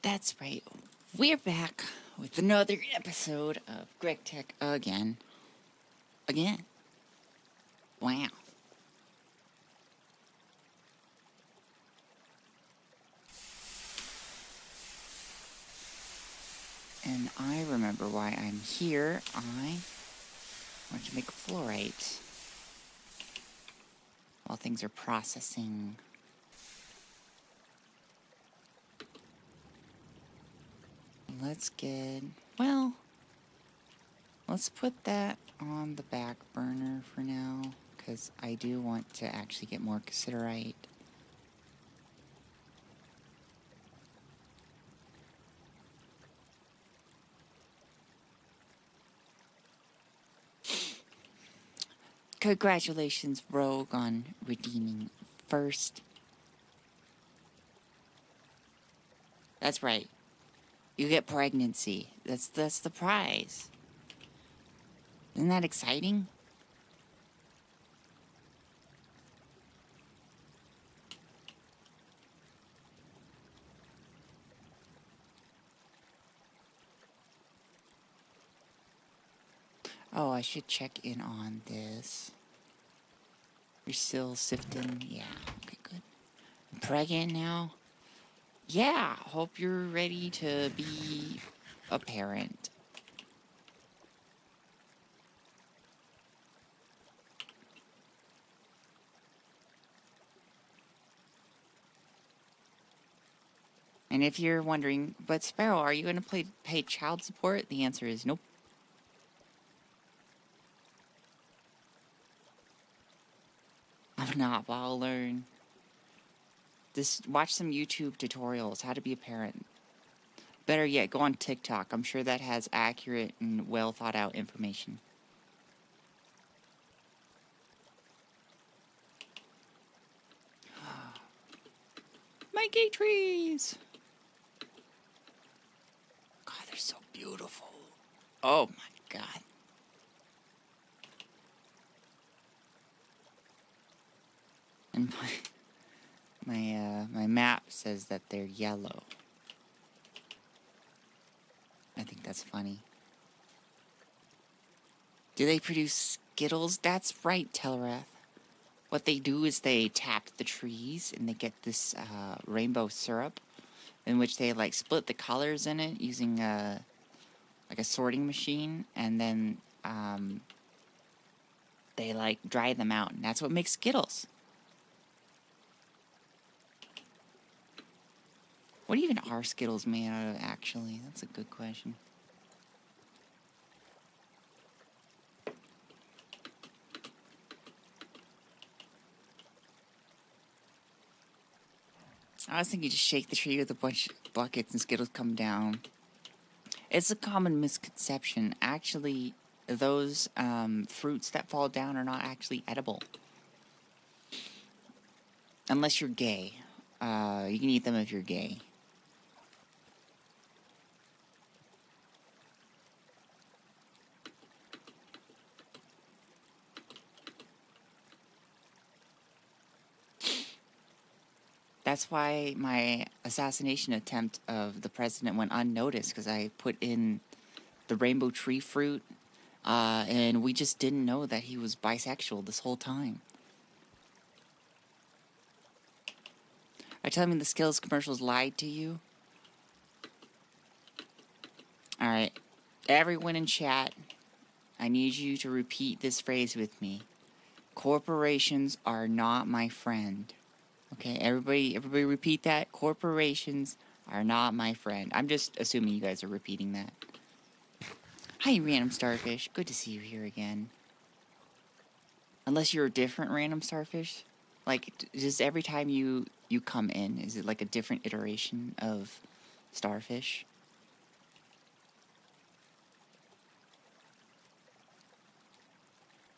That's right. We're back with another episode of Gregtech Again. Again. Wow. And I remember why I'm here. I want to make fluorite while things are processing. Let's put that on the back burner for now, because I do want to actually get more cassiterite. Congratulations, Rogue, on redeeming first. That's right. You get pregnancy. That's the prize. Isn't that exciting? Oh, I should check in on this. You're still sifting? Yeah, okay, good. I'm pregnant now? Yeah, hope you're ready to be a parent. And if you're wondering, but Sparrow, are you going to pay child support? The answer is nope. I'm not, but I'll learn. Just watch some YouTube tutorials, how to be a parent. Better yet, go on TikTok. I'm sure that has accurate and well thought out information. My gay trees! God, they're so beautiful. Oh my god. And my map says that they're yellow. I think that's funny. Do they produce Skittles? That's right, Telrath. What they do is they tap the trees and they get this rainbow syrup, in which they like split the colors in it using like a sorting machine, and then they like dry them out, and that's what makes Skittles. What even are Skittles made out of, actually? That's a good question. I was thinking you just shake the tree with a bunch of buckets and Skittles come down. It's a common misconception. Actually, those fruits that fall down are not actually edible. Unless you're gay. You can eat them if you're gay. That's why my assassination attempt of the president went unnoticed, because I put in the rainbow tree fruit, and we just didn't know that he was bisexual this whole time. Are you telling me the Skills commercials lied to you? Alright, everyone in chat, I need you to repeat this phrase with me. Corporations are not my friend. Okay, everybody repeat that. Corporations are not my friend. I'm just assuming you guys are repeating that. Hi, random starfish. Good to see you here again. Unless you're a different random starfish. Like, just every time you come in, is it like a different iteration of starfish?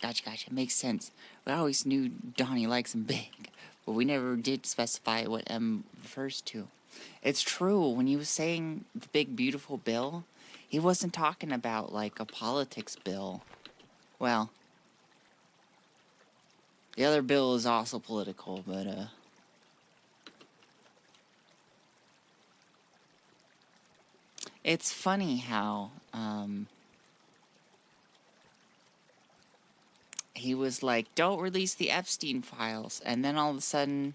Gotcha. Makes sense. We always knew Donnie likes them big, but we never did specify what M refers to. It's true, when he was saying the big beautiful bill, he wasn't talking about like a politics bill. Well, the other bill is also political, but It's funny how, he was like, don't release the Epstein files. And then all of a sudden,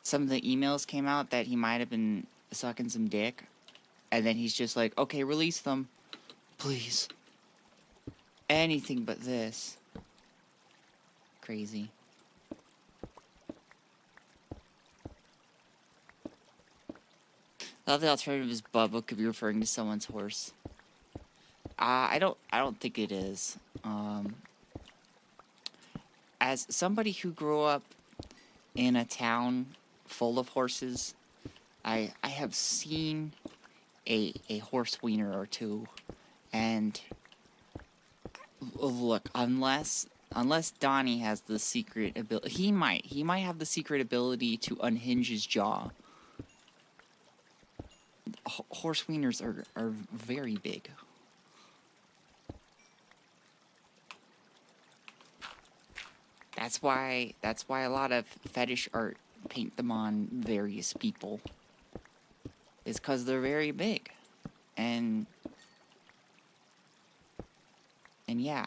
some of the emails came out that he might have been sucking some dick. And then he's just like, okay, release them. Please. Anything but this. Crazy. The other alternative is Bubba could be referring to someone's horse. I don't think it is. As somebody who grew up in a town full of horses, I have seen a horse wiener or two, and look, unless Donnie has the secret ability, he might have the secret ability to unhinge his jaw. Horse wieners are very big. That's why a lot of fetish art paint them on various people. It's because they're very big. And yeah.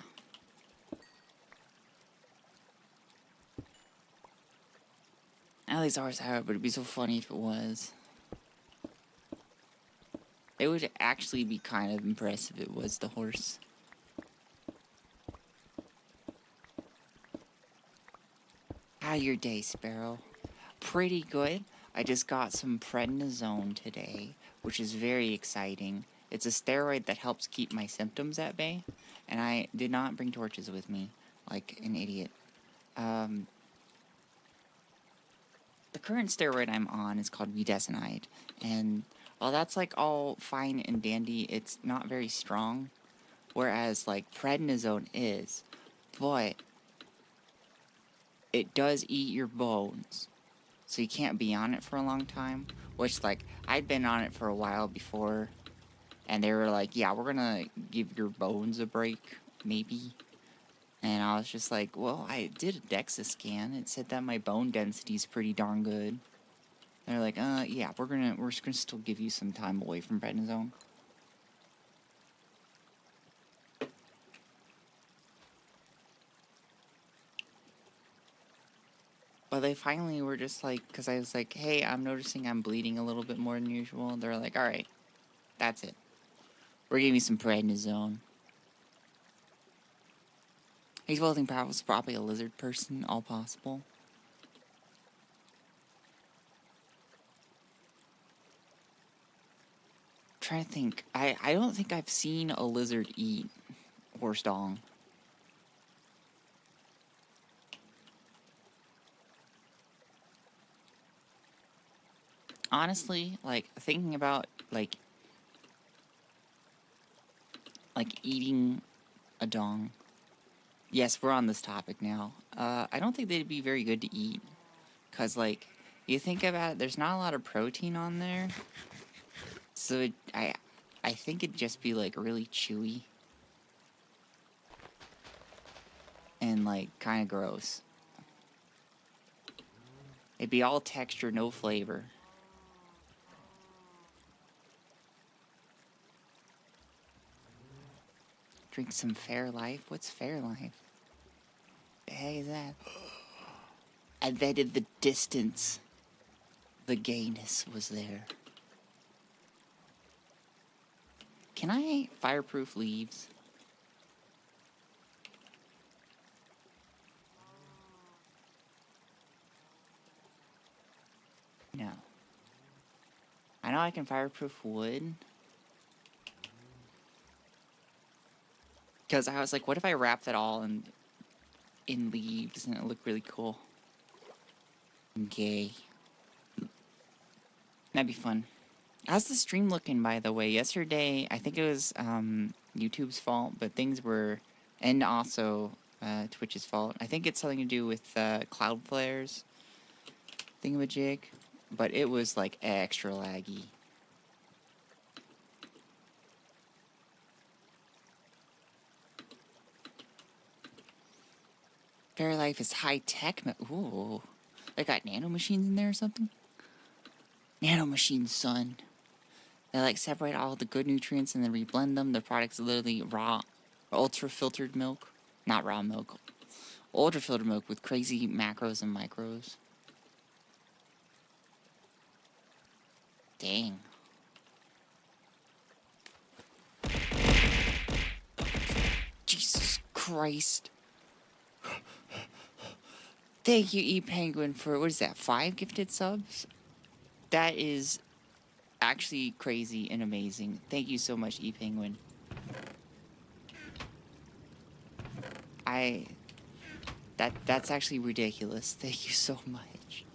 At least ours have it, but it'd be so funny if it was. It would actually be kind of impressive if it was the horse. How's your day, Sparrow? Pretty good. I just got some prednisone today, which is very exciting. It's a steroid that helps keep my symptoms at bay, and I did not bring torches with me, like an idiot. The current steroid I'm on is called budesonide, and while that's like all fine and dandy, it's not very strong, whereas like prednisone is, but it does eat your bones, so you can't be on it for a long time, which, like, I'd been on it for a while before, and they were like, yeah, we're gonna give your bones a break, maybe. And I was just like, well, I did a DEXA scan. It said that my bone density's pretty darn good. They're like, yeah, we're just gonna still give you some time away from prednisone. But they finally were just like, because I was like, hey, I'm noticing I'm bleeding a little bit more than usual. They're like, alright, that's it. We're giving you some prednisone. He's welding probably a lizard person, all possible. I'm trying to think. I don't think I've seen a lizard eat horse dong. Honestly, like, thinking about, like eating a dong. Yes, we're on this topic now. I don't think they'd be very good to eat. Because, like, you think about it, there's not a lot of protein on there. So, I think it'd just be, like, really chewy. And, like, kind of gross. It'd be all texture, no flavor. Drink some Fairlife? What's Fairlife? The heck is that? I vetted the distance. The gayness was there. Can I fireproof leaves? No. I know I can fireproof wood. Because I was like, what if I wrapped it all in leaves and it looked really cool? Gay. That'd be fun. How's the stream looking, by the way? Yesterday, I think it was YouTube's fault, but things were... And also Twitch's fault. I think it's something to do with Cloudflare's thingamajig. But it was, like, extra laggy. Fairlife is high-tech. Ooh. They got nanomachines in there or something? Nanomachines, son. They like separate all the good nutrients and then reblend them. The product's literally raw, ultra filtered milk. Not raw milk. Ultra filtered milk with crazy macros and micros. Dang. Jesus Christ. Thank you, E-Penguin, for, what is that, 5 gifted subs? That is actually crazy and amazing. Thank you so much, E-Penguin. That's actually ridiculous. Thank you so much.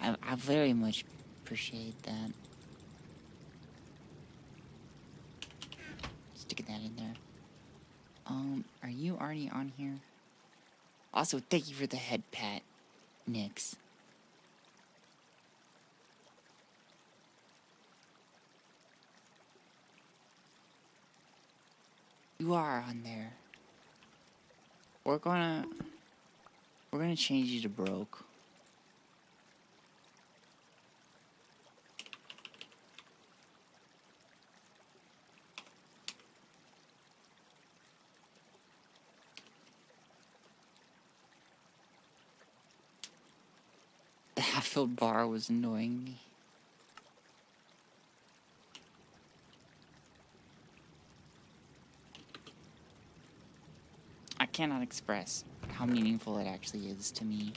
I very much appreciate that. Sticking that in there. Are you already on here? Also, thank you for the head pat, Nix. You are on there. We're gonna change you to broke. The half-filled bar was annoying me. I cannot express how meaningful it actually is to me.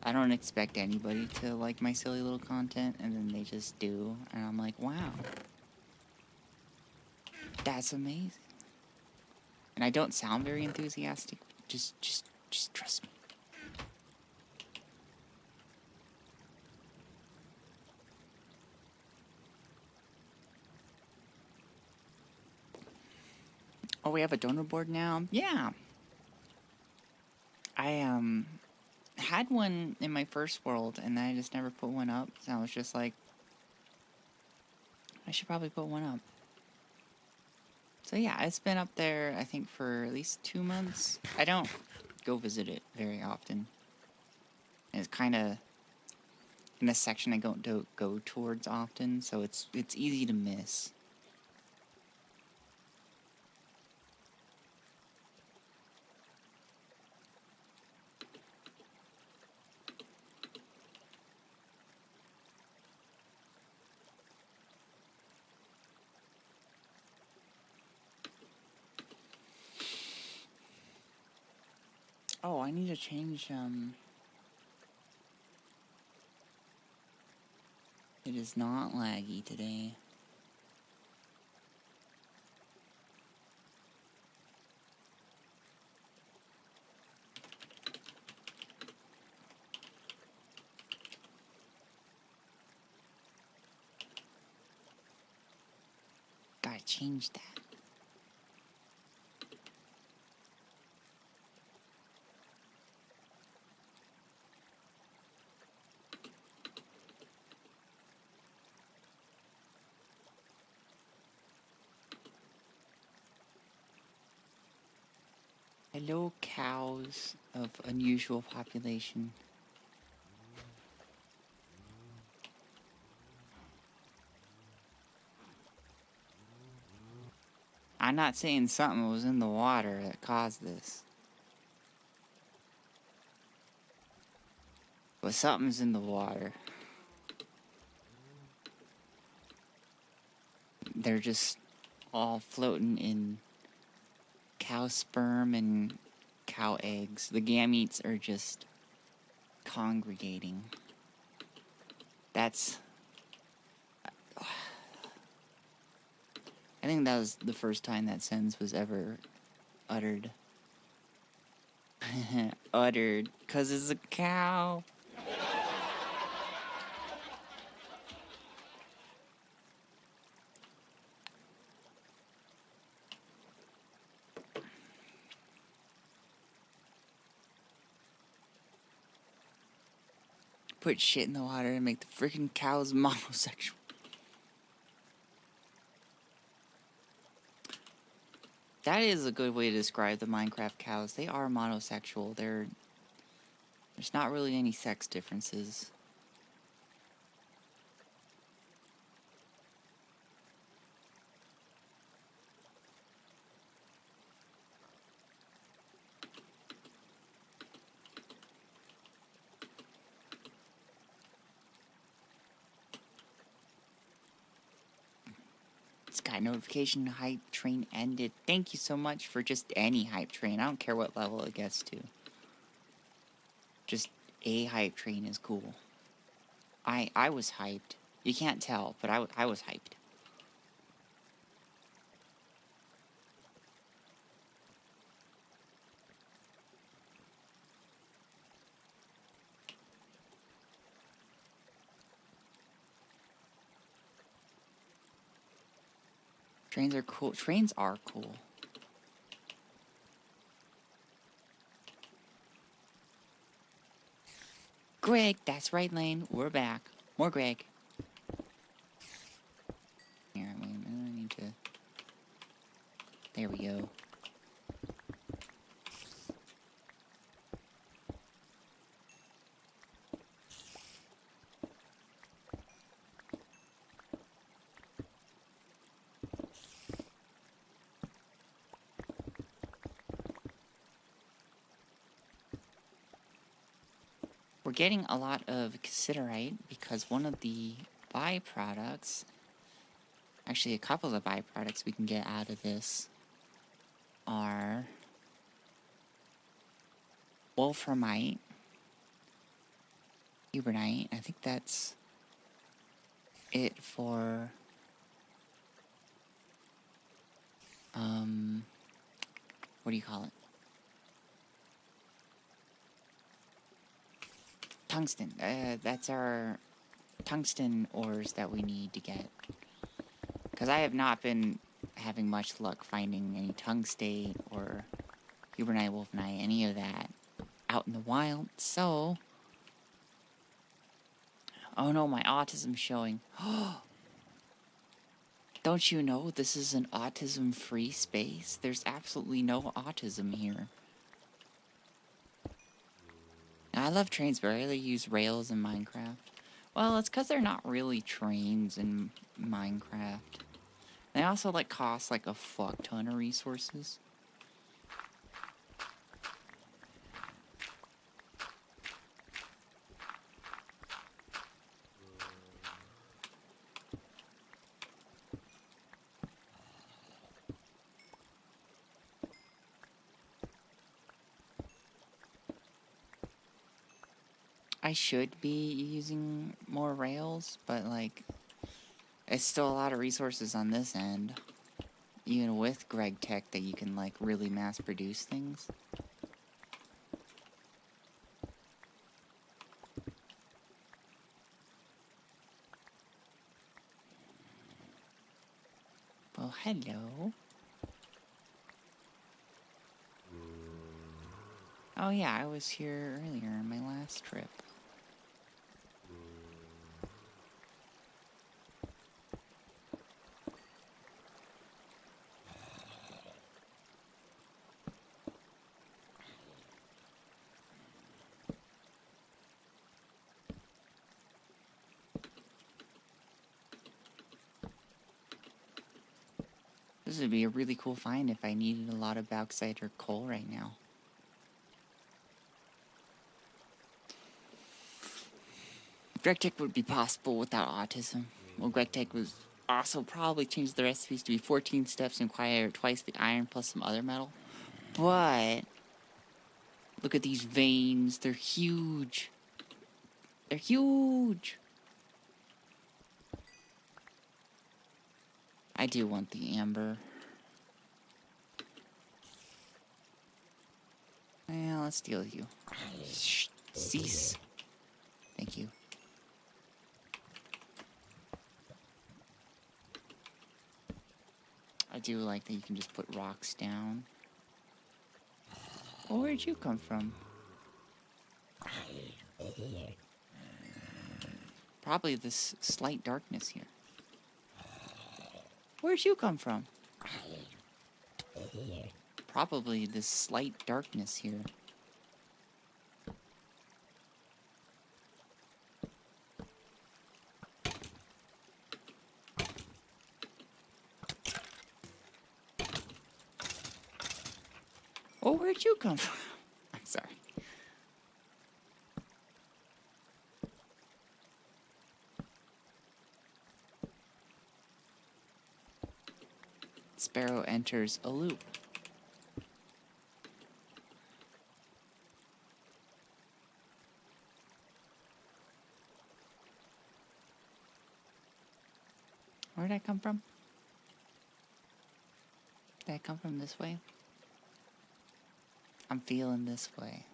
I don't expect anybody to like my silly little content, and then they just do, and I'm like, wow. That's amazing. And I don't sound very enthusiastic. Just trust me. Oh, we have a donor board now? Yeah. I had one in my first world, and I just never put one up. So I was just like, I should probably put one up. So yeah, it's been up there, I think, for at least 2 months. I don't go visit it very often. It's kind of in a section I don't go towards often, so it's easy to miss. Oh, I need to change, it is not laggy today. Gotta change that. Hello, cows of unusual population. I'm not saying something was in the water that caused this. But something's in the water. They're just all floating in cow sperm and cow eggs. The gametes are just congregating. That's... I think that was the first time that sentence was ever uttered. Uttered, 'cause it's a cow. Put shit in the water and make the freaking cows monosexual. That is a good way to describe the Minecraft cows. They are monosexual. There's not really any sex differences. Got notification hype train ended. Thank you so much for just any hype train. I don't care what level it gets to. Just a hype train is cool. I was hyped. You can't tell, but I was hyped. Trains are cool. Trains are cool. Greg, that's right, Lane. We're back. More Greg. Here, wait a minute. I need to... There we go. We're getting a lot of cassiterite because one of the byproducts, actually a couple of byproducts we can get out of this are wolframite, ubernite. I think that's it for what do you call it? Tungsten. That's our tungsten ores that we need to get. Because I have not been having much luck finding any tungstate or ubernite, wolframite, any of that out in the wild. So, oh no, my autism's showing. Don't you know this is an autism-free space? There's absolutely no autism here. I love trains, but I rarely use rails in Minecraft. Well, it's because they're not really trains in Minecraft. They also, like, cost, like, a fuck ton of resources. I should be using more rails, but, like, it's still a lot of resources on this end. Even with Gregtech that you can, like, really mass produce things. Well, hello. Oh yeah, I was here earlier on my last trip. This would be a really cool find if I needed a lot of bauxite or coal right now. Gregtech would be possible without autism. Well, Gregtech was also probably changed the recipes to be 14 steps and require twice the iron plus some other metal. But look at these veins. They're huge. They're huge. I do want the amber. Well, let's deal with you. Shh, cease. Thank you. I do like that you can just put rocks down. Well, where'd you come from? Probably this slight darkness here. Where'd you come from? Probably this slight darkness here. Oh, where'd you come from? I'm sorry. Sparrow enters a loop. Where did I come from? Did I come from this way? I'm feeling this way.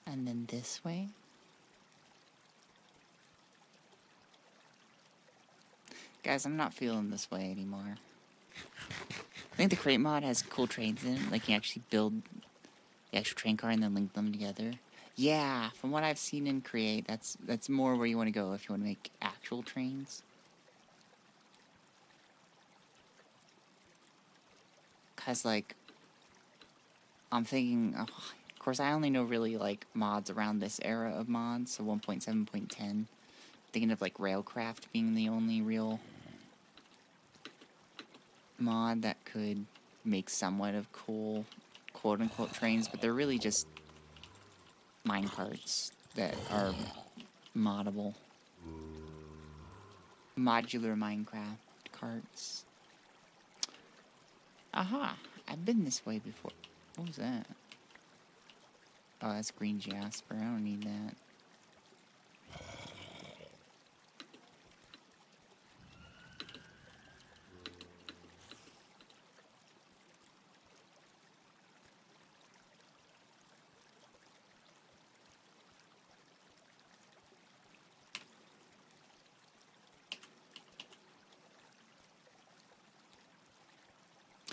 And then this way? Guys, I'm not feeling this way anymore. I think the crate mod has cool trains in it. Like, you can actually build the actual train car and then link them together. Yeah, from what I've seen in Create, that's more where you want to go if you want to make actual trains. Cause like, I'm thinking, of course I only know really like mods around this era of mods, so 1.7.10. Thinking of like Railcraft being the only real mod that could make somewhat of cool quote-unquote trains, but they're really just minecarts that are moddable. Modular Minecraft carts. Aha! I've been this way before. What was that? Oh, that's green jasper. I don't need that.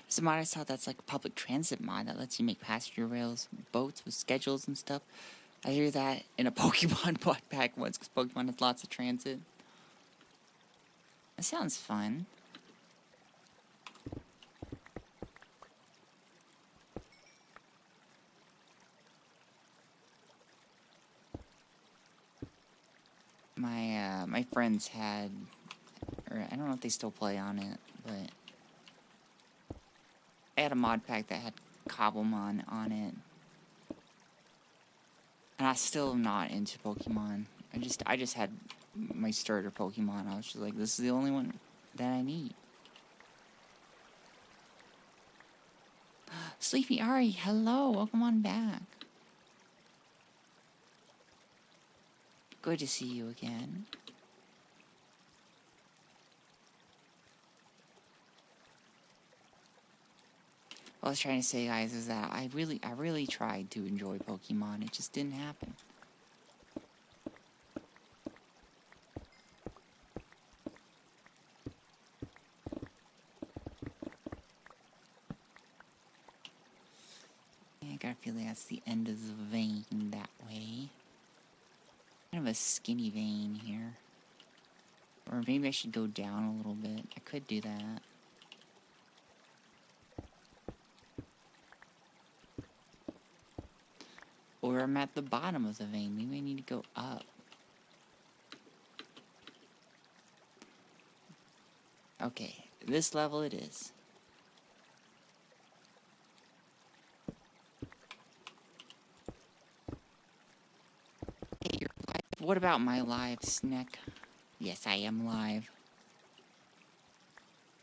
So mod I saw that's like a public transit mod that lets you make passenger rails, boats with schedules and stuff. I hear that in a Pokemon mod pack once, because Pokemon has lots of transit. That sounds fun. My friends had, or I don't know if they still play on it, but I had a mod pack that had Cobblemon on it. And I still am not into Pokemon. I just had my starter Pokemon. I was just like, this is the only one that I need. Sleepy Ari, hello, welcome on back. Good to see you again. What I was trying to say, guys, is that I really tried to enjoy Pokemon. It just didn't happen. I got a feeling that's the end of the vein that way. Kind of a skinny vein here. Or maybe I should go down a little bit. I could do that. Or I'm at the bottom of the vein. Maybe I need to go up. Okay, this level it is. Hey, you're live. What about my live, Snick? Yes, I am live.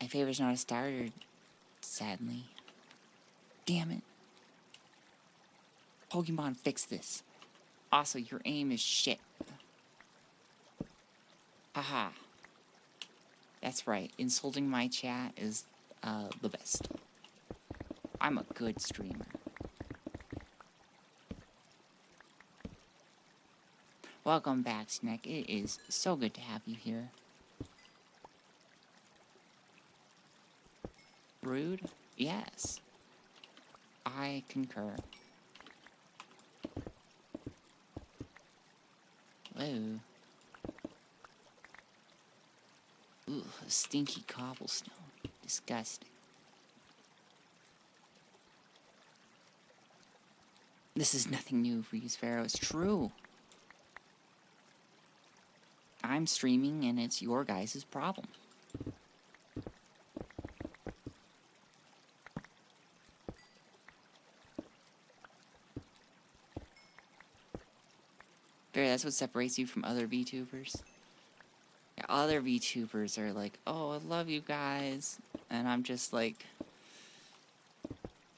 My favorite's not a starter, sadly. Damn it. Pokemon, fix this. Also, your aim is shit. Haha. That's right. Insulting my chat is the best. I'm a good streamer. Welcome back, Snack. It is so good to have you here. Rude? Yes. I concur. Whoa. Ugh, stinky cobblestone. Disgusting. This is nothing new for you, Sparrow. It's true. I'm streaming and it's your guys' problem. Barry, that's what separates you from other VTubers. Yeah, other VTubers are like, oh, I love you guys. And I'm just like,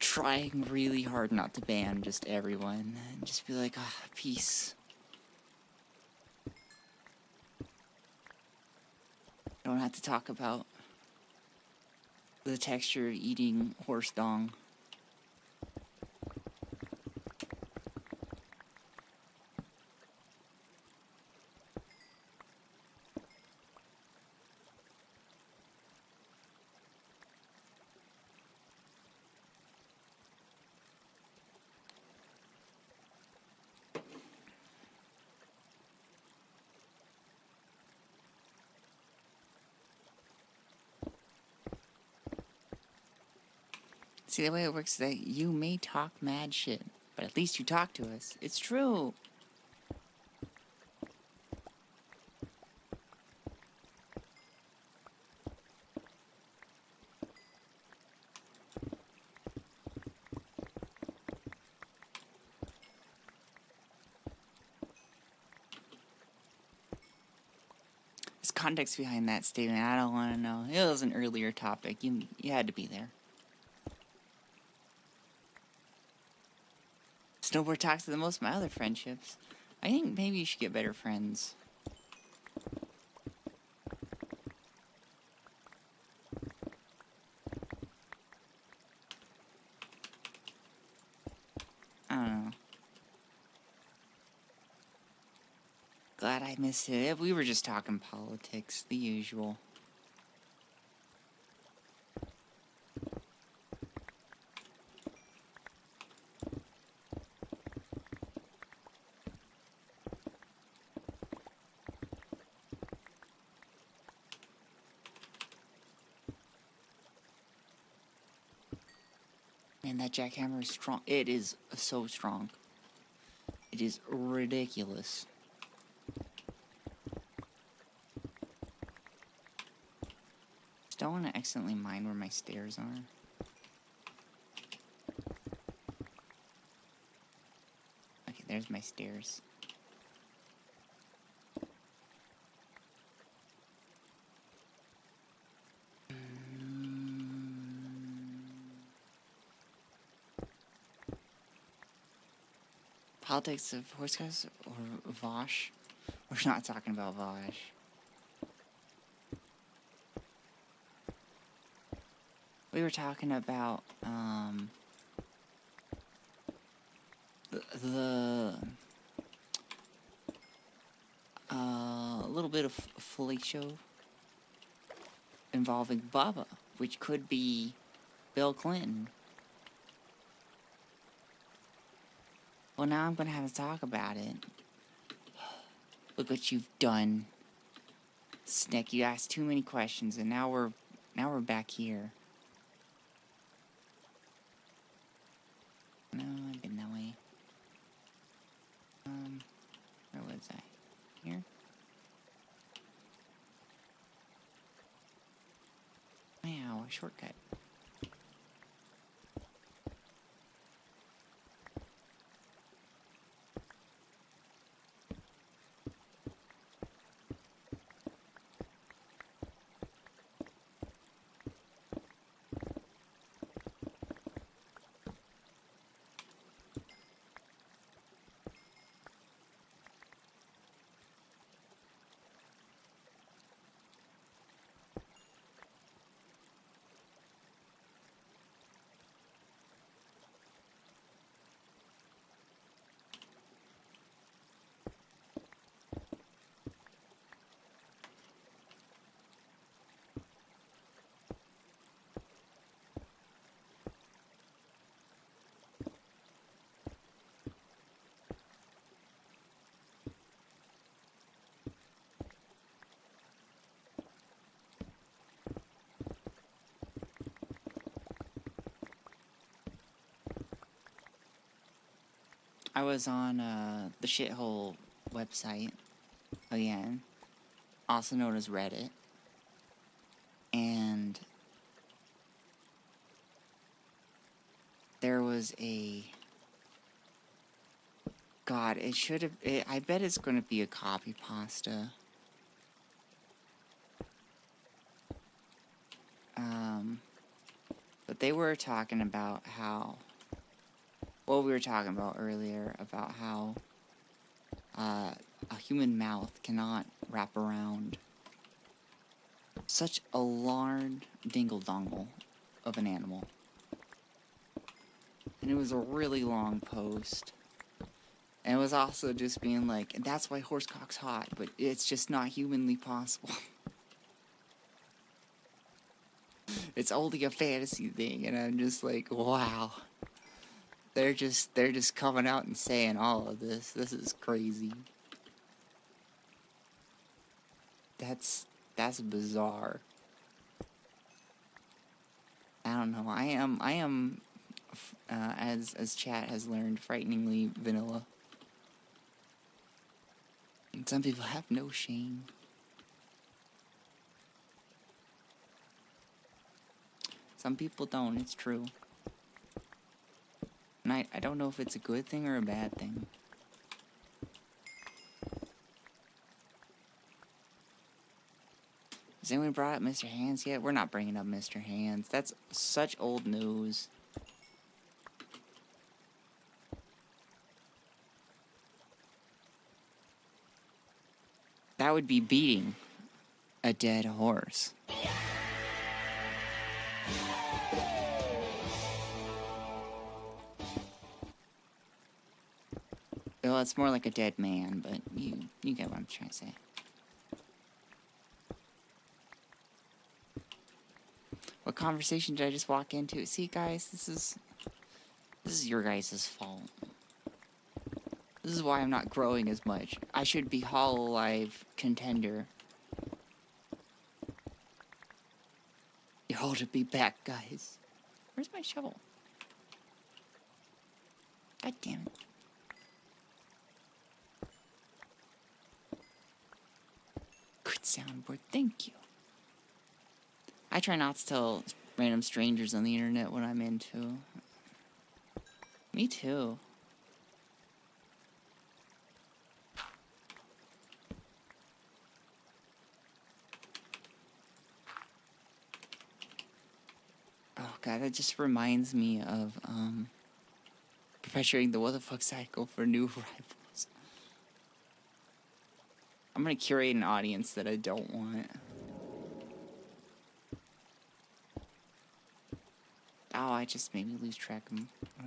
trying really hard not to ban just everyone. And just be like, ah, peace. Don't have to talk about the texture of eating horse dong. See, the way it works is that you may talk mad shit, but at least you talk to us. It's true. There's context behind that statement. I don't want to know. It was an earlier topic. You had to be there. Snowboard talks to the most of my other friendships. I think maybe you should get better friends. I don't know. Glad I missed it. We were just talking politics, the usual. Man, that jackhammer is strong. It is so strong. It is ridiculous. Just don't want to accidentally mine where my stairs are. Okay, there's my stairs. Politics of horse guys or Vosh? We're not talking about Vosh. We were talking about the little bit of fellatio involving Bubba, which could be Bill Clinton. Well, now I'm gonna have to talk about it. Look what you've done, Snick. You asked too many questions, and now we're back here. No, I've been that way. Where was I? Here? Wow, a shortcut. I was on the shithole website again, also known as Reddit, and there was a... God, it should have... I bet it's going to be a copy pasta. But they were talking about how... What we were talking about earlier, about how a human mouth cannot wrap around such a large dingle-dongle of an animal. And it was a really long post. And it was also just being like, and that's why horsecock's hot, but it's just not humanly possible. It's only a fantasy thing, and I'm just like, wow. They're just coming out and saying all of this. This is crazy. That's bizarre. I don't know. I am as chat has learned, frighteningly vanilla. And some people have no shame. Some people don't, it's true. And I don't know if it's a good thing or a bad thing. Has anyone brought up Mr. Hands yet? We're not bringing up Mr. Hands. That's such old news. That would be beating a dead horse. Well, it's more like a dead man, but you get what I'm trying to say. What conversation did I just walk into? See, guys, this is your guys' fault. This is why I'm not growing as much. I should be Hololive contender. You're all to be back, guys. Where's my shovel? God damn it. Good soundboard, thank you. I try not to tell random strangers on the internet what I'm into. Me too. Oh god, that just reminds me of perpetuating the what the fuck cycle for new arrivals. I'm gonna curate an audience that I don't want. Oh, I just made me lose track of what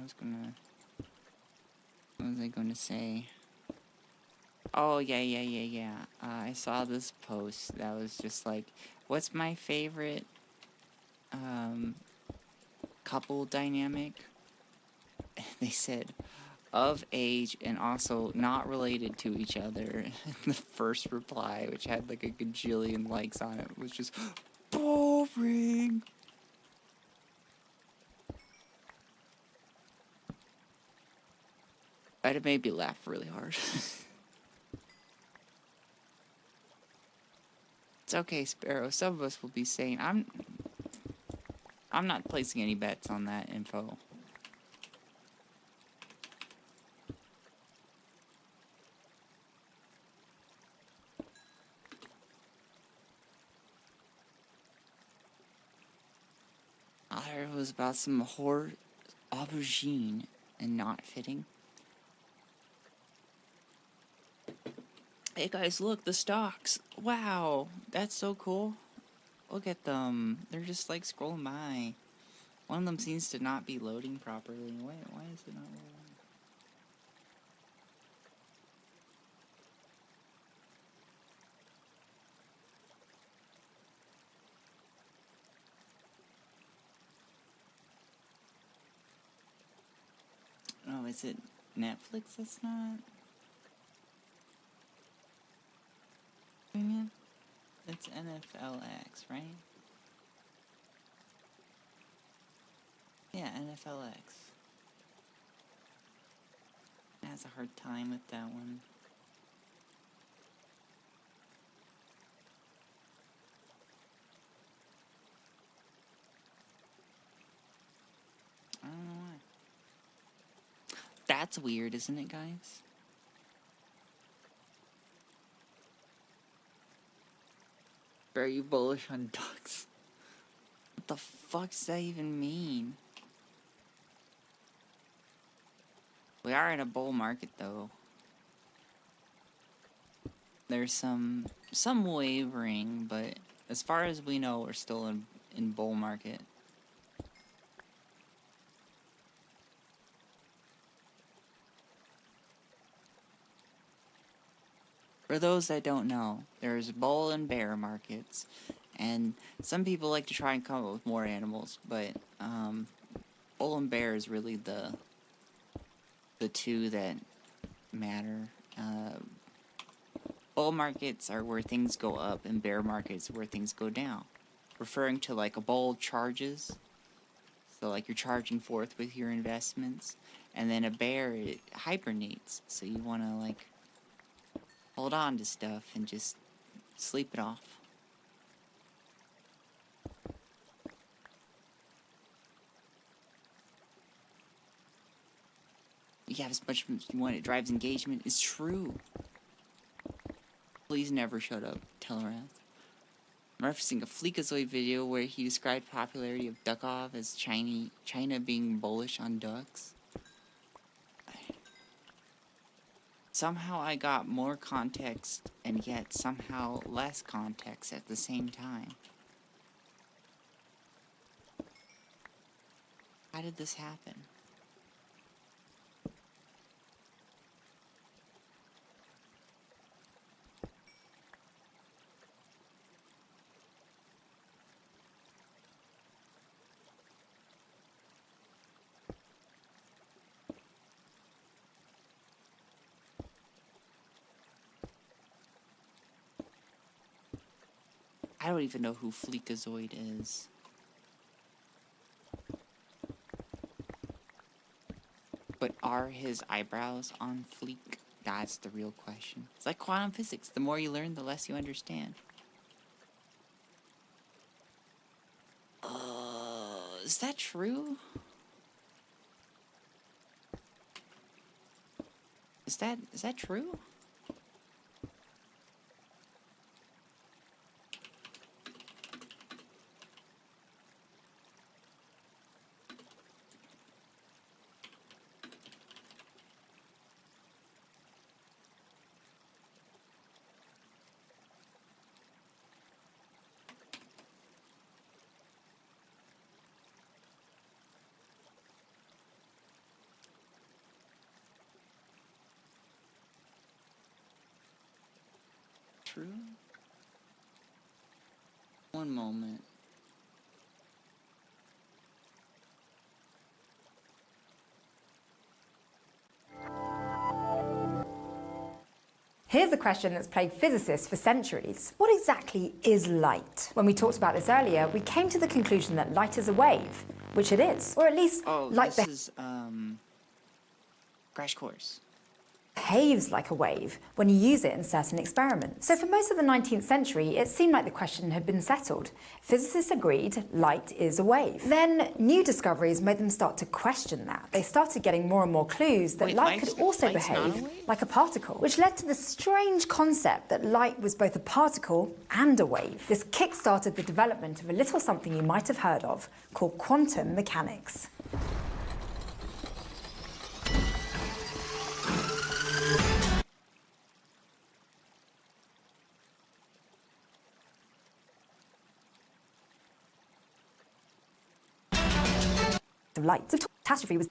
was I gonna say? Oh, yeah. I saw this post that was just like, what's my favorite, couple dynamic? They said, of age and also not related to each other. The first reply, which had like a gajillion likes on it, was just, boring! But it made me laugh really hard. It's okay, Sparrow. Some of us will be saying, I'm not placing any bets on that info. I heard it was about some horse aubergine and not fitting. Hey guys, look, the stocks. Wow, that's so cool. Look at them. They're just like scrolling by. One of them seems to not be loading properly. Why is it not loading? Oh, is it Netflix that's not doing it? It's NFLX, right? Yeah, NFLX. has a hard time with that one. I don't know why. That's weird, isn't it, guys? Very bullish on ducks. What the fuck does that even mean? We are in a bull market, though. There's some wavering, but as far as we know, we're still in bull market. For those that don't know, there's bull and bear markets, and some people like to try and come up with more animals, but bull and bear is really the two that matter. Bull markets are where things go up, and bear markets are where things go down. Referring to like a bull charges, so like you're charging forth with your investments, and then a bear, it hibernates, so you want to like hold on to stuff and just sleep it off. You have as much as you want, it drives engagement. It's true. Please never shut up, Teleranth. I'm referencing a Fleekazoid video where he described popularity of Duckov as China being bullish on ducks. Somehow I got more context and yet somehow less context at the same time. How did this happen? I don't even know who Fleekazoid is. But are his eyebrows on fleek? That's the real question. It's like quantum physics. The more you learn, the less you understand. Is that true? Is that true? True? One moment. Here's a question that's plagued physicists for centuries. What exactly is light? When we talked about this earlier, we came to the conclusion that light is a wave, which it is, or at least light this is Crash Course. Behaves like a wave when you use it in certain experiments. So for most of the 19th century, it seemed like the question had been settled. Physicists agreed light is a wave. Then new discoveries made them start to question that. They started getting more and more clues that light could also behave like a particle, which led to the strange concept that light was both a particle and a wave. This kick-started the development of a little something you might have heard of called quantum mechanics. Of light. So catastrophe was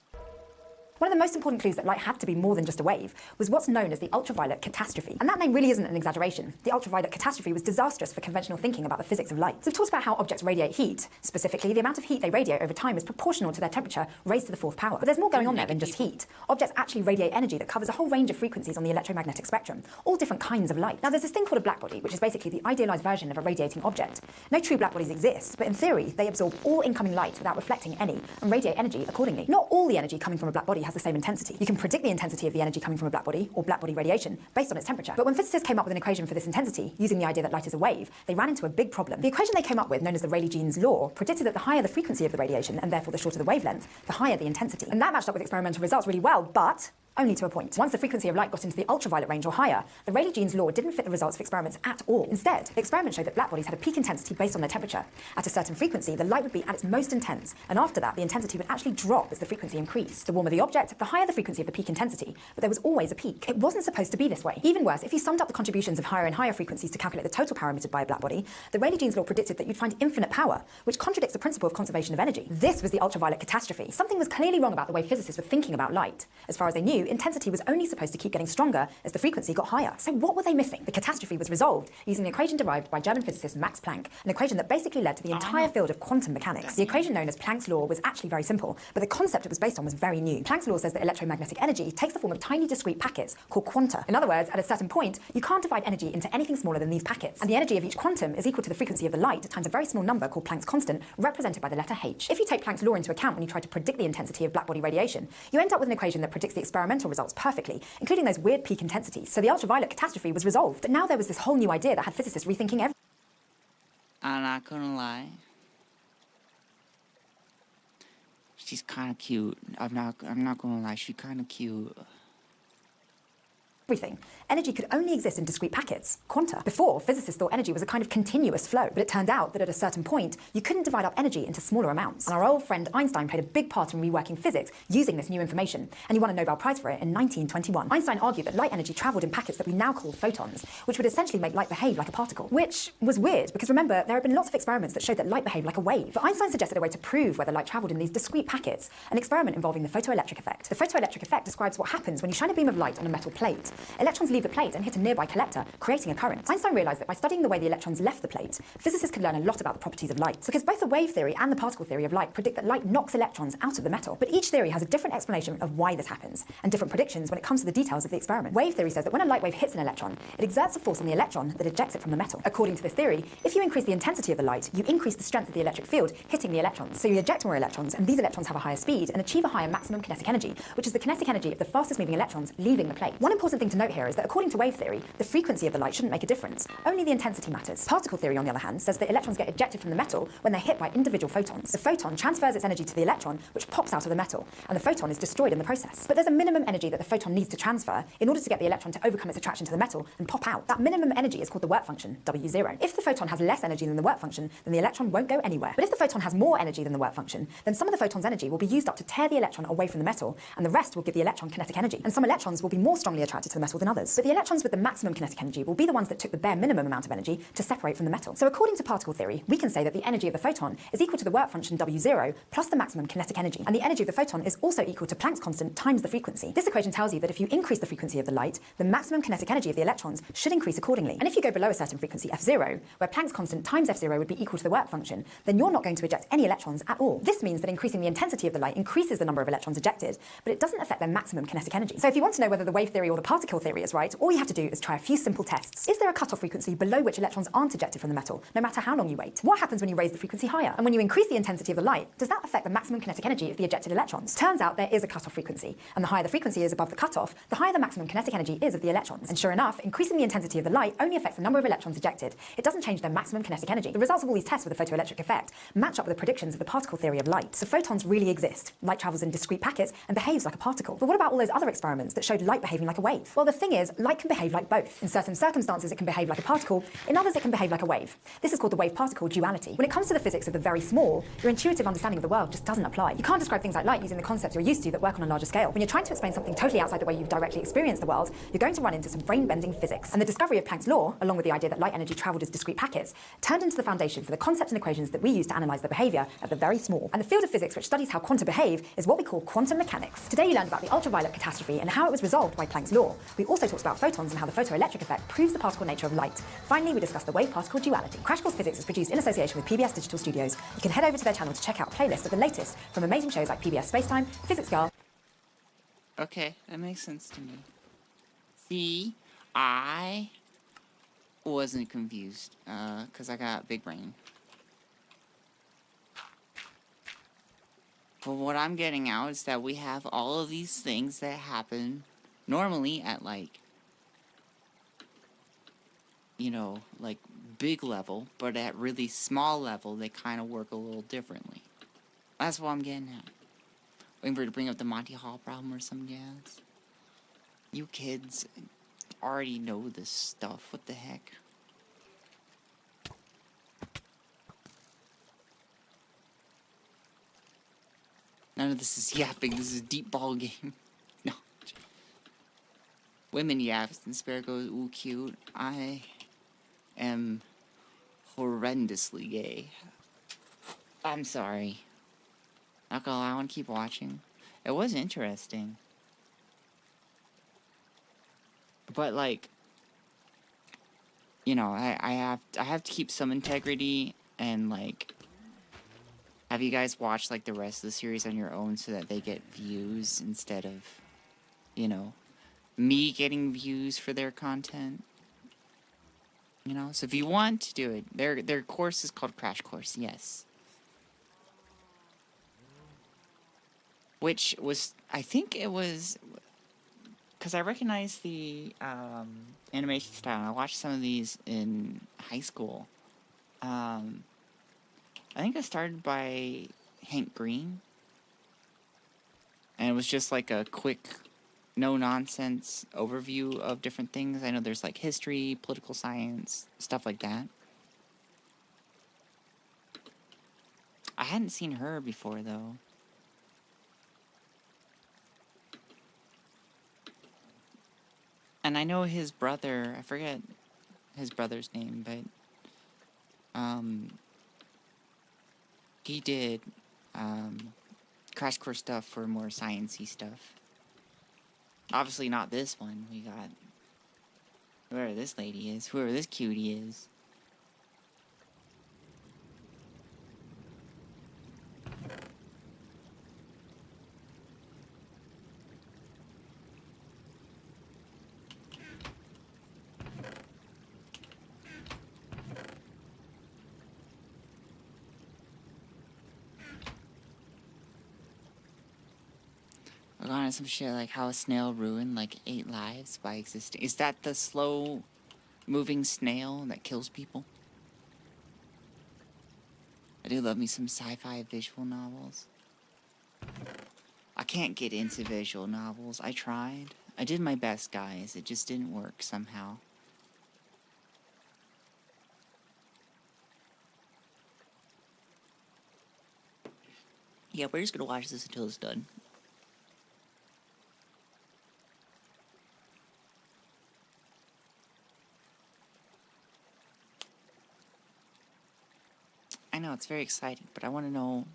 one of the most important clues that light had to be more than just a wave was what's known as the ultraviolet catastrophe. And that name really isn't an exaggeration. The ultraviolet catastrophe was disastrous for conventional thinking about the physics of light. So we've talked about how objects radiate heat. Specifically, the amount of heat they radiate over time is proportional to their temperature raised to the fourth power. But there's more going on there than just heat. Objects actually radiate energy that covers a whole range of frequencies on the electromagnetic spectrum, all different kinds of light. Now there's this thing called a blackbody, which is basically the idealized version of a radiating object. No true blackbodies exist, but in theory, they absorb all incoming light without reflecting any and radiate energy accordingly. Not all the energy coming from a blackbody, has the same intensity. You can predict the intensity of the energy coming from a black body, or black body radiation, based on its temperature. But when physicists came up with an equation for this intensity, using the idea that light is a wave, they ran into a big problem. The equation they came up with, known as the Rayleigh-Jeans law, predicted that the higher the frequency of the radiation, and therefore the shorter the wavelength, the higher the intensity. And that matched up with experimental results really well, but only to a point. Once the frequency of light got into the ultraviolet range or higher, the Rayleigh-Jeans law didn't fit the results of experiments at all. Instead, the experiment showed that black bodies had a peak intensity based on their temperature. At a certain frequency, the light would be at its most intense, and after that, the intensity would actually drop as the frequency increased. The warmer the object, the higher the frequency of the peak intensity, but there was always a peak. It wasn't supposed to be this way. Even worse, if you summed up the contributions of higher and higher frequencies to calculate the total power emitted by a black body, the Rayleigh-Jeans law predicted that you'd find infinite power, which contradicts the principle of conservation of energy. This was the ultraviolet catastrophe. Something was clearly wrong about the way physicists were thinking about light. As far as they knew, intensity was only supposed to keep getting stronger as the frequency got higher. So what were they missing? The catastrophe was resolved using an equation derived by German physicist Max Planck, an equation that basically led to the entire field of quantum mechanics. The equation known as Planck's law was actually very simple, but the concept it was based on was very new. Planck's law says that electromagnetic energy takes the form of tiny discrete packets called quanta. In other words, at a certain point, you can't divide energy into anything smaller than these packets, and the energy of each quantum is equal to the frequency of the light times a very small number called Planck's constant, represented by the letter h. If you take Planck's law into account when you try to predict the intensity of black body radiation, you end up with an equation that predicts the experimental results perfectly, including those weird peak intensities. So the ultraviolet catastrophe was resolved. But now there was this whole new idea that had physicists rethinking everything. I'm not gonna lie. She's kind of cute. I'm not gonna lie. She's kind of cute. Energy could only exist in discrete packets, quanta. Before, physicists thought energy was a kind of continuous flow, but it turned out that at a certain point, you couldn't divide up energy into smaller amounts. And our old friend Einstein played a big part in reworking physics using this new information, and he won a Nobel Prize for it in 1921. Einstein argued that light energy traveled in packets that we now call photons, which would essentially make light behave like a particle, which was weird, because remember, there have been lots of experiments that showed that light behaved like a wave. But Einstein suggested a way to prove whether light traveled in these discrete packets, an experiment involving the photoelectric effect. The photoelectric effect describes what happens when you shine a beam of light on a metal plate. Electrons leave the plate and hit a nearby collector, creating a current. Einstein realized that by studying the way the electrons left the plate, physicists could learn a lot about the properties of light. Because both the wave theory and the particle theory of light predict that light knocks electrons out of the metal. But each theory has a different explanation of why this happens, and different predictions when it comes to the details of the experiment. Wave theory says that when a light wave hits an electron, it exerts a force on the electron that ejects it from the metal. According to this theory, if you increase the intensity of the light, you increase the strength of the electric field hitting the electrons. So you eject more electrons, and these electrons have a higher speed and achieve a higher maximum kinetic energy, which is the kinetic energy of the fastest moving electrons leaving the plate. One important thing to note here is that according to wave theory, the frequency of the light shouldn't make a difference. Only the intensity matters. Particle theory, on the other hand, says that electrons get ejected from the metal when they're hit by individual photons. The photon transfers its energy to the electron, which pops out of the metal, and the photon is destroyed in the process. But there's a minimum energy that the photon needs to transfer in order to get the electron to overcome its attraction to the metal and pop out. That minimum energy is called the work function, W0. If the photon has less energy than the work function, then the electron won't go anywhere. But if the photon has more energy than the work function, then some of the photon's energy will be used up to tear the electron away from the metal, and the rest will give the electron kinetic energy. And some electrons will be more strongly attracted to the metal than others. But the electrons with the maximum kinetic energy will be the ones that took the bare minimum amount of energy to separate from the metal. So according to particle theory, we can say that the energy of the photon is equal to the work function W0 plus the maximum kinetic energy. And the energy of the photon is also equal to Planck's constant times the frequency. This equation tells you that if you increase the frequency of the light, the maximum kinetic energy of the electrons should increase accordingly. And if you go below a certain frequency, F0, where Planck's constant times F0 would be equal to the work function, then you're not going to eject any electrons at all. This means that increasing the intensity of the light increases the number of electrons ejected, but it doesn't affect their maximum kinetic energy. So if you want to know whether the wave theory or the particle theory is right, all you have to do is try a few simple tests. Is there a cutoff frequency below which electrons aren't ejected from the metal, no matter how long you wait? What happens when you raise the frequency higher? And when you increase the intensity of the light, does that affect the maximum kinetic energy of the ejected electrons? Turns out there is a cutoff frequency, and the higher the frequency is above the cutoff, the higher the maximum kinetic energy is of the electrons. And sure enough, increasing the intensity of the light only affects the number of electrons ejected. It doesn't change their maximum kinetic energy. The results of all these tests with the photoelectric effect match up with the predictions of the particle theory of light. So photons really exist. Light travels in discrete packets and behaves like a particle. But what about all those other experiments that showed light behaving like a wave? Well, the thing is, light can behave like both. In certain circumstances, it can behave like a particle. In others, it can behave like a wave. This is called the wave-particle duality. When it comes to the physics of the very small, your intuitive understanding of the world just doesn't apply. You can't describe things like light using the concepts you're used to that work on a larger scale. When you're trying to explain something totally outside the way you've directly experienced the world, you're going to run into some brain-bending physics. And the discovery of Planck's law, along with the idea that light energy traveled as discrete packets, turned into the foundation for the concepts and equations that we use to analyze the behavior at the very small. And the field of physics which studies how quanta behave is what we call quantum mechanics. Today you learned about the ultraviolet catastrophe and how it was resolved by Planck's law. We also talked about photons and how the photoelectric effect proves the particle nature of light. Finally, we discussed the wave-particle duality. Crash Course Physics is produced in association with PBS Digital Studios. You can head over to their channel to check out a playlist of the latest from amazing shows like PBS Spacetime, Physics Girl. Okay, that makes sense to me. See, I wasn't confused, because I got big brain. But what I'm getting out is that we have all of these things that happen normally at like, you know, like big level, but at really small level, they kind of work a little differently. That's what I'm getting at. Waiting for her to bring up the Monty Hall problem or some gas. You kids already know this stuff. What the heck? None of this is yapping. This is a deep ball game. No. Women yaps and Sparrow goes, ooh, cute. I am horrendously gay. I'm sorry. Not gonna lie, I want to keep watching. It was interesting. But like, you know, I have to keep some integrity and like have you guys watch like the rest of the series on your own so that they get views instead of, you know, me getting views for their content. You know, so if you want to do it, their course is called Crash Course, yes. Which was, I think it was, because I recognize the animation style. I watched some of these in high school. I think I started by Hank Green. And it was just like a quick, no-nonsense overview of different things. I know there's like history, political science, stuff like that. I hadn't seen her before, though. And I know his brother, I forget his brother's name, but he did Crash Course stuff for more science-y stuff. Obviously not this one. We got whoever this lady is, whoever this cutie is. We're going on some shit like how a snail ruined like 8 lives by existing. Is that the slow moving snail that kills people? I do love me some sci-fi visual novels. I can't get into visual novels. I tried. I did my best, guys. It just didn't work somehow. Yeah, we're just gonna watch this until it's done. I know, it's very exciting, but I want to know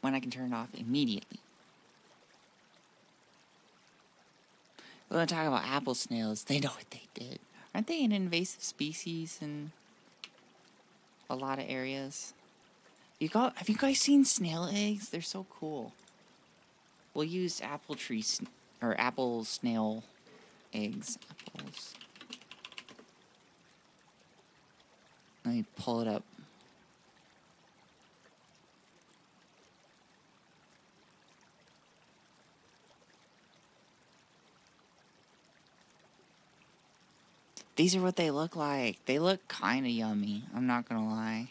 when I can turn it off immediately. We're going to talk about apple snails. They know what they did. Aren't they an invasive species in a lot of areas? Have you guys seen snail eggs? They're so cool. We'll use apple snail eggs. Apples. Let me pull it up. These are what they look like. They look kind of yummy. I'm not gonna lie.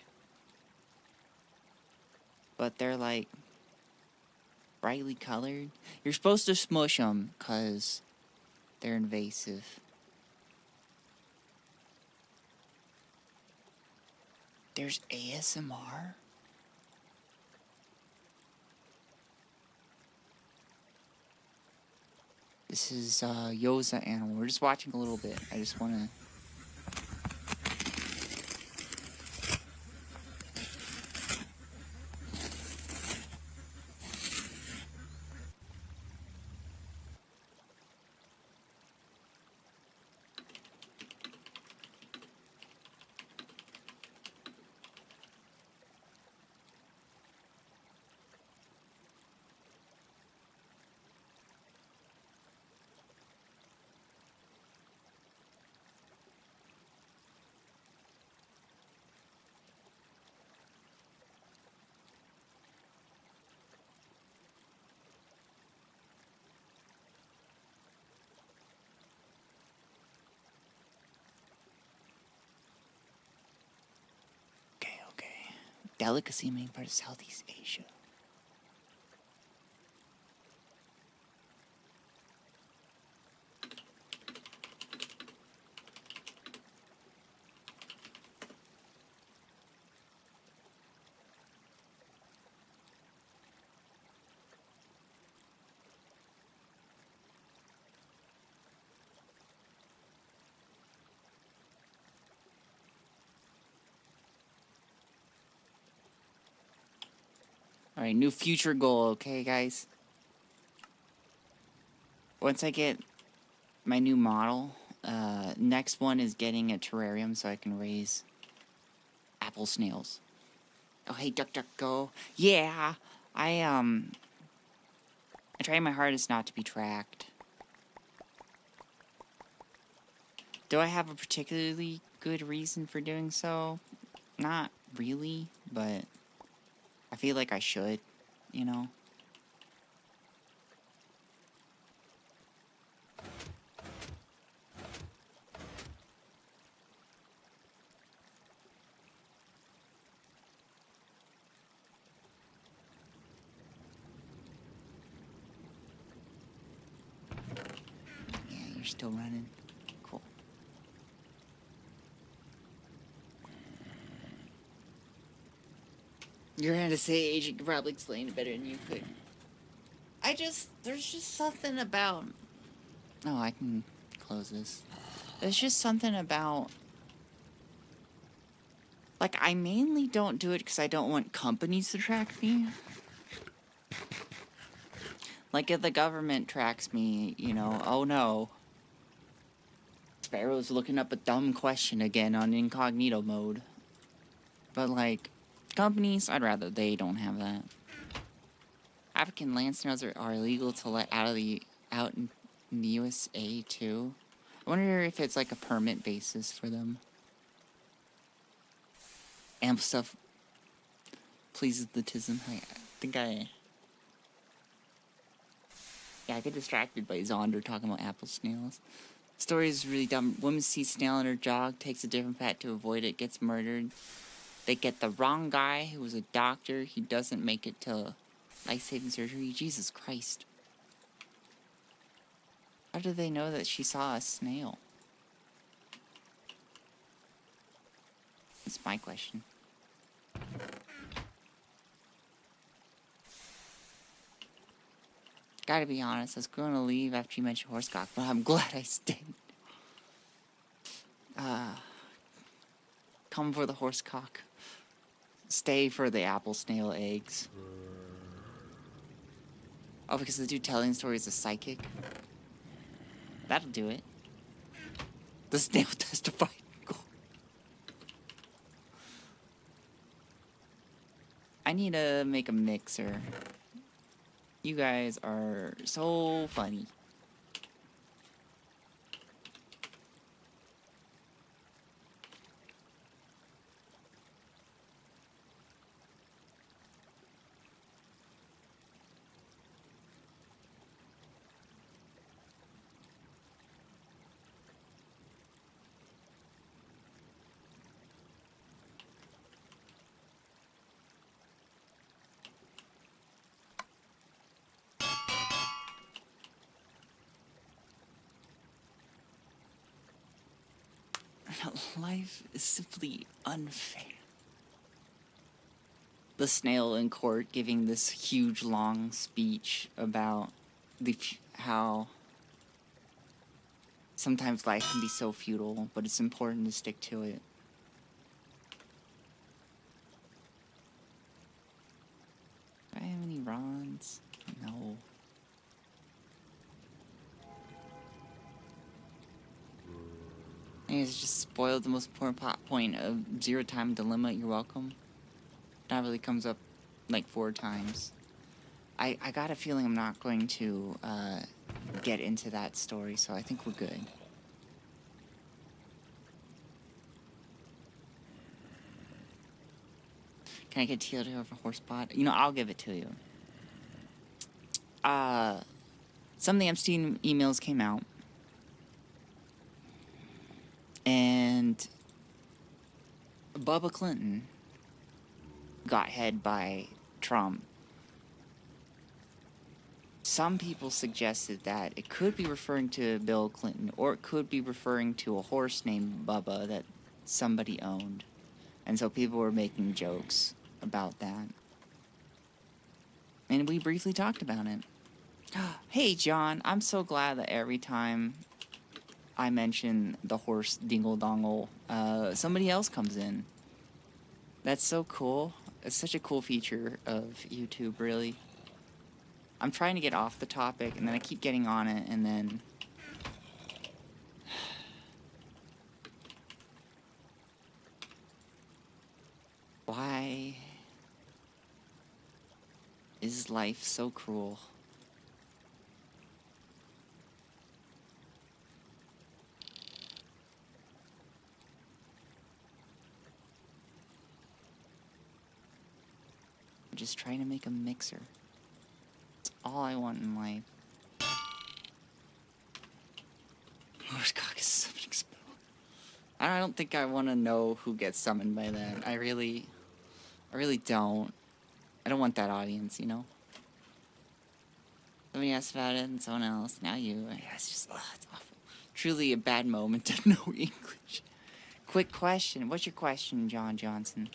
But they're like brightly colored. You're supposed to smush them because they're invasive. There's ASMR. This is Yoza Animal. We're just watching a little bit. I just want to... delicacy in many parts of Southeast Asia. Alright, new future goal, okay, guys? Once I get my new model, next one is getting a terrarium so I can raise apple snails. Oh, hey, DuckDuckGo. Yeah, I try my hardest not to be tracked. Do I have a particularly good reason for doing so? Not really, but I feel like I should, you know? Yeah, you're still running. Cool. You're gonna say Agent could probably explain it better than you could. There's just something about... Oh, I can close this. There's just something about... Like, I mainly don't do it because I don't want companies to track me. Like, if the government tracks me, you know, oh no. Sparrow's looking up a dumb question again on incognito mode. But, like, companies, I'd rather they don't have that. African land snails are illegal to let out in the USA too. I wonder if it's like a permit basis for them. Amp stuff pleases the tism. I think yeah, I get distracted by Zonder talking about apple snails. The story is really dumb. Woman sees snail in her jog, takes a different path to avoid it, gets murdered. They get the wrong guy who was a doctor. He doesn't make it to life-saving surgery. Jesus Christ. How did they know that she saw a snail? That's my question. Gotta be honest, I was going to leave after you mentioned horsecock, but I'm glad I stayed. Come for the horsecock. Stay for the apple snail eggs. Oh, because the dude telling stories is psychic? That'll do it. The snail testified. Cool. I need to make a mixer. You guys are so funny. Life is simply unfair. The snail in court giving this huge long speech about how sometimes life can be so futile, but it's important to stick to it. Do I have any Rons? No. I just spoiled the most important point of Zero Time Dilemma. You're welcome. That really comes up like 4 times. I got a feeling I'm not going to get into that story, so I think we're good. Can I get TLD over Horsebot? You know, I'll give it to you. Some of the Epstein emails came out. And Bubba Clinton got head by Trump. Some people suggested that it could be referring to Bill Clinton, or it could be referring to a horse named Bubba that somebody owned. And so people were making jokes about that. And we briefly talked about it. Hey, John, I'm so glad that every time I mention the horse dingle dongle, somebody else comes in. That's so cool. It's such a cool feature of YouTube, really. I'm trying to get off the topic, and then I keep getting on it, and then... Why is life so cruel? I'm just trying to make a mixer. That's all I want in life. Horse cock is summoning spell. I don't think I want to know who gets summoned by that. I really don't. I don't want that audience, you know? Somebody asked about it, and someone else. Now you. Yeah, it's just, it's awful. Truly a bad moment to know English. Quick question. What's your question, John Johnson?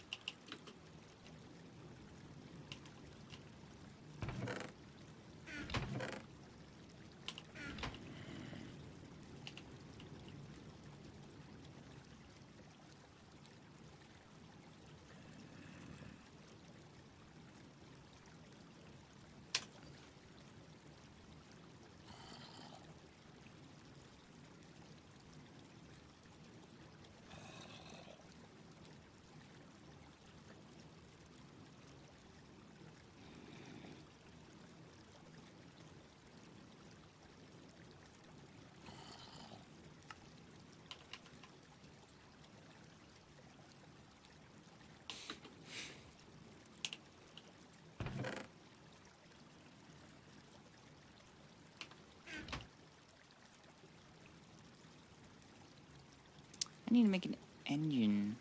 I need to make an engine.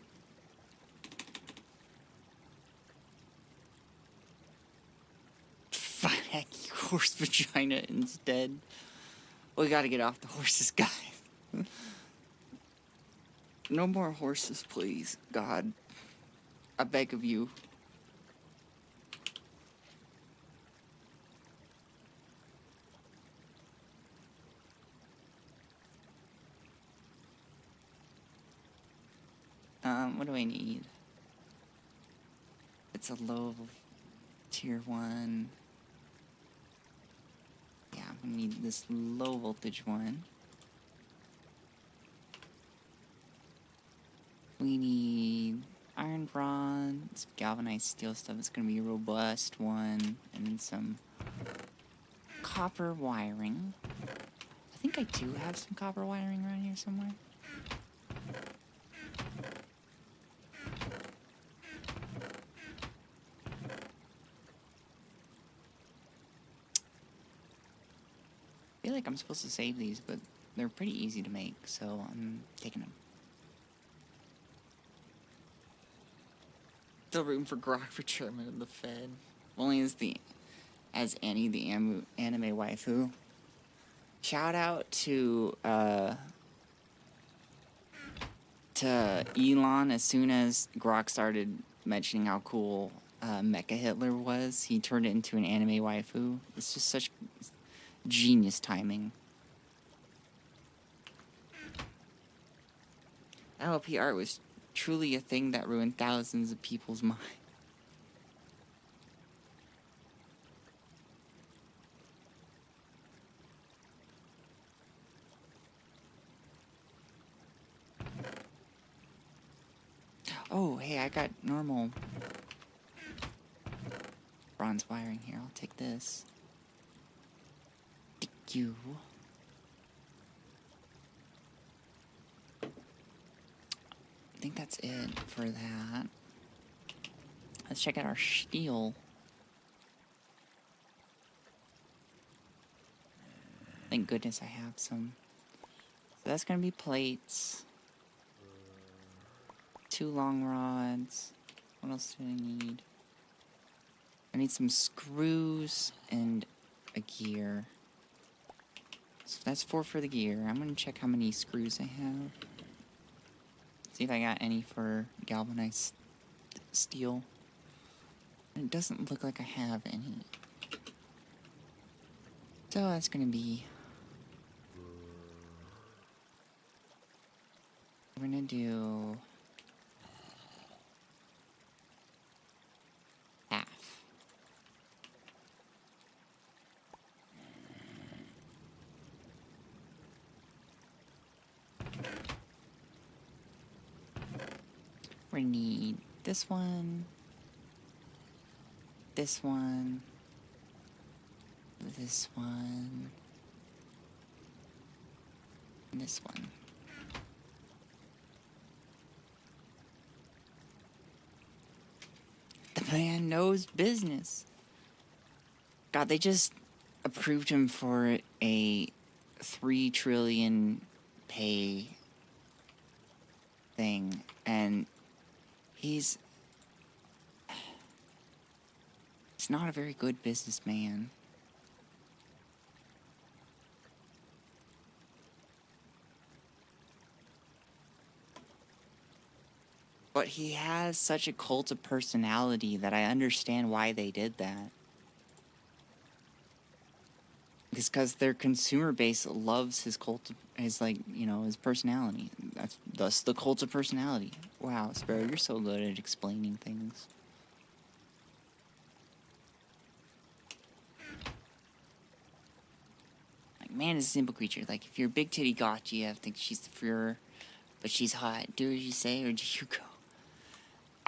Heck, horse vagina instead. We gotta get off the horses, guys. No more horses, please. God. I beg of you. What do I need? It's a low tier 1. Yeah, I'm gonna need this low voltage one. We need iron bronze, galvanized steel stuff. It's gonna be a robust one, and then some copper wiring. I think I do have some copper wiring around here somewhere. I feel like I'm supposed to save these, but they're pretty easy to make, so I'm taking them. Still room for Grok for chairman of the Fed. Only as Annie, the anime waifu. Shout out to Elon. As soon as Grok started mentioning how cool Mecha Hitler was, he turned it into an anime waifu. It's just such genius timing. LLP art was truly a thing that ruined thousands of people's minds. Oh, hey, I got normal bronze wiring here. I'll take this. Thank you. I think that's it for that. Let's check out our steel. Thank goodness I have some. So that's gonna be plates. 2 long rods. What else do I need? I need some screws and a gear. So that's 4 for the gear. I'm gonna check how many screws I have. See if I got any for galvanized steel. It doesn't look like I have any. So that's gonna be... We're gonna do... half. We need this one, this one, this one, and this one. The man knows business. God, they just approved him for a 3 trillion pay thing, and he's not a very good businessman. But he has such a cult of personality that I understand why they did that. It's because their consumer base loves his cult, his his personality. That's thus the cult of personality. Wow, Sparrow, you're so good at explaining things. Like, man is a simple creature. Like, if you're a big titty gotcha, you have to think she's the Führer, but she's hot. Do as you say, or do you go?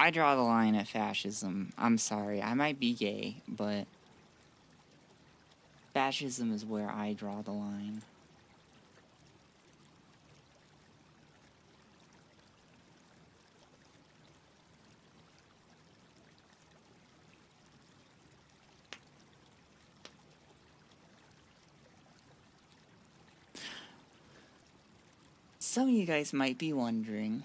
I draw the line at fascism. I'm sorry, I might be gay, but fascism is where I draw the line. Some of you guys might be wondering,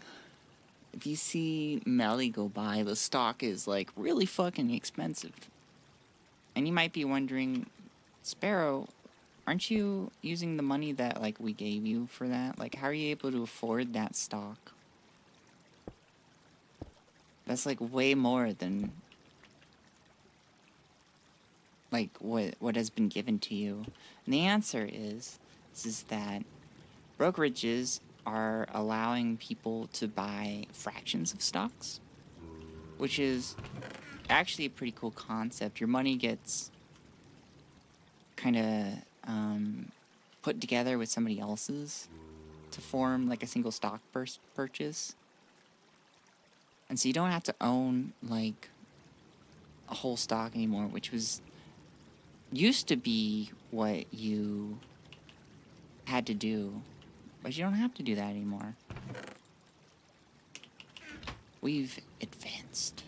if you see Melly go by, the stock is like really fucking expensive. And you might be wondering, Sparrow, aren't you using the money that like we gave you for that? Like, how are you able to afford that stock? That's like way more than like what has been given to you. And the answer is that brokerages are allowing people to buy fractions of stocks, which is actually a pretty cool concept. Your money gets kind of put together with somebody else's to form like a single stock purchase. And so you don't have to own like a whole stock anymore, which used to be what you had to do. But you don't have to do that anymore. We've advanced.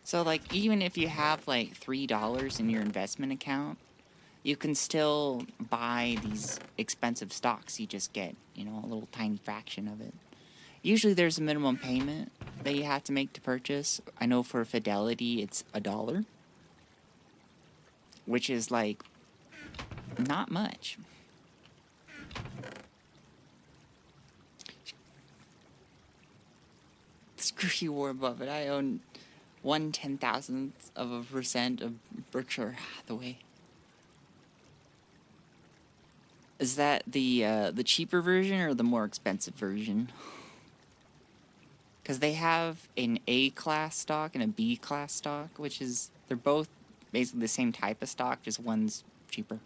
So, like, even if you have, like, $3 in your investment account, you can still buy these expensive stocks. You just get, a little tiny fraction of it. Usually there's a minimum payment that you have to make to purchase. I know for Fidelity it's $1, which is like not much. Screw you, Warren Buffett. I own 1/10,000% of Berkshire Hathaway. Is that the cheaper version or the more expensive version? Because they have an A-class stock and a B-class stock, which is, they're both basically the same type of stock, just one's cheaper.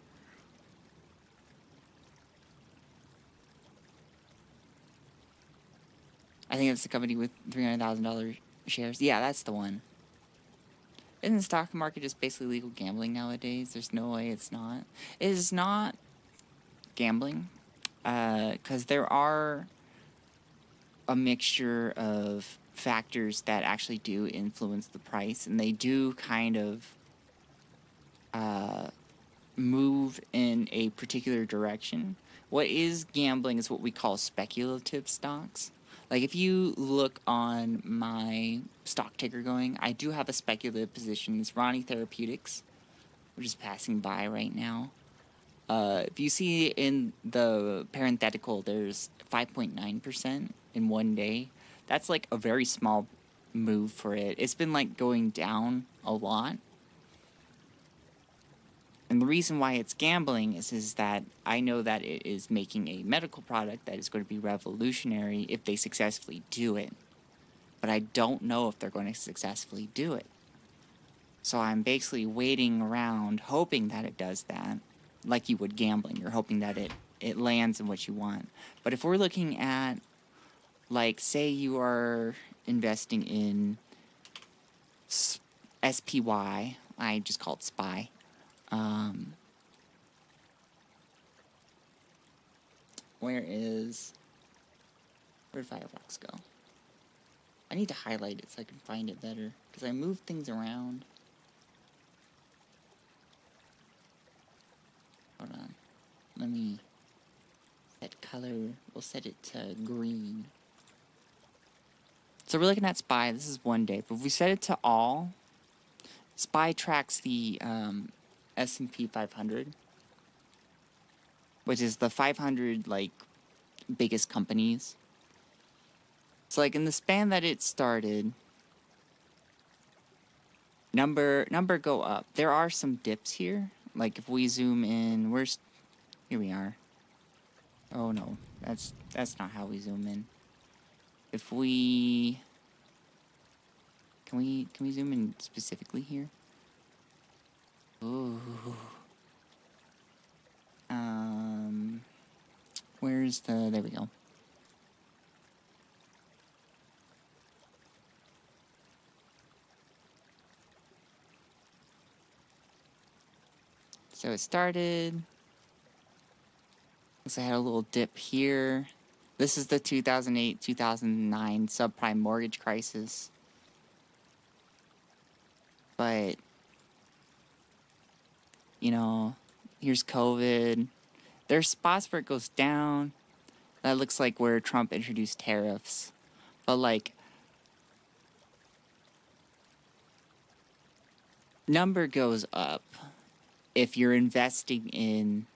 I think it's the company with $300,000 shares. Yeah, that's the one. Isn't the stock market just basically legal gambling nowadays? There's no way it's not. It is not gambling, because there are a mixture of factors that actually do influence the price, and they do kind of move in a particular direction. What is gambling is what we call speculative stocks. Like if you look on my stock ticker going, I do have a speculative position. It's Ronnie Therapeutics, which is passing by right now. If you see in the parenthetical, there's 5.9% in one day. That's like a very small move for it. It's been like going down a lot. And the reason why it's gambling is that I know that it is making a medical product that is going to be revolutionary if they successfully do it. But I don't know if they're going to successfully do it. So I'm basically waiting around hoping that it does that. Like you would gambling. You're hoping that it lands in what you want. But if we're looking at, like, say you are investing in SPY, I just call it SPY. Where'd Firefox go? I need to highlight it so I can find it better, because I move things around. Hold on. Let me set color. We'll set it to green. So we're looking at SPY. This is one day. But if we set it to all, SPY tracks the S&P 500, which is the 500 like biggest companies. So like in the span that it started, number go up. There are some dips here. Like if we zoom in, here we are. Oh no, that's not how we zoom in. If we can we zoom in specifically here? Ooh. There we go. So it started. So I had a little dip here. This is the 2008-2009 subprime mortgage crisis. But, you know, here's COVID. There's spots where it goes down. That looks like where Trump introduced tariffs. But, like, number goes up if you're investing in,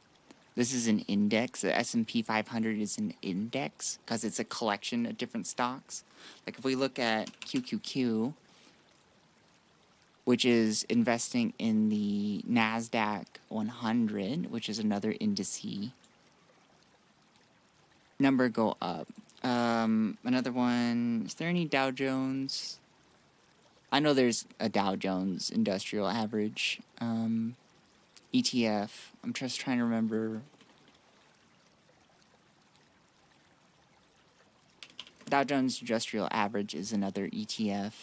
this is an index. The S&P 500 is an index because it's a collection of different stocks. Like if we look at QQQ, which is investing in the NASDAQ 100, which is another indice, number go up. Another one, is there any Dow Jones? I know there's a Dow Jones Industrial Average ETF. I'm just trying to remember. Dow Jones Industrial Average is another ETF.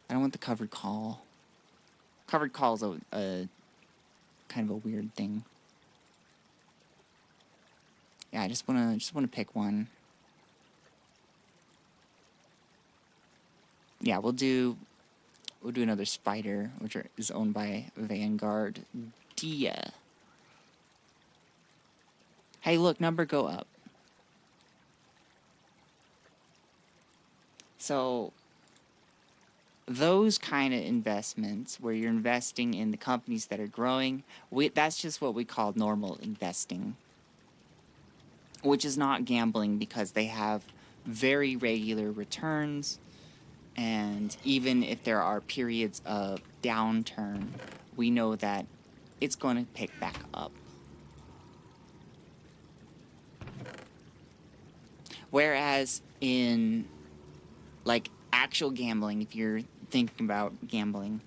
I don't want the covered call. Covered call is a kind of a weird thing. Yeah, I just wanna pick one. Yeah, we'll do another Spider, which is owned by Vanguard. Dia. Hey, look, number go up. So those kind of investments where you're investing in the companies that are growing, that's just what we call normal investing, which is not gambling because they have very regular returns. And even if there are periods of downturn, we know that it's going to pick back up. Whereas in like actual gambling, if you're thinking about gambling,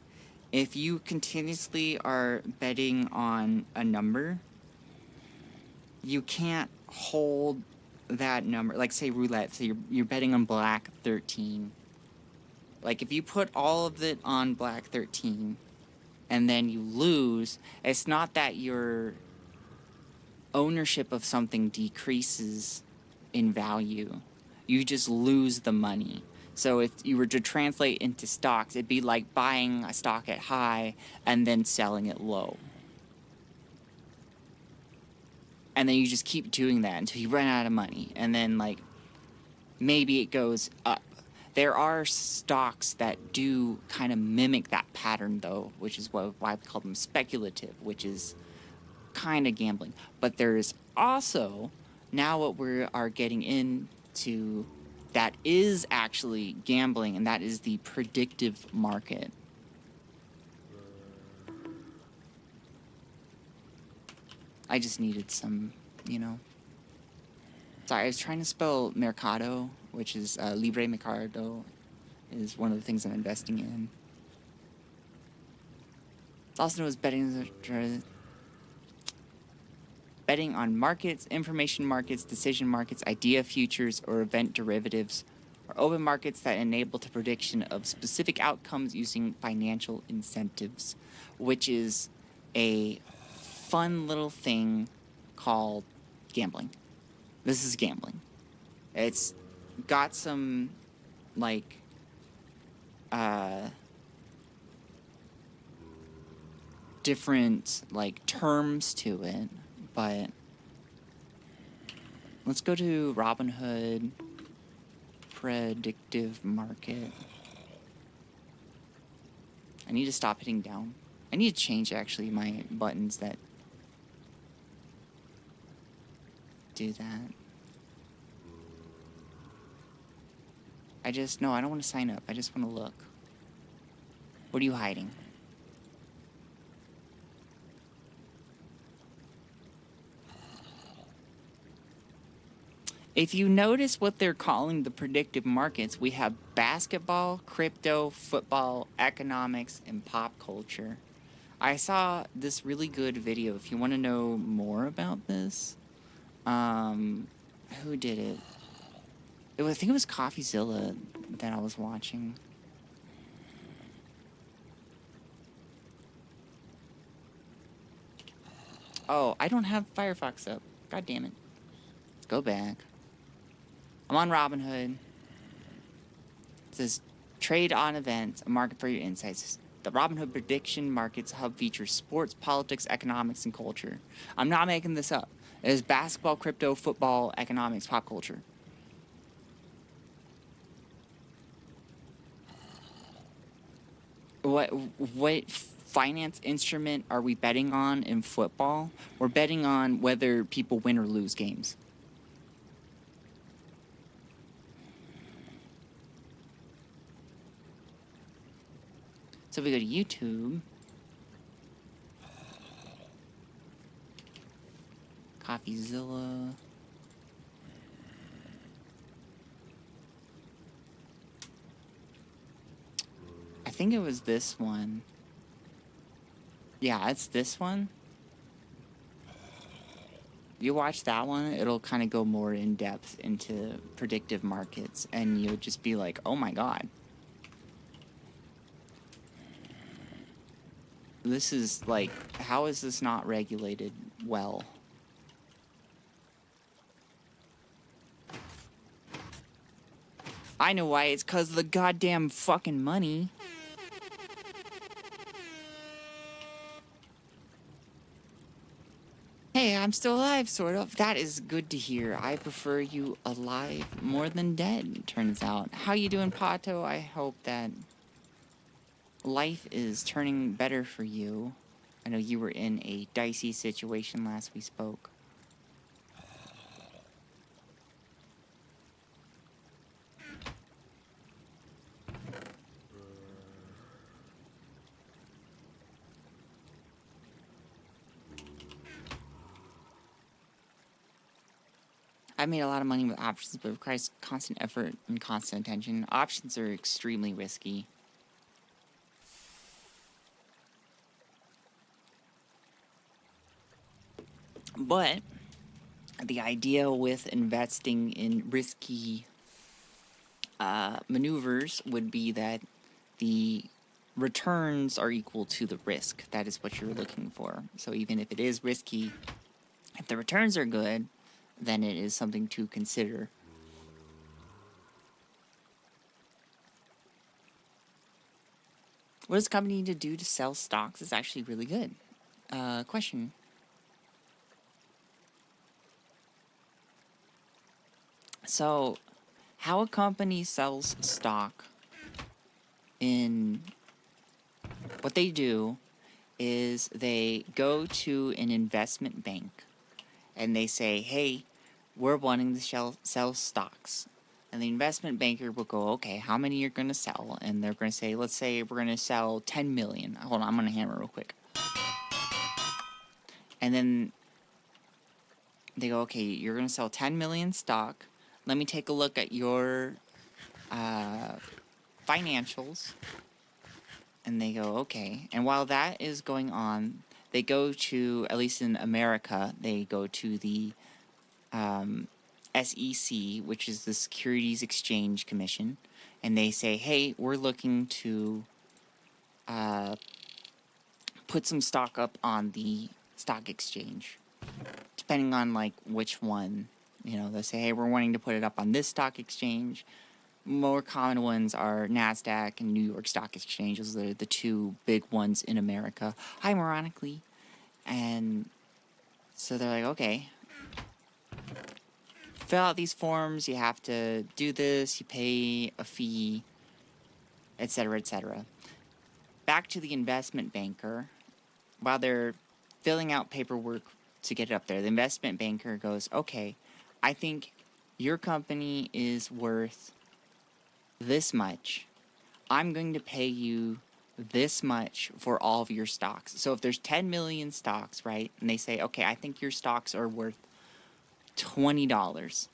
if you continuously are betting on a number, you can't hold that number. Like say roulette, so you're betting on black 13. Like if you put all of it on black 13 and then you lose, it's not that your ownership of something decreases in value. You just lose the money. So if you were to translate into stocks, it'd be like buying a stock at high and then selling it low. and then you just keep doing that until you run out of money, and then like maybe it goes up. There are stocks that do kind of mimic that pattern, though, which is why we call them speculative, which is kind of gambling. But there's also now what we are getting into that is actually gambling, and that is the predictive market. I just needed some, you know. Sorry, I was trying to spell Mercado, which is Libre Mercado, is one of the things I'm investing in. It's also known as betting on markets, information markets, decision markets, idea futures, or event derivatives, or open markets that enable the prediction of specific outcomes using financial incentives, which is a fun little thing called gambling. This is gambling. It's got some, like, different, like, terms to it, but let's go to Robinhood predictive market. I need to stop hitting down. I need to change, actually, my buttons that do that. I don't want to sign up. I just want to look. What are you hiding? If you notice what they're calling the predictive markets, we have basketball, crypto, football, economics, and pop culture. I saw this really good video. If you want to know more about this, who did it? I think it was CoffeeZilla that I was watching. Oh, I don't have Firefox up. God damn it. Let's go back. I'm on Robinhood. It says, trade on events, a market for your insights. The Robinhood Prediction Markets Hub features sports, politics, economics, and culture. I'm not making this up. It is basketball, crypto, football, economics, pop culture. What finance instrument are we betting on in football? We're betting on whether people win or lose games. So if we go to YouTube, CoffeeZilla. I think it was this one. Yeah, it's this one. You watch that one, it'll kind of go more in depth into predictive markets, and you'll just be like, oh my god. This is like, how is this not regulated well? I know why, it's 'cause of the goddamn fucking money. Hey, I'm still alive, sort of. That is good to hear. I prefer you alive more than dead, turns out. How you doing, Pato? I hope that life is turning better for you. I know you were in a dicey situation last we spoke. I made a lot of money with options, but it requires constant effort and constant attention. Options are extremely risky. But the idea with investing in risky maneuvers would be that the returns are equal to the risk. That is what you're looking for. So even if it is risky, if the returns are good, then it is something to consider. What does the company need to do to sell stocks is actually really good. Question. So, how a company sells stock in what they do is they go to an investment bank and they say, hey, we're wanting to sell stocks. And the investment banker will go, okay, how many you're going to sell? And they're going to say, let's say we're going to sell 10 million. Hold on, I'm going to hammer real quick. And then they go, okay, you're going to sell 10 million stock. Let me take a look at your financials. And they go, okay. And while that is going on, they go to, at least in America, they go to the SEC, which is the Securities Exchange Commission, and they say, hey, we're looking to put some stock up on the stock exchange. Depending on, like, which one, you know, they'll say, hey, we're wanting to put it up on this stock exchange. More common ones are NASDAQ and New York Stock Exchange. Those are the two big ones in America, ironically. And so they're like, okay, fill out these forms, you have to do this, you pay a fee, etc., etc. Back to the investment banker. While they're filling out paperwork to get it up there, the investment banker goes, okay, I think your company is worth this much. I'm going to pay you this much for all of your stocks. So if there's 10 million stocks, right, and they say, okay, I think your stocks are worth $20.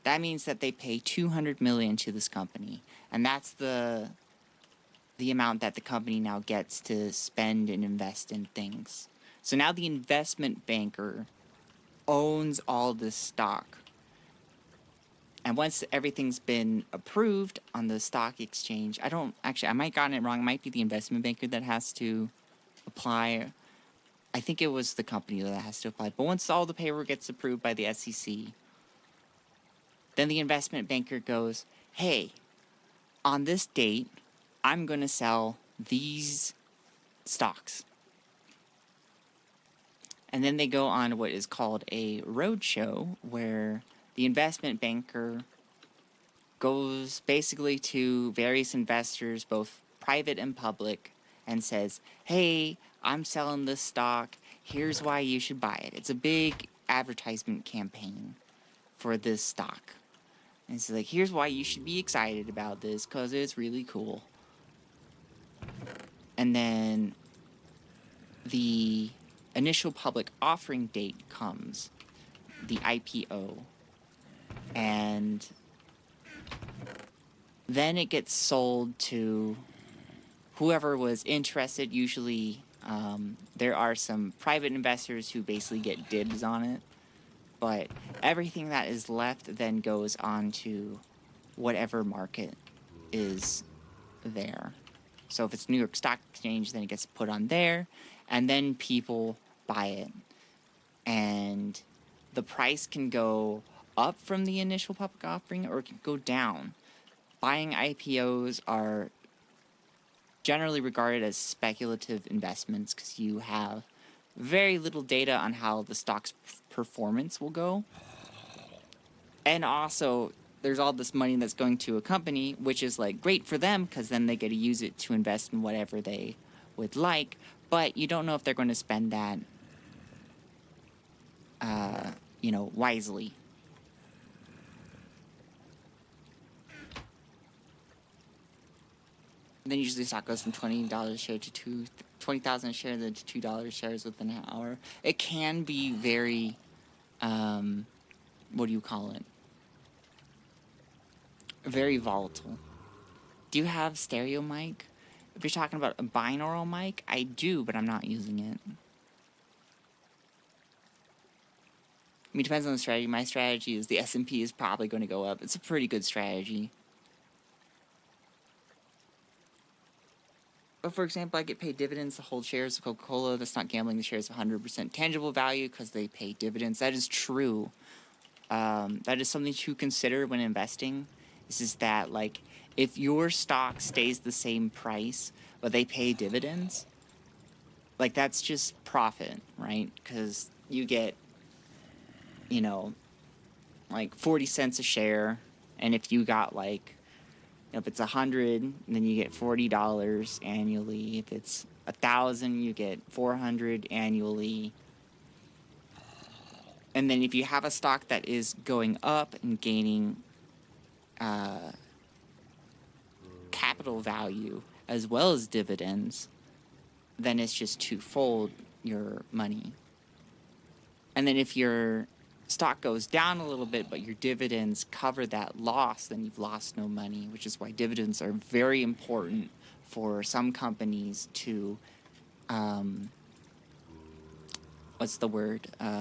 That means that they pay $200 million to this company, and that's the amount that the company now gets to spend and invest in things. So now the investment banker owns all this stock. And once everything's been approved on the stock exchange, I might have gotten it wrong. It might be the investment banker that has to apply. I think it was the company that has to apply. But once all the paperwork gets approved by the SEC, then the investment banker goes, hey, on this date, I'm going to sell these stocks. And then they go on what is called a roadshow, where the investment banker goes basically to various investors, both private and public, and says, hey, I'm selling this stock. Here's why you should buy it. It's a big advertisement campaign for this stock. And it's like, here's why you should be excited about this, because it's really cool. And then the initial public offering date comes, the IPO. And then it gets sold to whoever was interested. Usually there are some private investors who basically get dibs on it. But everything that is left then goes on to whatever market is there. So if it's New York Stock Exchange, then it gets put on there, and then people buy it. And the price can go up from the initial public offering, or it can go down. Buying IPOs are generally regarded as speculative investments because you have very little data on how the stock's performance will go. And also, there's all this money that's going to a company, which is like great for them because then they get to use it to invest in whatever they would like, but you don't know if they're going to spend that wisely. Then usually the stock goes from $20 a share to 20,000 a share, then to $2 shares within an hour. It can be very, what do you call it? Very volatile. Do you have stereo mic? If you're talking about a binaural mic, I do, but I'm not using it. I mean, it depends on the strategy. My strategy is the S&P is probably going to go up. It's a pretty good strategy. But for example, I get paid dividends to hold shares of Coca-Cola. That's not gambling. The shares 100% tangible value because they pay dividends. That is true. That is something to consider when investing. This is that, like, if your stock stays the same price, but they pay dividends, like, that's just profit, right? Because you get, like 40 cents a share, and if you got like, if it's 100, then you get $40 annually. If it's 1,000, you get 400 annually. And then if you have a stock that is going up and gaining capital value as well as dividends, then it's just twofold your money. And then if your stock goes down a little bit, but your dividends cover that loss, then you've lost no money, which is why dividends are very important for some companies to,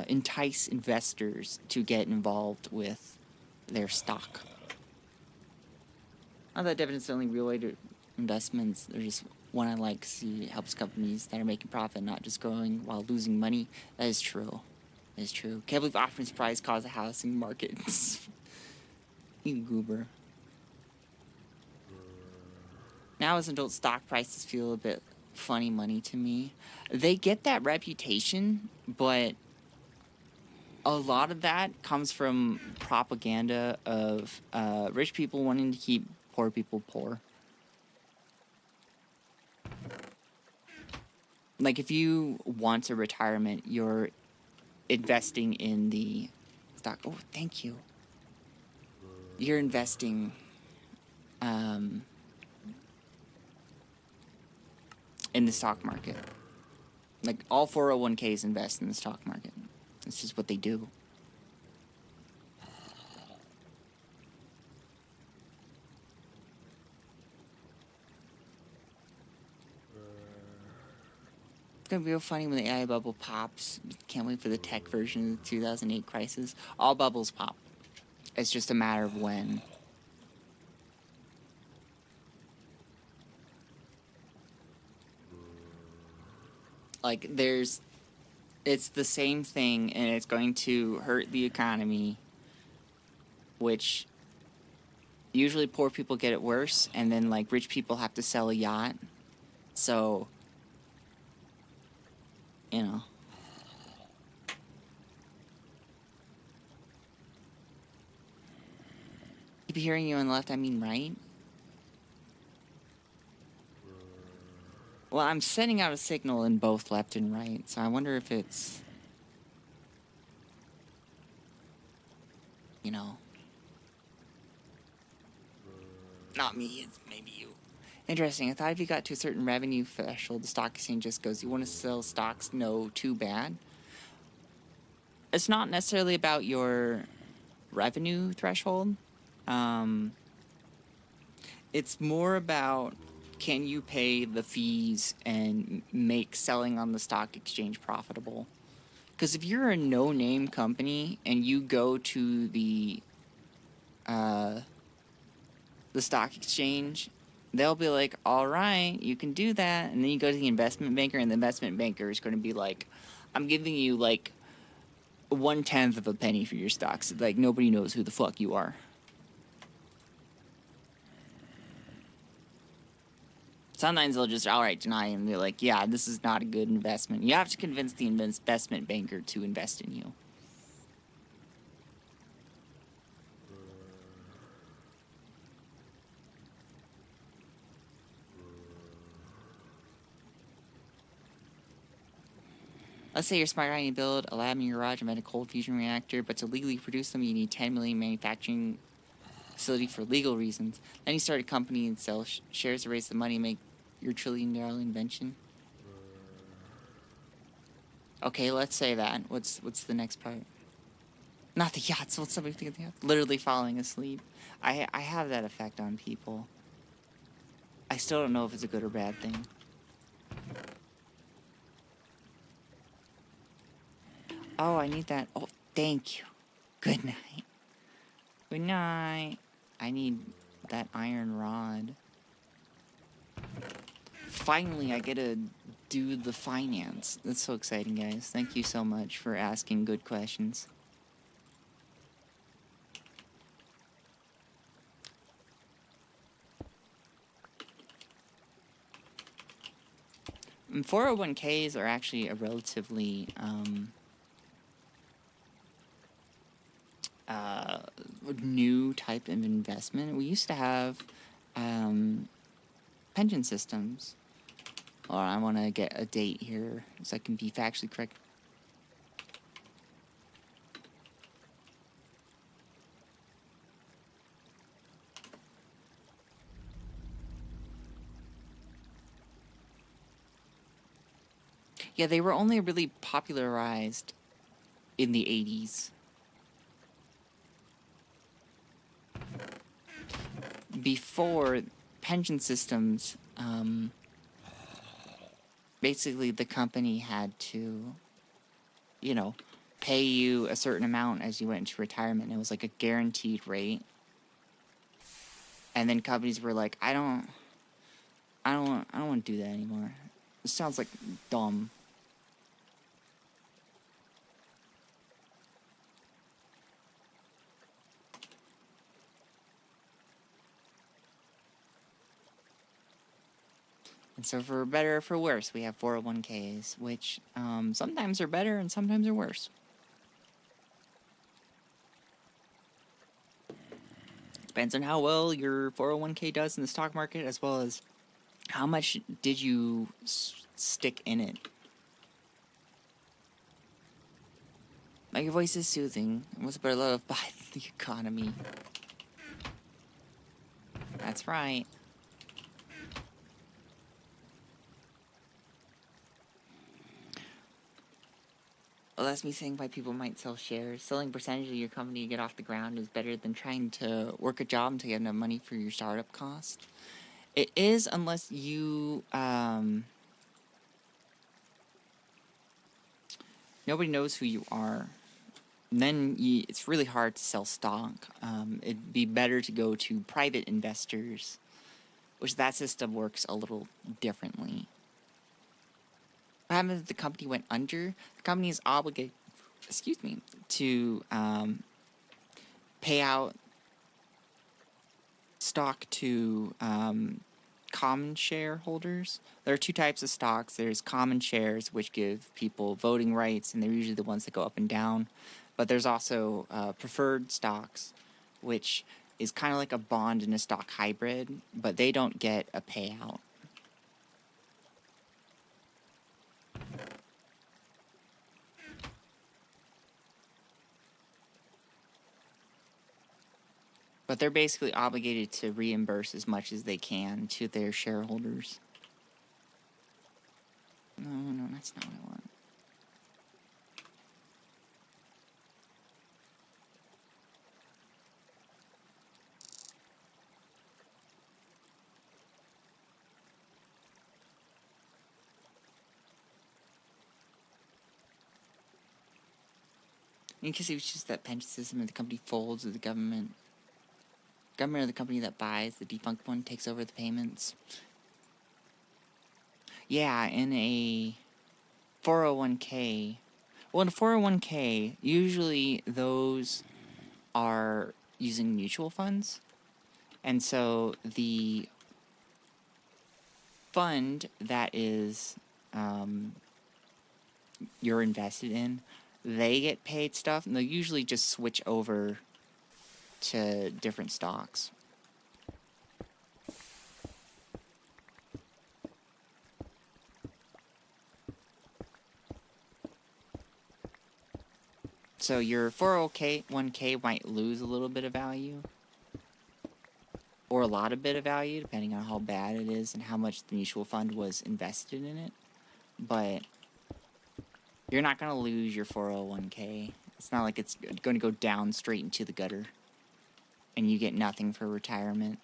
entice investors to get involved with their stock. Not that dividends are the only real way to investments. They're just one I like to see helps companies that are making profit, not just growing while losing money. That is true. That is true. Can't believe options price caused the housing market. You goober. Now as adult stock prices feel a bit funny money to me. They get that reputation, but a lot of that comes from propaganda of rich people wanting to keep poor people poor. Like, if you want a retirement, you're investing in the stock. Oh, thank you. You're investing in the stock market. Like, all 401ks invest in the stock market. It's just what they do. It's gonna be real funny when the AI bubble pops. Can't wait for the tech version of the 2008 crisis. All bubbles pop. It's just a matter of when. Like, it's the same thing, and it's going to hurt the economy, which usually poor people get it worse, and then, like, rich people have to sell a yacht. So, you know. Keep hearing you on the left, I mean right? Well, I'm sending out a signal in both left and right, so I wonder if it's, you know, not me, it's maybe you. Interesting. I thought if you got to a certain revenue threshold, the stock exchange just goes, you want to sell stocks? No, too bad. It's not necessarily about your revenue threshold. It's more about, can you pay the fees and make selling on the stock exchange profitable? Because if you're a no-name company and you go to the stock exchange, they'll be like, all right, you can do that. And then you go to the investment banker, and the investment banker is going to be like, I'm giving you like 1/10 of a penny for your stocks. Like, nobody knows who the fuck you are. Sometimes they'll just outright deny and they're like, yeah, this is not a good investment. You have to convince the investment banker to invest in you. Let's say you're smart and you build a lab in your garage and invent a cold fusion reactor, but to legally produce them, you need 10 million manufacturing facility for legal reasons. Then you start a company and sell shares to raise the money and make your $1 trillion invention. Okay, let's say that. What's the next part? Not the yachts. What's somebody think of the yachts? Literally falling asleep. I have that effect on people. I still don't know if it's a good or bad thing. Oh, I need that. Oh, thank you. Good night. Good night. I need that iron rod. Finally, I get to do the finance. That's so exciting, guys. Thank you so much for asking good questions. And 401ks are actually a relatively new type of investment. We used to have pension systems. Or I want to get a date here so I can be factually correct. Yeah, they were only really popularized in the 80s. Before pension systems, basically the company had to, you know, pay you a certain amount as you went into retirement. It was like a guaranteed rate. And then companies were like, I don't want to do that anymore. This sounds like dumb. And so for better or for worse, we have 401ks, which sometimes are better and sometimes are worse. Depends on how well your 401k does in the stock market, as well as how much did you stick in it. Like, your voice is soothing. It was but loved by the economy. That's right. Well, that's me saying why people might sell shares. Selling percentage of your company to get off the ground is better than trying to work a job until you have enough money for your startup cost. It is, unless you, nobody knows who you are. And then it's really hard to sell stock. It'd be better to go to private investors, which that system works a little differently. What happens if the company went under? The company is obligated, to pay out stock to common shareholders. There are two types of stocks. There's common shares, which give people voting rights, and they're usually the ones that go up and down. But there's also preferred stocks, which is kind of like a bond and a stock hybrid, but they don't get a payout. But they're basically obligated to reimburse as much as they can to their shareholders. No, that's not what I want. Because it was just that pension system and the company folds, or the government or the company that buys the defunct one takes over the payments. Yeah, in a 401k. Well, in a 401k, usually those are using mutual funds. And so the fund that is you're invested in, they get paid stuff, and they'll usually just switch over to different stocks. So your 401k might lose a little bit of value, or a lot of bit of value, depending on how bad it is and how much the mutual fund was invested in it. But you're not going to lose your 401k. It's not like it's going to go down straight into the gutter and you get nothing for retirement.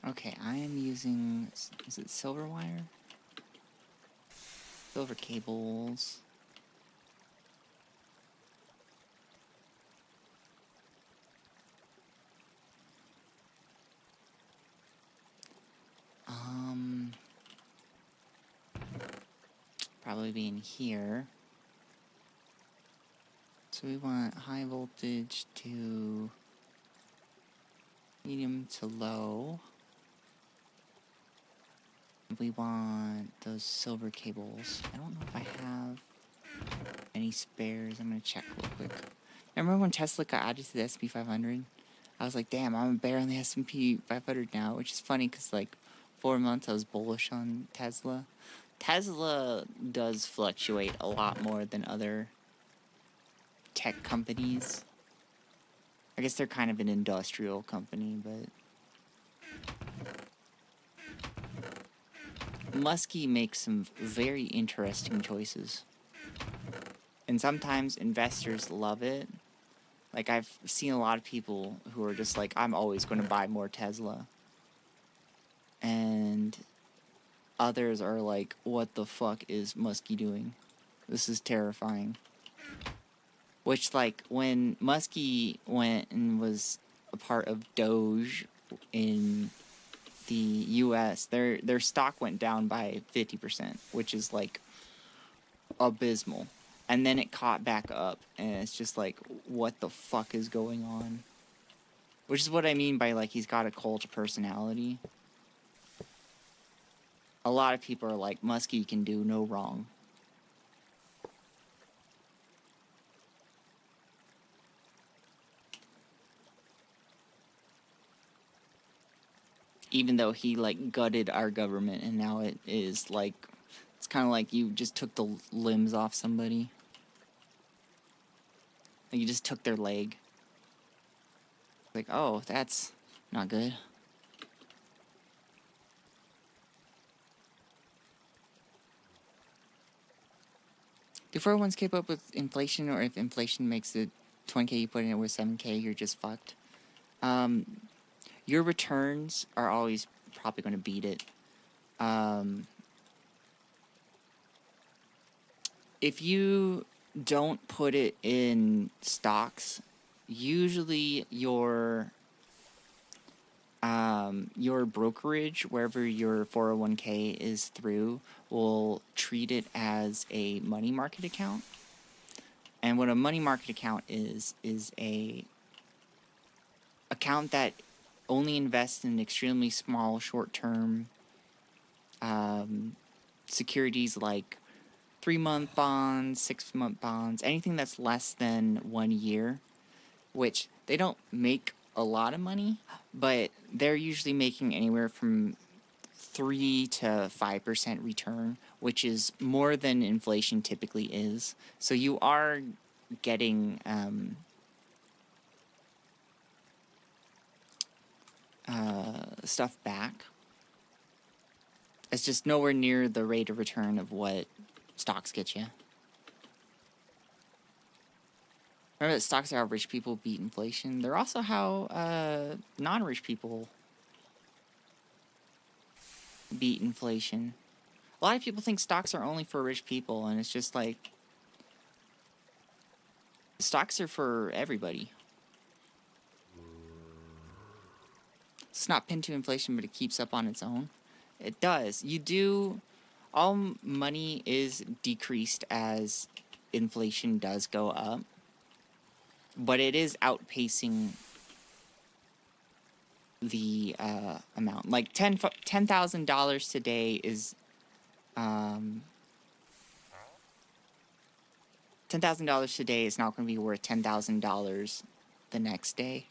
Okay, I am using, is it silver wire? Silver cables. probably be in here. So we want high voltage to medium to low. We want those silver cables. I don't know if I have any spares. I'm gonna check real quick. Remember when Tesla got added to the S&P 500? I was like, damn, I'm a bear on the S&P 500 now, which is funny because like 4 months I was bullish on Tesla. Tesla does fluctuate a lot more than other tech companies. I guess they're kind of an industrial company, but Muskie makes some very interesting choices. And sometimes investors love it. Like, I've seen a lot of people who are just like, I'm always going to buy more Tesla. And others are like, what the fuck is Muskie doing? This is terrifying. Which, like, when Muskie went and was a part of Doge in the US, their stock went down by 50%, which is, like, abysmal. And then it caught back up, and it's just like, what the fuck is going on? Which is what I mean by, like, he's got a cult of personality. A lot of people are like, Muskie can do no wrong. Even though he, like, gutted our government, and now it is, like, it's kind of like you just took the limbs off somebody. Like, you just took their leg. Like, oh, that's not good. Do 401s keep up with inflation, or if inflation makes the 20K you put in it with 7K, you're just fucked? Your returns are always probably going to beat it. If you don't put it in stocks, usually your brokerage, wherever your 401k is through, will treat it as a money market account. And what a money market account is a account that only invests in extremely small short-term securities like 3-month bonds, 6-month bonds, anything that's less than 1 year, which they don't make a lot of money, but they're usually making anywhere from 3 to 5% return, which is more than inflation typically is. So you are getting stuff back. It's just nowhere near the rate of return of what stocks get you. Remember that stocks are how rich people beat inflation? They're also how non-rich people beat inflation. A lot of people think stocks are only for rich people, and it's just like, stocks are for everybody. It's not pinned to inflation, but it keeps up on its own. It does. All money is decreased as inflation does go up, but it is outpacing the amount. Like $10,000 today is $10,000 today is not going to be worth $10,000 the next day.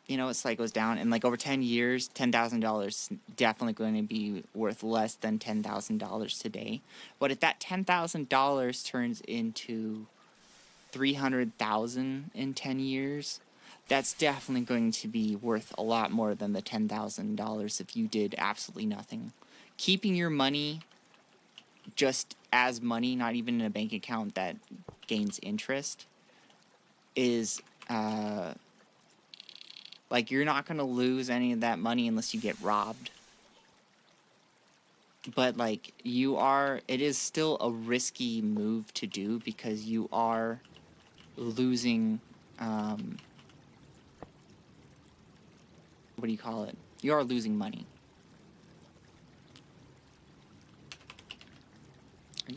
You know, it's like goes down, and like over 10 years, $10,000 is definitely going to be worth less than $10,000 today. But if that $10,000 turns into $300,000 in 10 years, that's definitely going to be worth a lot more than the $10,000 if you did absolutely nothing. Keeping your money just as money, not even in a bank account that gains interest, is like, you're not going to lose any of that money unless you get robbed. But, like, it is still a risky move to do because you are losing, what do you call it? You are losing money.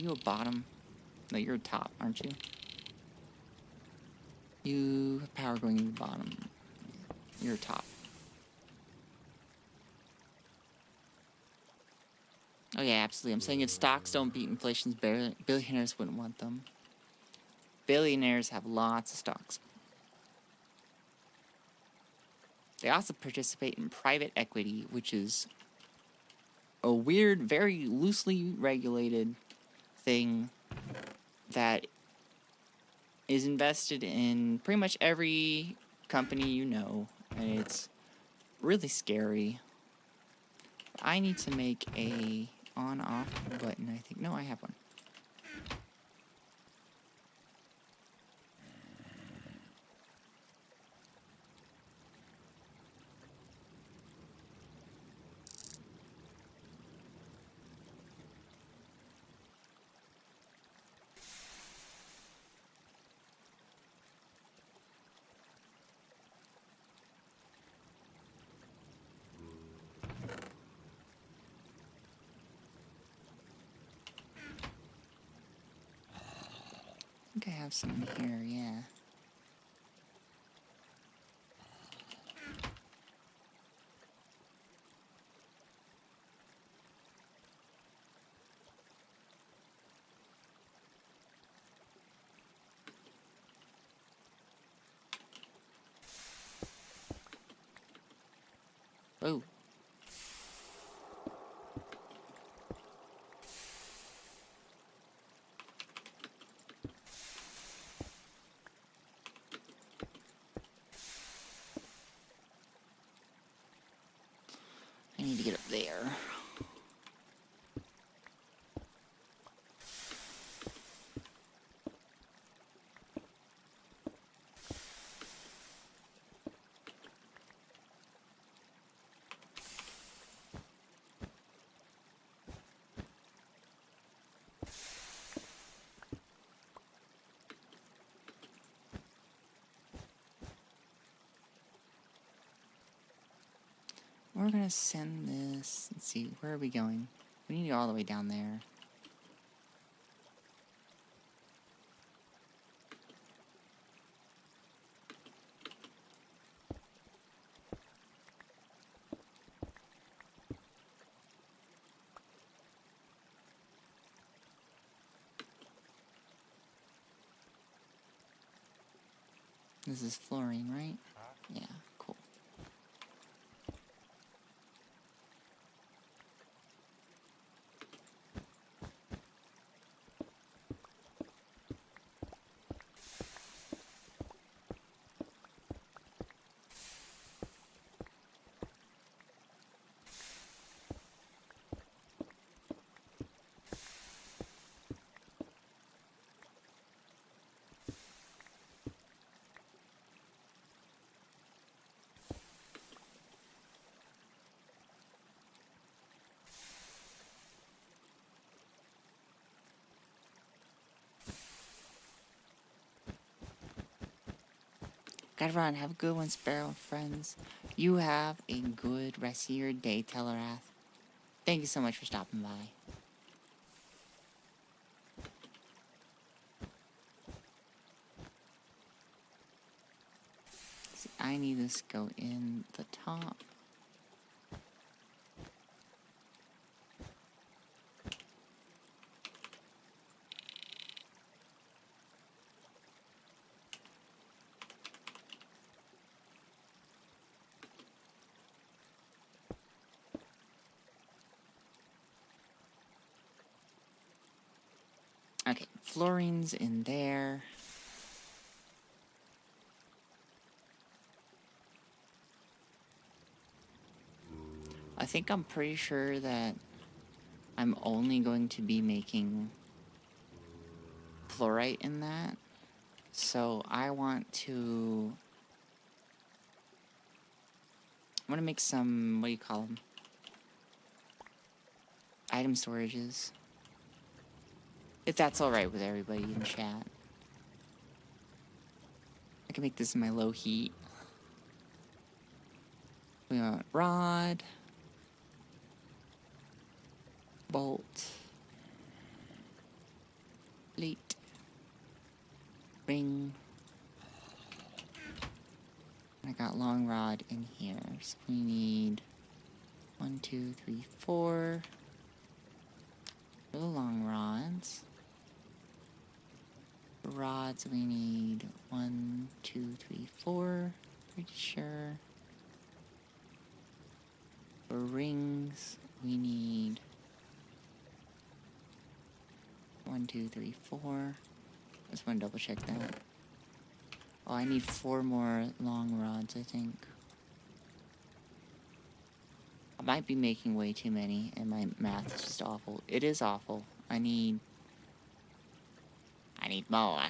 you a bottom? No, you're a top, aren't you? You have power going to the bottom. You're a top. Oh yeah, absolutely. I'm saying if stocks don't beat inflation, billionaires wouldn't want them. Billionaires have lots of stocks. They also participate in private equity, which is a weird, very loosely regulated thing that is invested in pretty much every company you know, and it's really scary. I need to make a on-off button, I think. No, I have one. I think I have some here, yeah. Oh. I need to get up there. We're gonna send this. Let's see, where are we going? We need to go all the way down there. This is fluorine, right? Yeah, cool. Gotta run. Have a good one, Sparrow and friends. You have a good rest of your day, Telerath. Thank you so much for stopping by. See, I need this to go in the top. Okay, fluorine's in there. I think I'm pretty sure that I'm only going to be making fluorite in that. So I want to... I want to make some, what do you call them? Item storages. If that's alright with everybody in chat. I can make this in my low heat. We want rod. Bolt. plate. Ring. I got long rod in here, so we need 1, 2, 3, 4 little long rods. For rods, we need 1, 2, 3, 4. Pretty sure. For rings, we need 1, 2, 3, 4. Just want to double check that. Oh, I need 4 more long rods, I think. I might be making way too many, and my math is just awful. It is awful. I need more.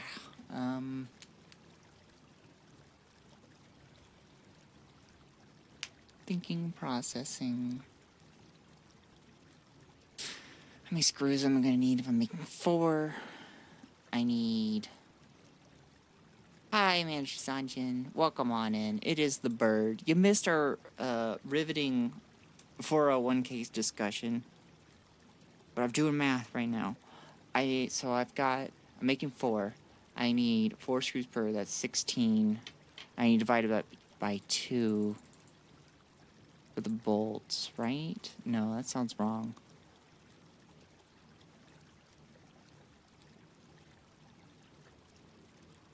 Thinking, processing. How many screws am I gonna need if I'm making 4? I need... Hi, Manager Sanjin. Welcome on in. It is the bird. You missed our riveting 401k discussion. But I'm doing math right now. I'm making 4. I need 4 screws per, that's 16. I need to divide it by 2 for the bolts, right? No, that sounds wrong.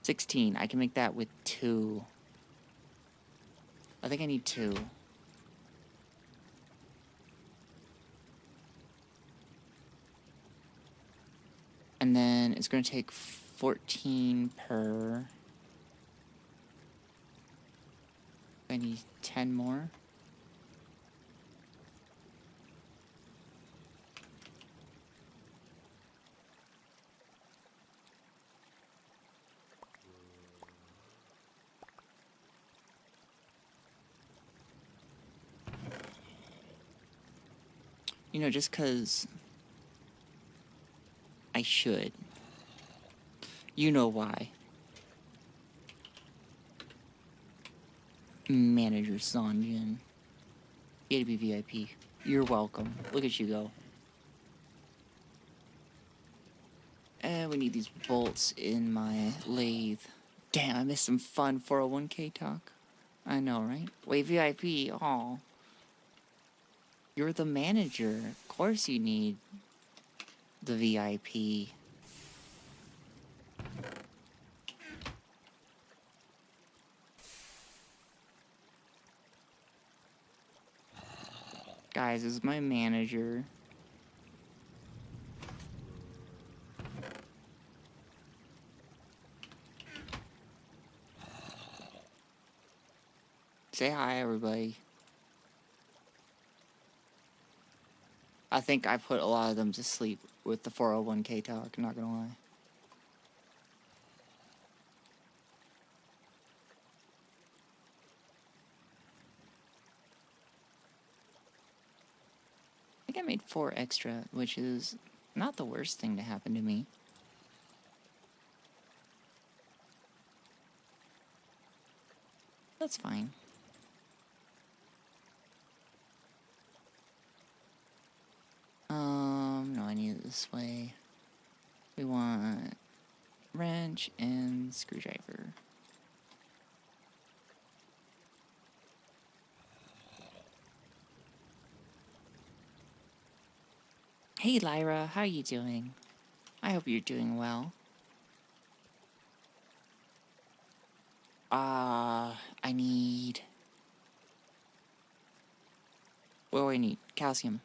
$16. I can make that with 2. I think I need 2. And then it's going to take 14 per. I need 10 more. You know, just 'cause I should. You know why. Manager Sanjin. You had to be VIP. You're welcome. Look at you go. And we need these bolts in my lathe. Damn, I missed some fun 401k talk. I know, right? Wait, VIP. Aw. You're the manager. Of course you need the VIP. Guys, this is my manager. Say hi, everybody. I think I put a lot of them to sleep with the 401k talk, I'm not gonna lie. I think I made 4 extra, which is not the worst thing to happen to me. That's fine. No, I need it this way. We want wrench and screwdriver. Hey Lyra, how are you doing? I hope you're doing well. I need... What do I need? Calcium.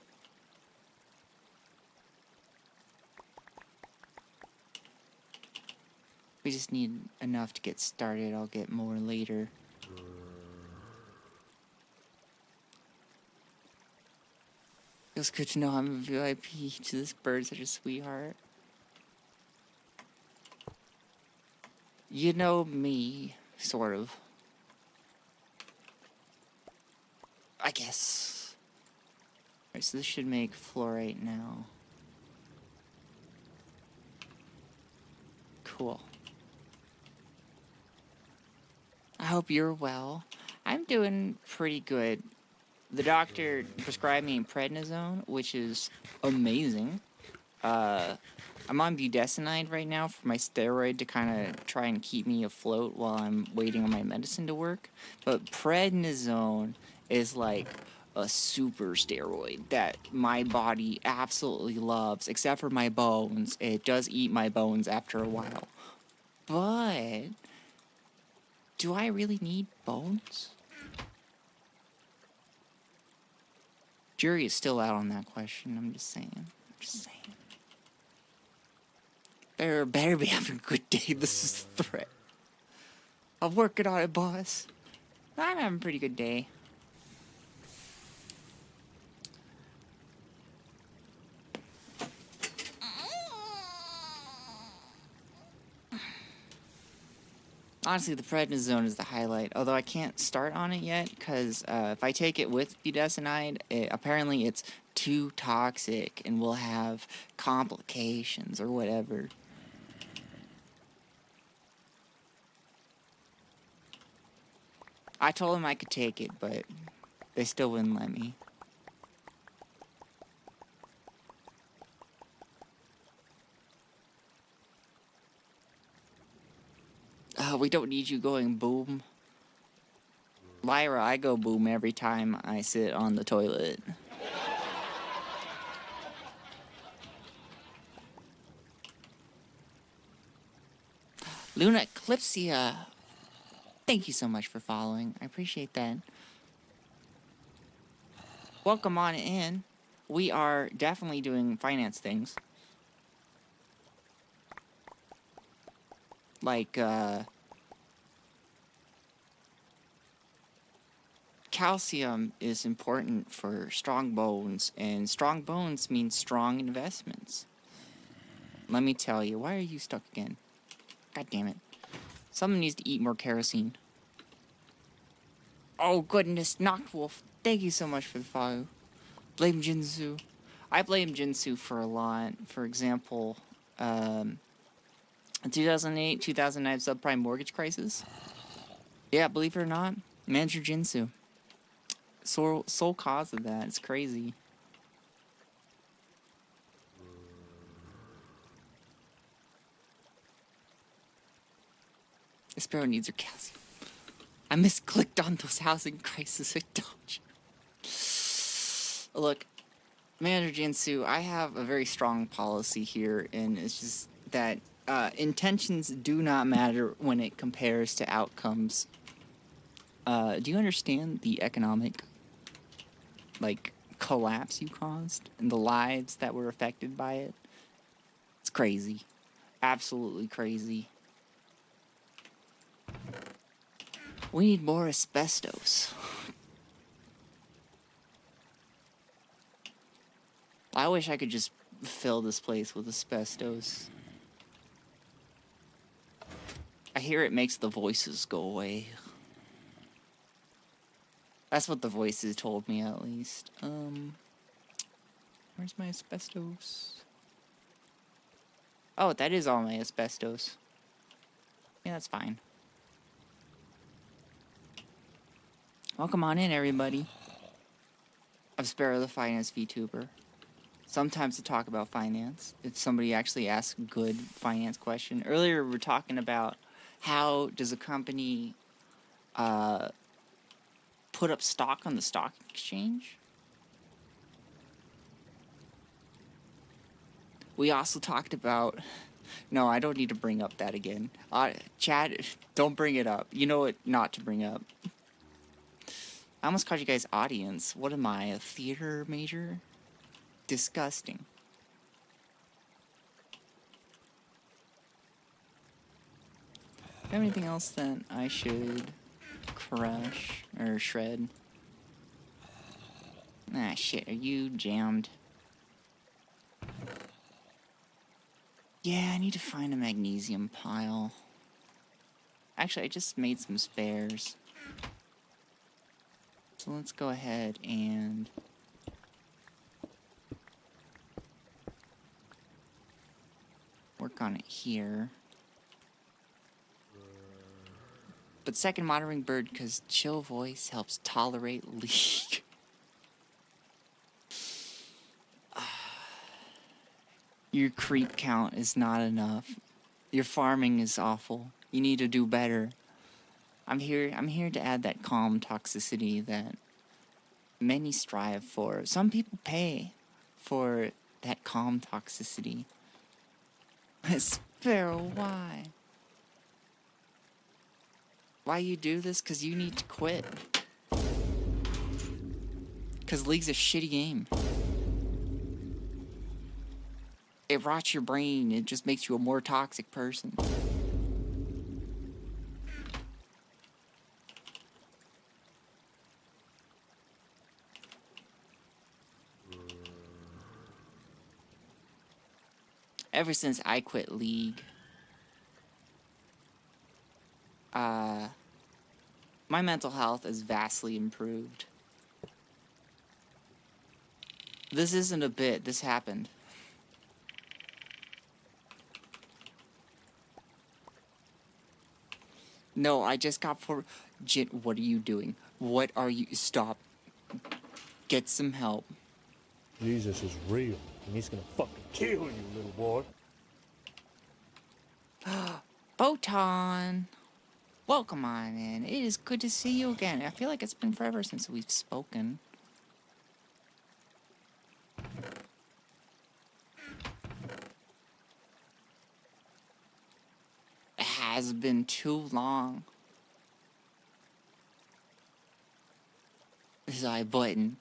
We just need enough to get started. I'll get more later. Feels good to know I'm a VIP to this bird, such a sweetheart. You know me, sort of. I guess. Alright, so this should make fluorite now. Cool. I hope you're well. I'm doing pretty good. The doctor prescribed me prednisone, which is amazing. I'm on budesonide right now for my steroid to kind of try and keep me afloat while I'm waiting on my medicine to work. But prednisone is like a super steroid that my body absolutely loves, except for my bones. It does eat my bones after a while. But do I really need bones? Jury is still out on that question. I'm just saying. Better be having a good day. This is the threat. I'm working on it, boss. I'm having a pretty good day. Honestly, the prednisone is the highlight, although I can't start on it yet, because if I take it with budesonide, apparently it's too toxic and will have complications or whatever. I told them I could take it, but they still wouldn't let me. We don't need you going boom. Lyra, I go boom every time I sit on the toilet. Luna Eclipsia, thank you so much for following. I appreciate that. Welcome on in. We are definitely doing finance things. Like, calcium is important for strong bones, and strong bones means strong investments. Let me tell you, why are you stuck again? God damn it. Someone needs to eat more kerosene. Oh goodness, Noctwolf, thank you so much for the follow. Blame Jinsu. I blame Jinsu for a lot. For example, 2008, 2009 subprime mortgage crisis. Yeah, believe it or not, Manager Jinsu. Sole cause of that. It's crazy. Sparrow needs her calcium. I misclicked on those housing crisis victims. Look, Manager Jinsu, I have a very strong policy here, and it's just that intentions do not matter when it compares to outcomes. Do you understand the economic, collapse you caused and the lives that were affected by it? It's crazy. Absolutely crazy. We need more asbestos. I wish I could just fill this place with asbestos. I hear it makes the voices go away. That's what the voices told me, at least. Where's my asbestos? Oh, that is all my asbestos. Yeah, that's fine. Welcome on in, everybody. I'm Sparrow the Finance VTuber. Sometimes to talk about finance, if somebody actually asks a good finance question. Earlier, we were talking about how does a company put up stock on the stock exchange? We also talked about... No, I don't need to bring up that again. Chad, don't bring it up. You know what not to bring up. I almost called you guys audience. What am I, a theater major? Disgusting. Do you have anything else that I should crush or shred? Ah, shit, are you jammed? Yeah, I need to find a magnesium pile. Actually, I just made some spares. So let's go ahead and... work on it here. But second monitoring bird, because chill voice helps tolerate leak. Your creep count is not enough. Your farming is awful. You need to do better. I'm here to add that calm toxicity that many strive for. Some people pay for that calm toxicity. Sparrow, why? Why you do this? Because you need to quit. Because League's a shitty game. It rots your brain. It just makes you a more toxic person. Ever since I quit League, my mental health has vastly improved. This isn't a bit. This happened. No, I just got for... Jin, what are you doing? What are you... Stop. Get some help. Jesus is real, and he's gonna fucking kill you, little boy. Photon! Welcome on in. It is good to see you again. I feel like it's been forever since we've spoken. It has been too long. This I button.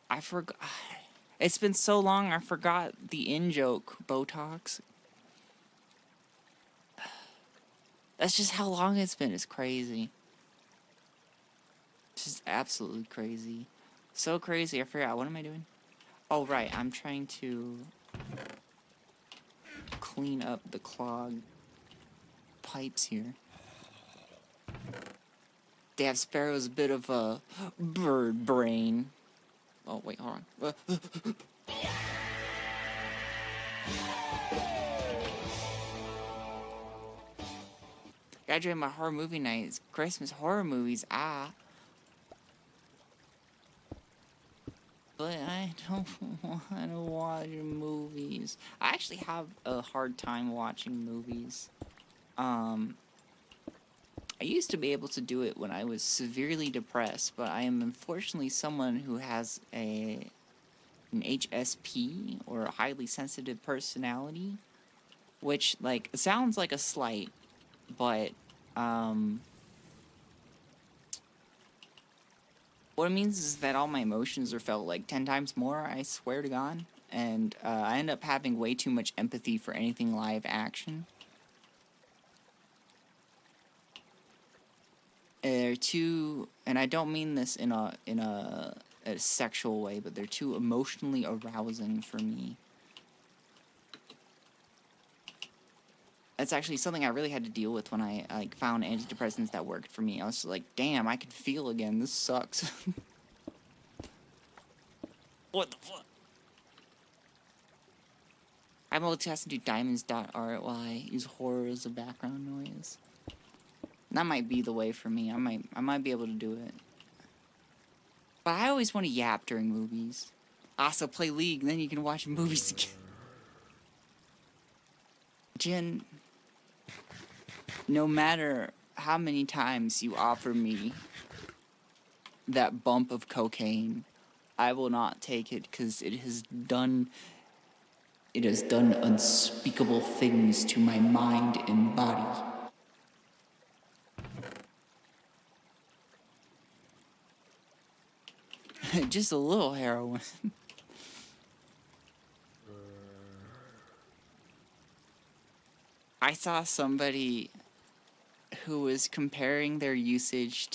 I forgot. It's been so long, I forgot the in-joke, Botox. That's just how long it's been. It's crazy. It's just absolutely crazy. So crazy, I forgot. What am I doing? Oh, right. I'm trying to clean up the clogged pipes here. They have Sparrow's bit of a bird brain. Oh, wait, hold on. Graduating my horror movie nights, Christmas horror movies, but I don't want to watch movies. I actually have a hard time watching movies. I used to be able to do it when I was severely depressed, but I am unfortunately someone who has an HSP, or a highly sensitive personality, which, like, sounds like a slight, but, what it means is that all my emotions are felt like 10 times more, I swear to God, and, I end up having way too much empathy for anything live action. They're too, and I don't mean this in a sexual way, but they're too emotionally arousing for me. That's actually something I really had to deal with when I found antidepressants that worked for me. I was like, damn, I can feel again. This sucks. What the fuck? I multitask and do diamonds.art while I use horror as a background noise. That might be the way for me. I might be able to do it. But I always want to yap during movies. Also play League, and then you can watch movies together. Jin, no matter how many times you offer me that bump of cocaine, I will not take it, because it has done unspeakable things to my mind and body. Just a little heroin. I saw somebody who was comparing their usage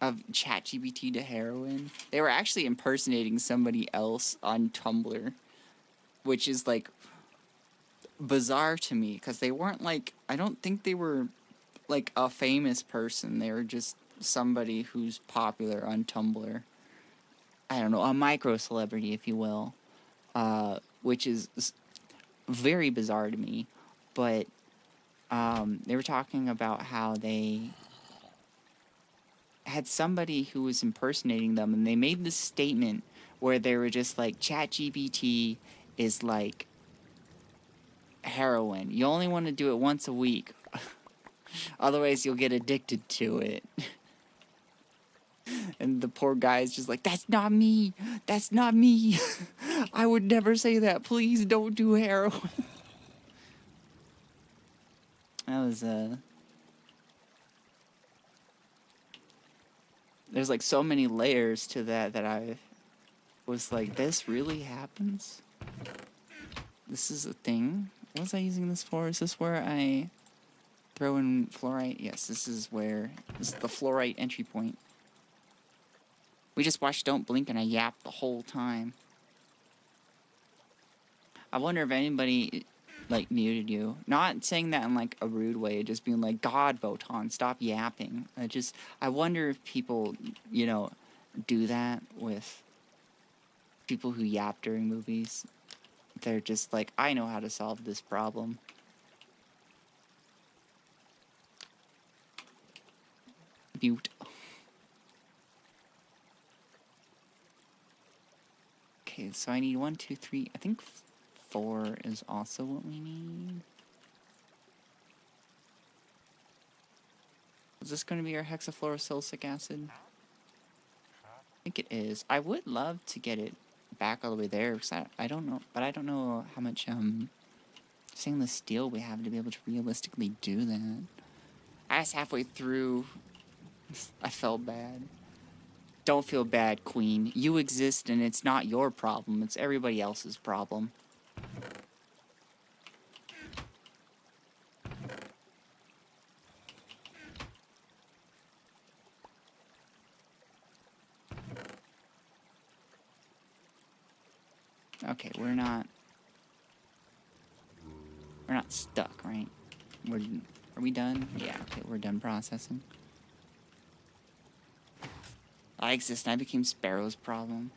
of ChatGPT to heroin. They were actually impersonating somebody else on Tumblr, which is, like, bizarre to me, because they weren't, like, I don't think they were, like, a famous person. They were just somebody who's popular on Tumblr. I don't know, a micro celebrity, if you will, which is very bizarre to me. But they were talking about how they had somebody who was impersonating them, and they made this statement where they were just like, ChatGPT is like heroin. You only want to do it once a week. Otherwise, you'll get addicted to it. And the poor guy is just like, that's not me. That's not me. I would never say that. Please don't do heroin. That was, there's like so many layers to that I was like, this really happens? This is a thing? What was I using this for? Is this where I throw in fluorite? Yes, this is the fluorite entry point. We just watched Don't Blink and I yapped the whole time. I wonder if anybody, like, muted you. Not saying that in, like, a rude way, just being like, God, Botan, stop yapping. I wonder if people, you know, do that with people who yap during movies. They're just like, I know how to solve this problem. Mute. Okay, so I need 1, 2, 3. I think 4 is also what we need. Is this going to be our hexafluorosilicic acid? I think it is. I would love to get it back all the way there, because I don't know, but I don't know how much stainless steel we have to be able to realistically do that. I was halfway through. I felt bad. Don't feel bad, Queen. You exist and it's not your problem, it's everybody else's problem. Okay, we're not stuck, right? Are we done? Yeah, okay, we're done processing. I exist and I became Sparrow's problem.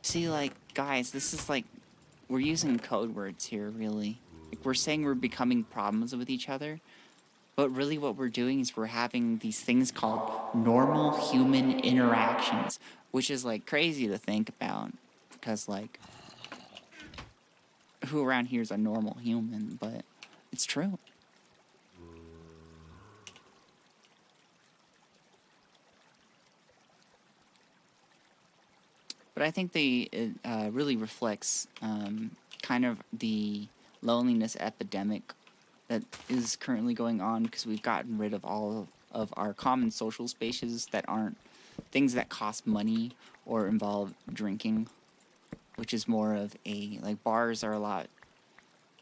See, like, guys, this is like, we're using code words here, really. Like, we're saying we're becoming problems with each other, but really what we're doing is we're having these things called normal human interactions, which is, like, crazy to think about, because, like, who around here is a normal human, but it's true. But I think it really reflects kind of the loneliness epidemic that is currently going on, because we've gotten rid of all of our common social spaces that aren't things that cost money or involve drinking, which is more of a, like, bars are a lot,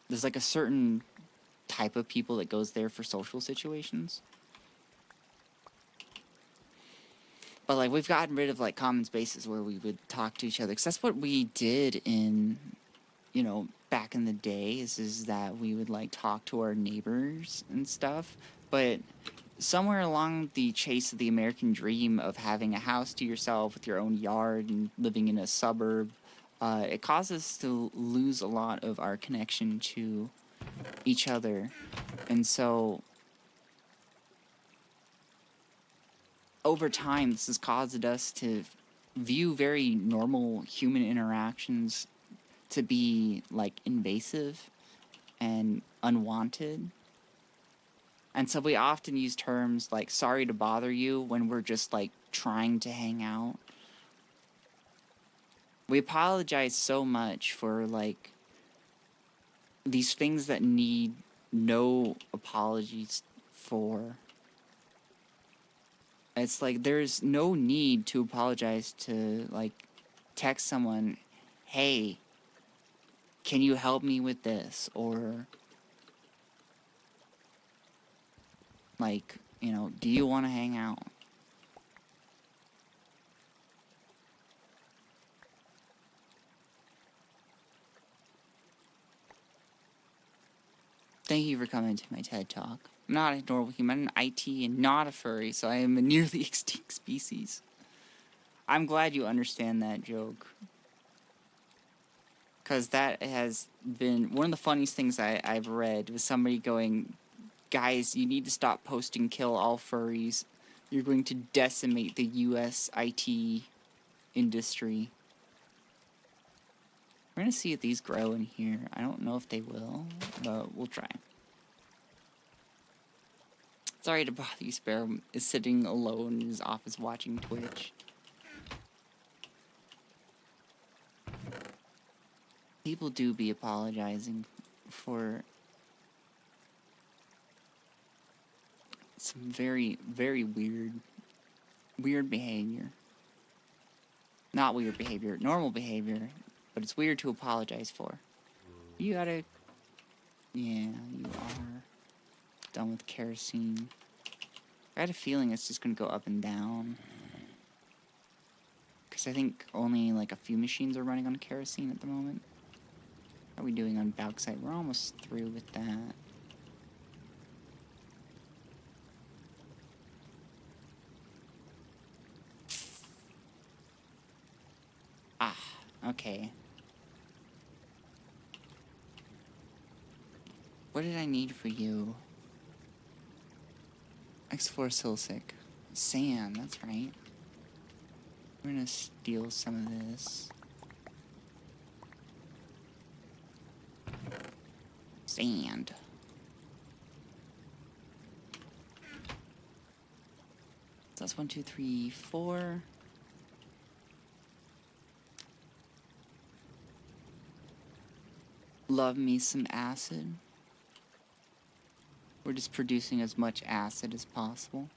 there's like a certain type of people that goes there for social situations. But, like, we've gotten rid of, like, common spaces where we would talk to each other. Because that's what we did in, you know, back in the day, is that we would, like, talk to our neighbors and stuff. But somewhere along the chase of the American dream of having a house to yourself with your own yard and living in a suburb, it causes us to lose a lot of our connection to each other. And so over time, this has caused us to view very normal human interactions to be, like, invasive and unwanted. And so we often use terms like sorry to bother you when we're just, like, trying to hang out. We apologize so much for, like, these things that need no apologies for. It's like, there's no need to apologize to, like, text someone, hey, can you help me with this? Or, like, you know, do you want to hang out? Thank you for coming to my TED Talk. I'm not a normal human, I'm an IT and not a furry, so I am a nearly extinct species. I'm glad you understand that joke. Because that has been one of the funniest things I've read, was somebody going, guys, you need to stop posting kill all furries. You're going to decimate the US IT industry. We're gonna see if these grow in here. I don't know if they will, but we'll try. Sorry to bother you, Sparrow is sitting alone in his office watching Twitch. People do be apologizing for some very, very weird behavior. Not weird behavior, normal behavior, but it's weird to apologize for. You gotta... Yeah, you are done with kerosene. I had a feeling it's just gonna go up and down. Because I think only like a few machines are running on kerosene at the moment. How are we doing on bauxite? We're almost through with that. Ah, okay. What did I need for you? X4 silicic. Sand, that's right. We're gonna steal some of this. Sand. So that's 1, 2, 3, 4. Love me some acid. We're just producing as much acid as possible.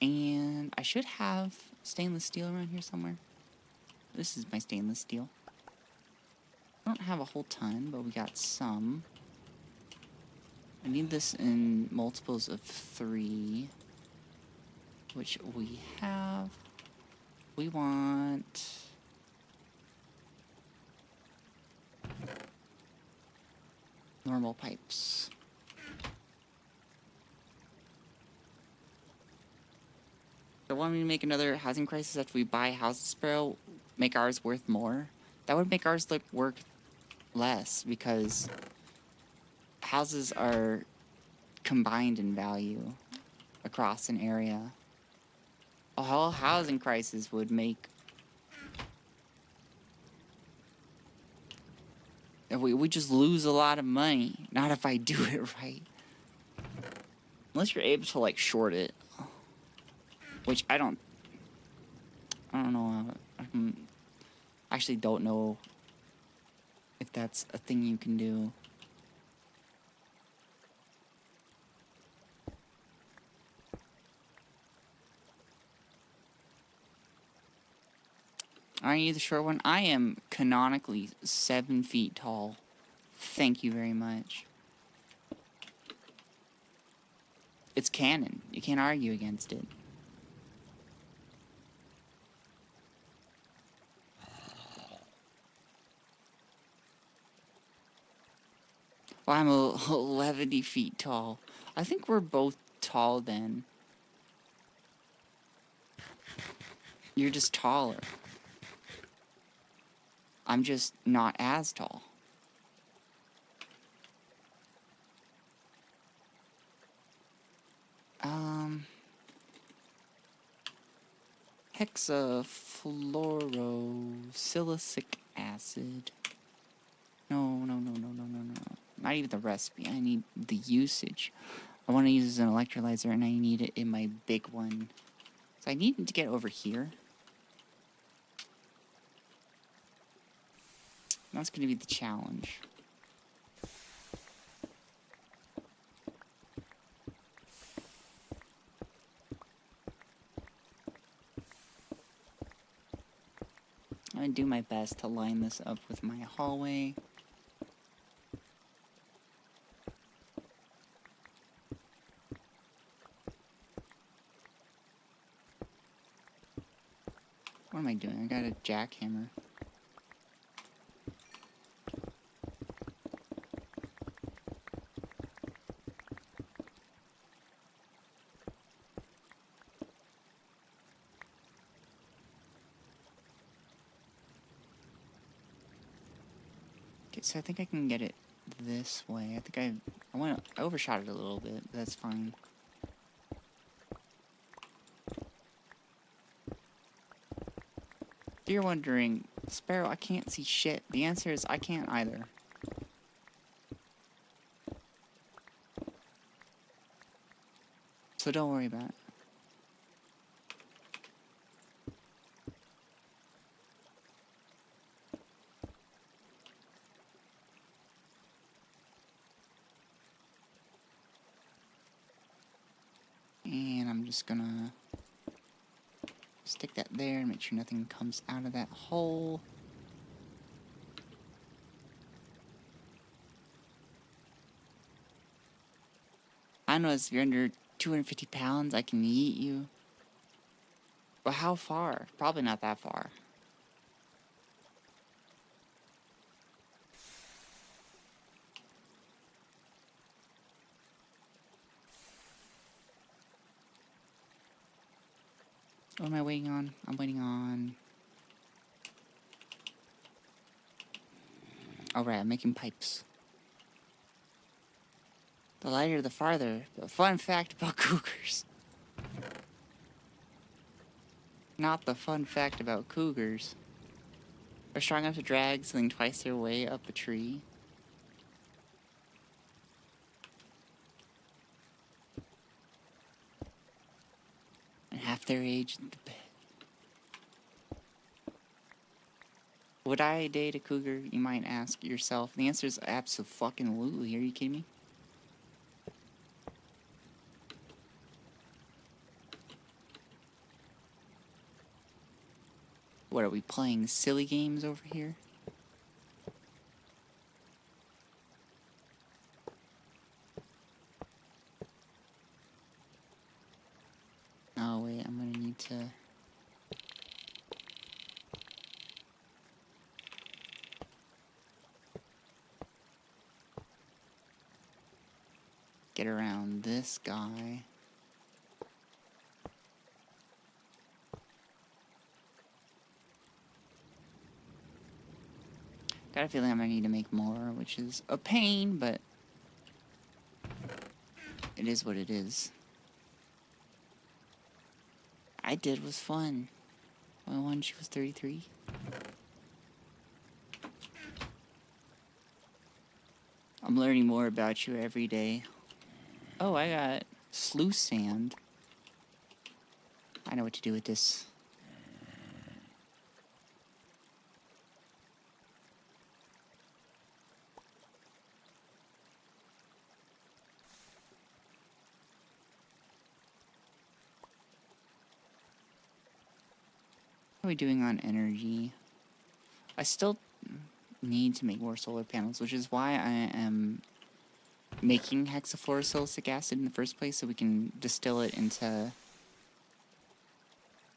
And I should have stainless steel around here somewhere. This is my stainless steel. I don't have a whole ton, but we got some. I need this in multiples of 3, which we have. We want... normal pipes. So want me to make another housing crisis after we buy houses, Sparrow? Make ours worth more? That would make ours look worth less, because houses are combined in value across an area. A whole housing crisis would make... We just lose a lot of money. Not if I do it right. Unless you're able to, like, short it. Which I don't know. I actually don't know if that's a thing you can do. Aren't you the short one? I am canonically 7 feet tall. Thank you very much. It's canon. You can't argue against it. Well, I'm 11 feet tall. I think we're both tall then. You're just taller. I'm just not as tall. Hexafluorosilicic acid. No. Not even the recipe. I need the usage. I want to use it as an electrolyzer, and I need it in my big one. So I need it to get over here. That's going to be the challenge. I'm going to do my best to line this up with my hallway. What am I doing? I got a jackhammer. So I think I can get it this way. I think I overshot it a little bit, but that's fine. If you're wondering, Sparrow, I can't see shit. The answer is I can't either. So don't worry about it. And I'm just gonna stick that there and make sure nothing comes out of that hole. I know if you're under 250 pounds, I can eat you. But how far? Probably not that far. What am I waiting on? I'm waiting on... Alright, I'm making pipes. The lighter, the farther. The fun fact about cougars. Not the fun fact about cougars. They're strong enough to drag something twice their way up a tree. And half their age in the bed. Would I date a cougar, you might ask yourself. The answer is abso-fucking-lutely. Are you kidding me? What, are we playing silly games over here? Oh wait, I'm gonna need to... get around this guy. Got a feeling I'm gonna need to make more, which is a pain, but it is what it is. I did was fun. My one, she was 33. I'm learning more about you every day. Oh, I got sluice sand. I know what to do with this. What are we doing on energy? I still need to make more solar panels, which is why I am making hexafluorosilicic acid in the first place, so we can distill it into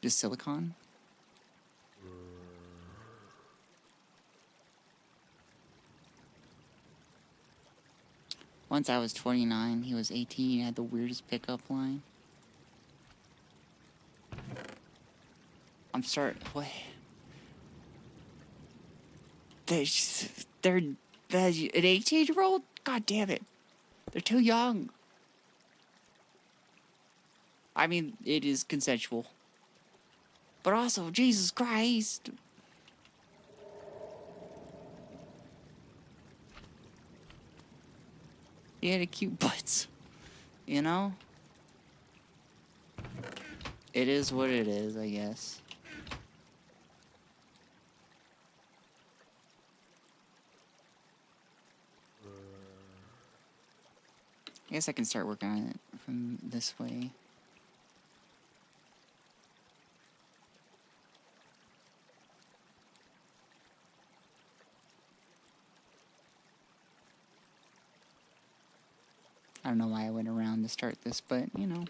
just silicon. Once I was 29, he was 18, he had the weirdest pickup line. What? They're an 18-year-old? God damn it. They're too young. I mean, it is consensual. But also, Jesus Christ. He had a cute butt. You know? It is what it is, I guess. I guess I can start working on it from this way. I don't know why I went around to start this, but, you know.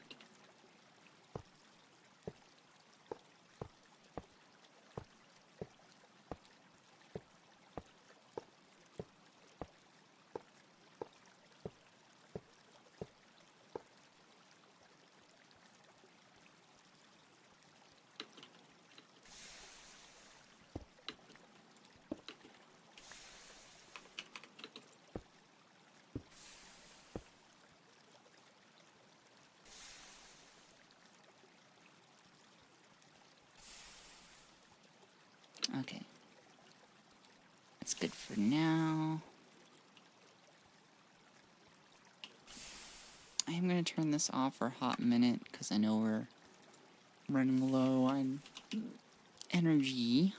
That's good for now. I'm gonna turn this off for a hot minute because I know we're running low on energy.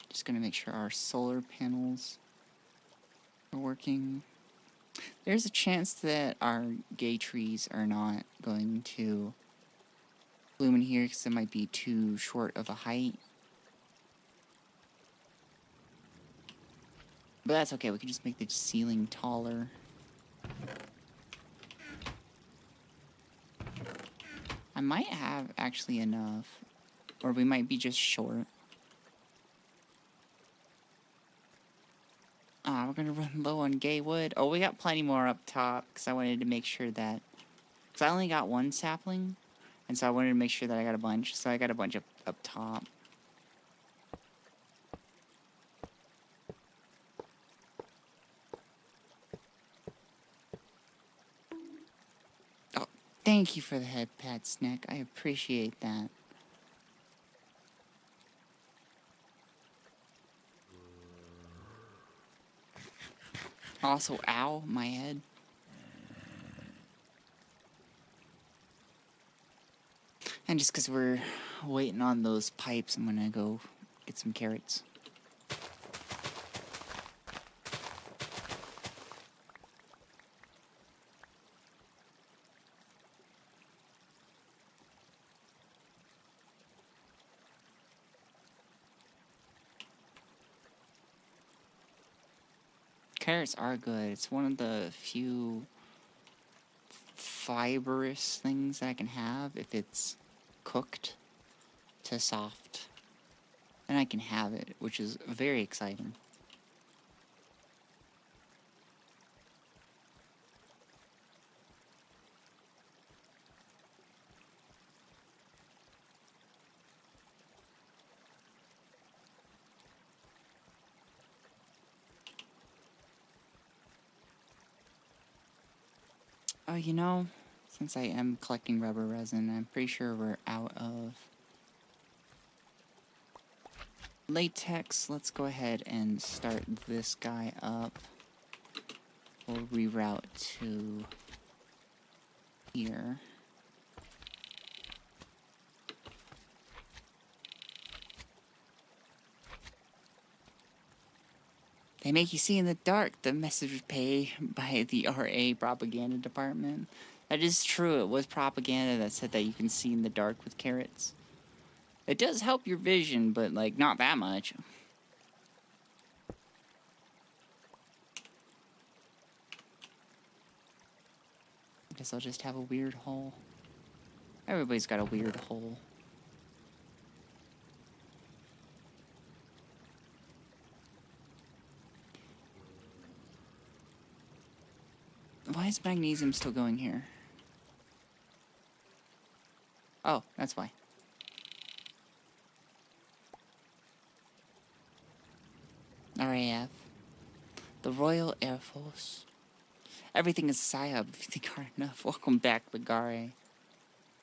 Just gonna make sure our solar panels are working. There's a chance that our gay trees are not going to bloom in here because it might be too short of a height. But that's okay, we can just make the ceiling taller. I might have actually enough, or we might be just short. We're gonna run low on gay wood. Oh, we got plenty more up top, because I wanted to make sure that... Because I only got one sapling, and so I wanted to make sure that I got a bunch, so I got a bunch up top. Oh, thank you for the head pat, Snack. I appreciate that. Also, ow, my head. And just because we're waiting on those pipes, I'm gonna go get some carrots. Carrots are good. It's one of the few fibrous things that I can have if it's cooked to soft. And I can have it, which is very exciting. Oh, you know, since I am collecting rubber resin, I'm pretty sure we're out of latex. Let's go ahead and start this guy up. We'll reroute to here. They make you see in the dark, the message was paid by the RA propaganda department. That is true, it was propaganda that said that you can see in the dark with carrots. It does help your vision, but like, not that much. I guess I'll just have a weird hole. Everybody's got a weird hole. Why is magnesium still going here? Oh, that's why. RAF. The Royal Air Force. Everything is PSYOP if you think hard enough. Welcome back, Ligare.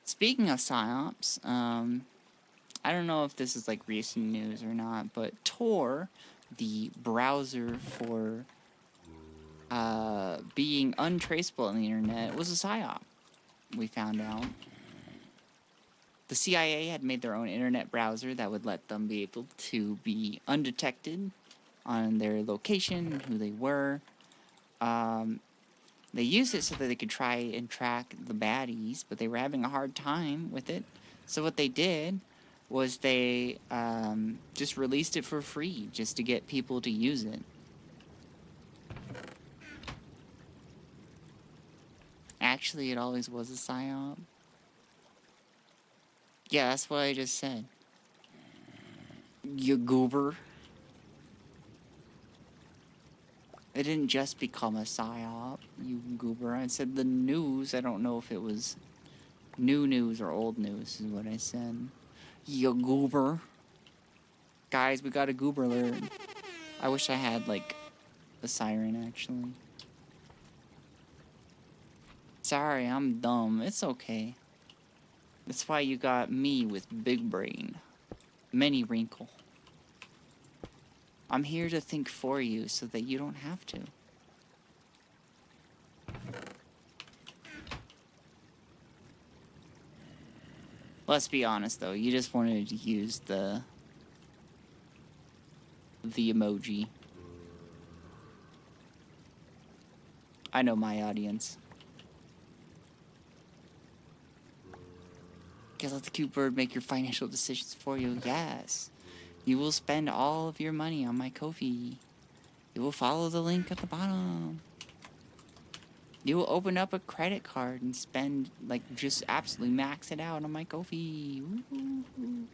Speaking of PSYOPs, I don't know if this is like recent news or not, but Tor, the browser for being untraceable on the internet, was a PSYOP. We found out. The CIA had made their own internet browser that would let them be able to be undetected on their location, who they were. They used it so that they could try and track the baddies, but they were having a hard time with it. So what they did was they just released it for free, just to get people to use it. Actually, it always was a PSYOP. Yeah, that's what I just said. You goober. It didn't just become a PSYOP, you goober. I said the news. I don't know if it was new news or old news, is what I said. You goober. Guys, we got a goober alert. I wish I had, like, a siren, actually. Sorry, I'm dumb. It's okay. That's why you got me with big brain. Many wrinkle. I'm here to think for you so that you don't have to. Let's be honest though, you just wanted to use the emoji. I know my audience. Guess let the cute bird make your financial decisions for you. Yes. You will spend all of your money on my Ko-fi. You will follow the link at the bottom. You will open up a credit card and spend, like, just absolutely max it out on my Ko-fi. Woo-hoo-hoo.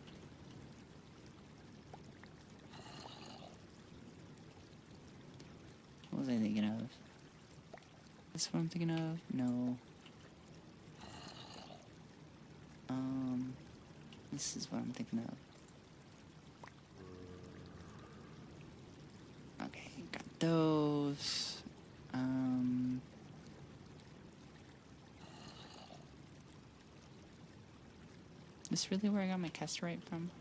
What was I thinking of? This what I'm thinking of? No. This is what I'm thinking of. Okay, got those. Is this really where I got my casterite from?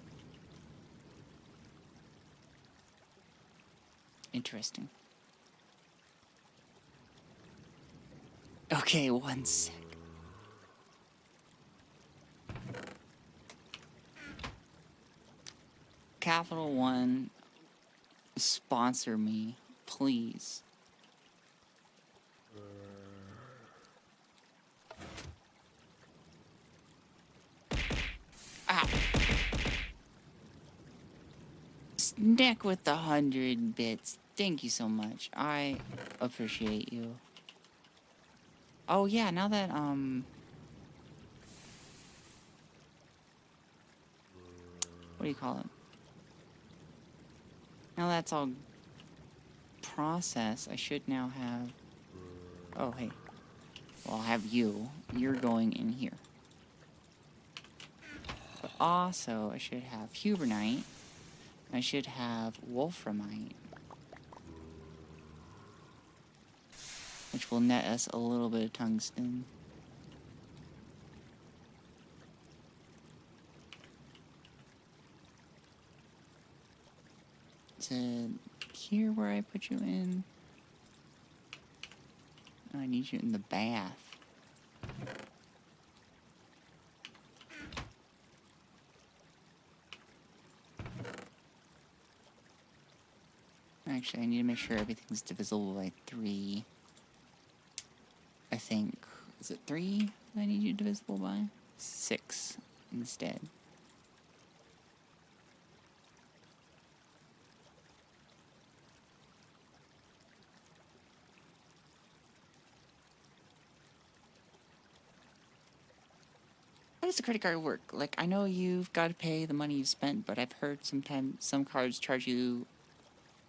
Interesting. Okay, one sec. Capital One, sponsor me, please. Ow. Snack with the 100 bits. Thank you so much. I appreciate you. Oh yeah, now that what do you call it? Now that's all processed, I should now have... Oh, hey. Well, I'll have you. You're going in here. But also, I should have Hubernite. I should have Wolframite. Which will net us a little bit of tungsten. To here where I put you in. Oh, I need you in the bath. Actually, I need to make sure everything's divisible by 3. I think. Is it 3 that I need you divisible by? 6 instead. How does the credit card work? Like, I know you've got to pay the money you've spent, but I've heard sometimes some cards charge you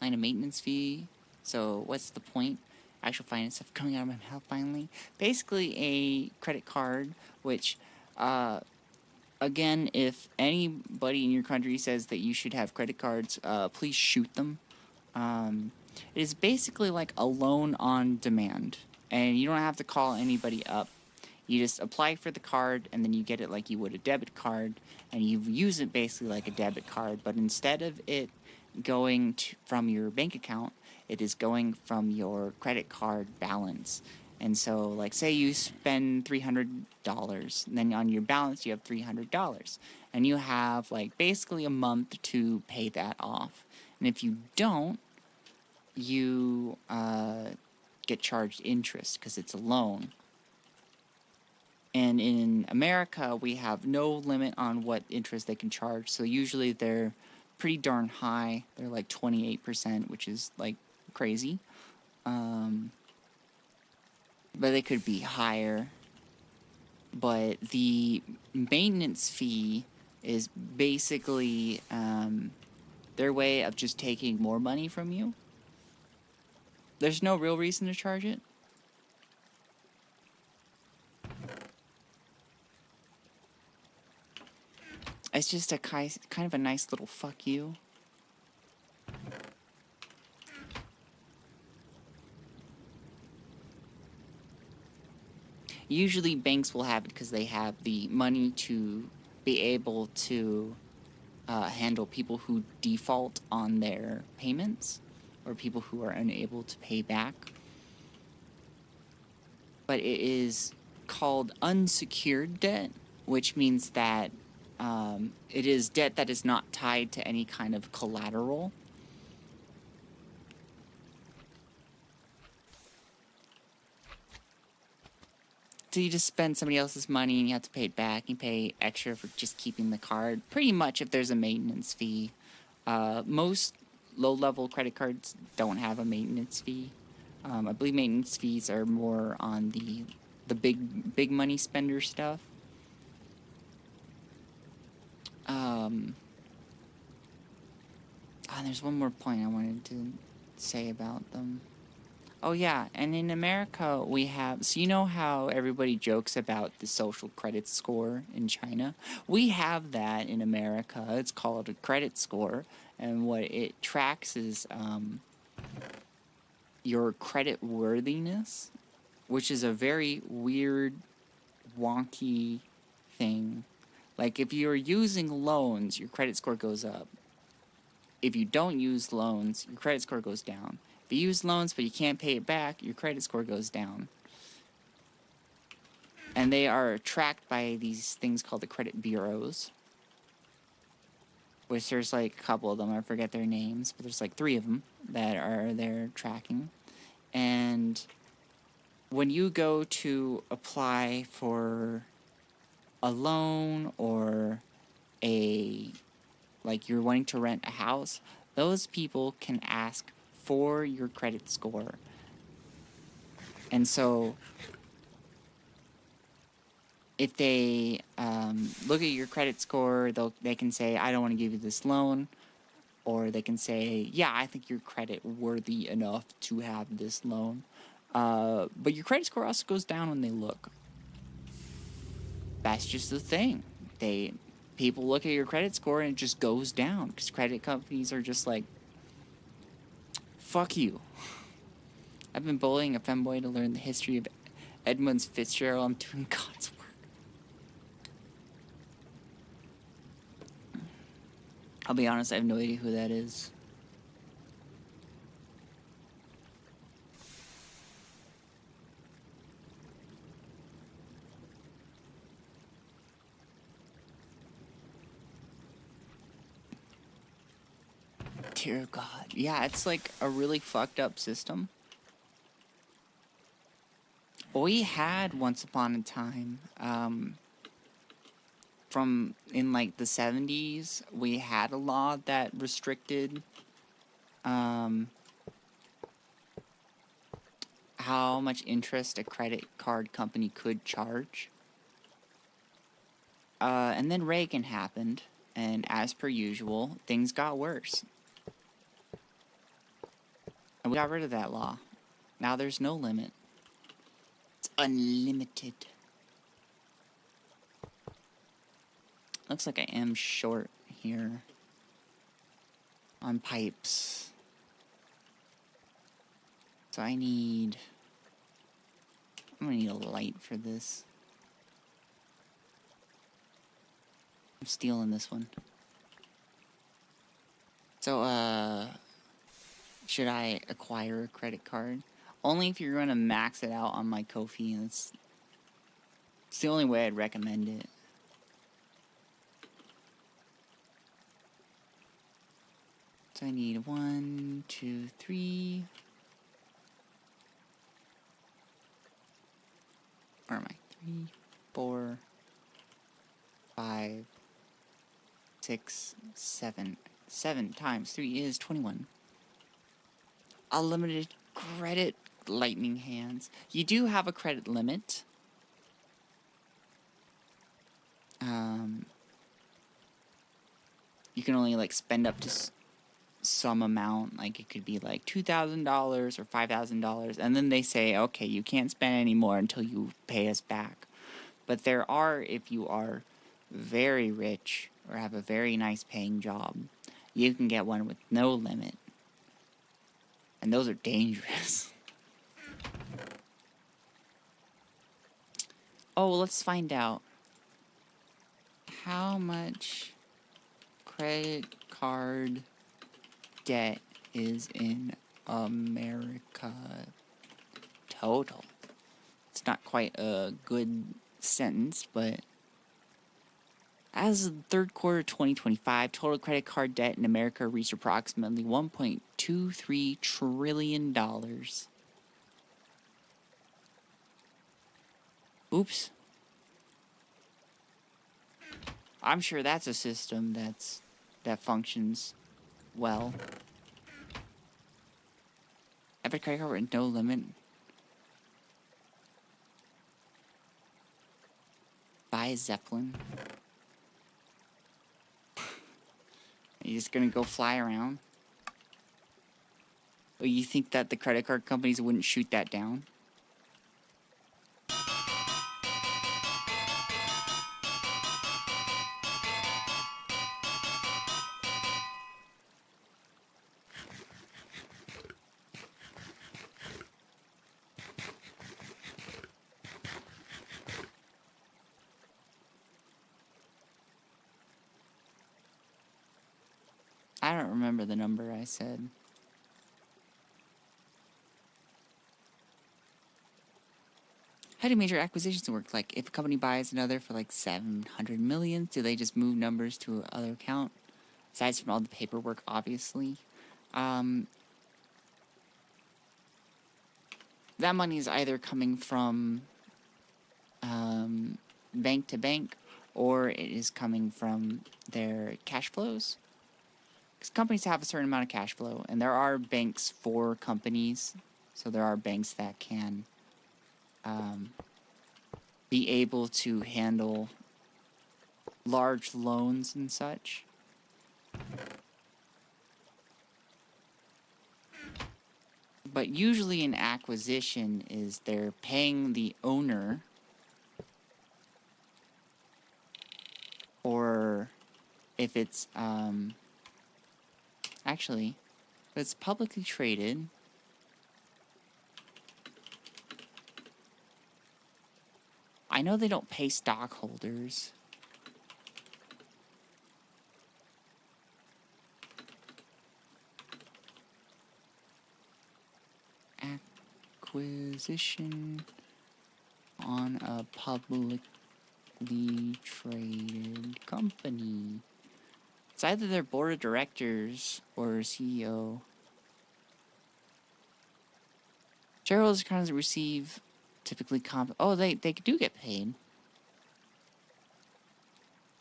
like a maintenance fee. So what's the point? Actual finance stuff coming out of my mouth finally. Basically a credit card, which, again, if anybody in your country says that you should have credit cards, please shoot them. It is basically like a loan on demand, and you don't have to call anybody up. You just apply for the card, and then you get it like you would a debit card, and you use it basically like a debit card, but instead of it going from your bank account, it is going from your credit card balance. And so, like, say you spend $300, and then on your balance you have $300, and you have, like, basically a month to pay that off. And if you don't, you get charged interest because it's a loan. And in America, we have no limit on what interest they can charge. So usually they're pretty darn high. They're like 28%, which is like crazy. But they could be higher. But the maintenance fee is basically their way of just taking more money from you. There's no real reason to charge it. It's just a kind of a nice little fuck you. Usually banks will have it because they have the money to be able to handle people who default on their payments or people who are unable to pay back. But it is called unsecured debt, which means that it is debt that is not tied to any kind of collateral. So you just spend somebody else's money and you have to pay it back. You pay extra for just keeping the card. Pretty much if there's a maintenance fee. Most low-level credit cards don't have a maintenance fee. I believe maintenance fees are more on the big money spender stuff. There's one more point I wanted to say about them. Oh yeah, and in America we have, so you know how everybody jokes about the social credit score in China? We have that in America. It's called a credit score, and what it tracks is your credit worthiness, which is a very weird, wonky thing. Like if you're using loans, your credit score goes up. If you don't use loans, your credit score goes down. If you use loans but you can't pay it back, your credit score goes down. And they are tracked by these things called the credit bureaus. Which there's like a couple of them, I forget their names, but there's like 3 of them that are there tracking. And when you go to apply for a loan or like you're wanting to rent a house, those people can ask for your credit score. And so if they look at your credit score, they can say, I don't want to give you this loan. Or they can say, yeah, I think you're credit worthy enough to have this loan. But your credit score also goes down when they look. That's just the thing. People look at your credit score and it just goes down. Because credit companies are just like, fuck you. I've been bullying a femboy to learn the history of Edmund Fitzgerald. I'm doing God's work. I'll be honest, I have no idea who that is. Dear God. Yeah, it's like a really fucked up system. We had once upon a time, from in like the 70s, we had a law that restricted how much interest a credit card company could charge. And then Reagan happened, and as per usual, things got worse. And we got rid of that law. Now there's no limit. It's unlimited. Looks like I am short here on pipes. So I'm gonna need a light for this. I'm stealing this one. So, should I acquire a credit card? Only if you're gonna max it out on my Ko-fi. It's the only way I'd recommend it. So I need 1, 2, 3. Where am I? 3, 4, 5, 6, 7. 7 times 3 is 21. Unlimited credit, lightning hands. You do have a credit limit. You can only like spend up to some amount, like it could be like $2,000 or $5,000, and then they say, okay, you can't spend any more until you pay us back. But there are, if you are very rich or have a very nice paying job, you can get one with no limit. And those are dangerous. Oh, let's find out. How much credit card debt is in America total? It's not quite a good sentence, but as of the third quarter 2025, total credit card debt in America reached approximately $1.23 trillion. Oops. I'm sure that's a system that functions well. Epic credit card with no limit. Buy a Zeppelin. Are you just gonna go fly around? Or you think that the credit card companies wouldn't shoot that down? I don't remember the number I said. How do major acquisitions work? Like, if a company buys another for like 700 million, do they just move numbers to another account? Aside from all the paperwork, obviously. That money is either coming from bank to bank, or it is coming from their cash flows. Because companies have a certain amount of cash flow, and there are banks for companies. So there are banks that can be able to handle large loans and such. But usually an acquisition is they're paying the owner, or if it's actually, if it's publicly traded, I know they don't pay stockholders. Acquisition on a publicly traded company. It's either their board of directors or CEO. Shareholders currently receive typically they do get paid.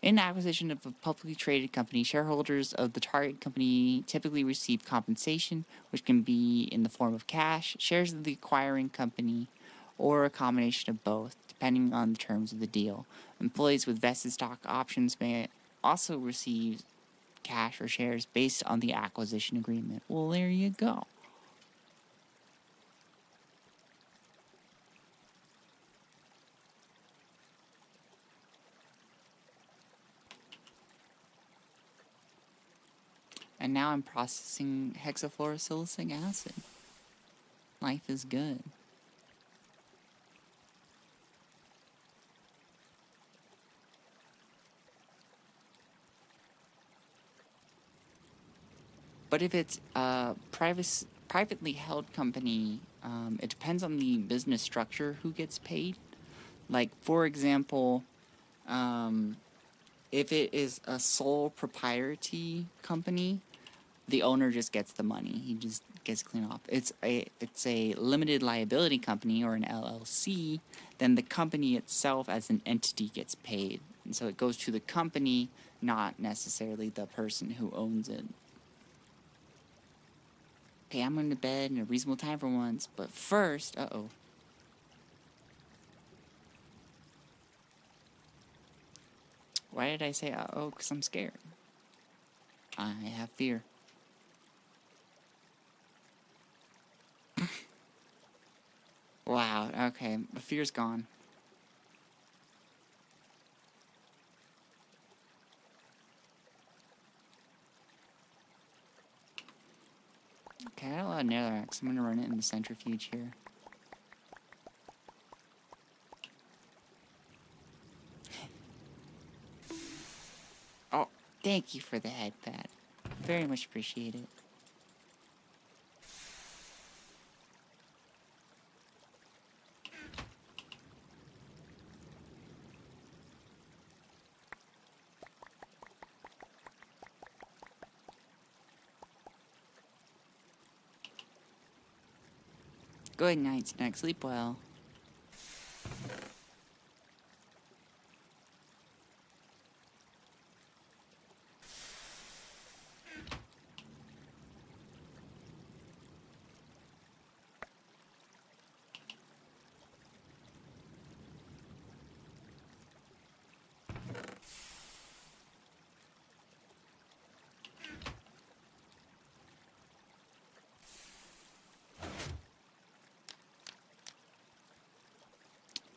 In acquisition of a publicly traded company, shareholders of the target company typically receive compensation, which can be in the form of cash, shares of the acquiring company, or a combination of both, depending on the terms of the deal. Employees with vested stock options may also receive cash or shares based on the acquisition agreement. Well, there you go. And now I'm processing hexafluorosilicic acid. Life is good. But if it's a privately held company, it depends on the business structure who gets paid. Like, for example, if it is a sole propriety company, the owner just gets the money. He just gets clean off. It's a limited liability company or an LLC, then the company itself as an entity gets paid. And so it goes to the company, not necessarily the person who owns it. Okay, I'm going to bed in a reasonable time for once, but first, Why did I say uh-oh? Because I'm scared. I have fear. Wow, okay, the fear's gone. Okay, I got a lot of netherrack, I'm gonna run it in the centrifuge here. Thank you for the head pat. Very much appreciate it. Good night, Snack. Sleep well.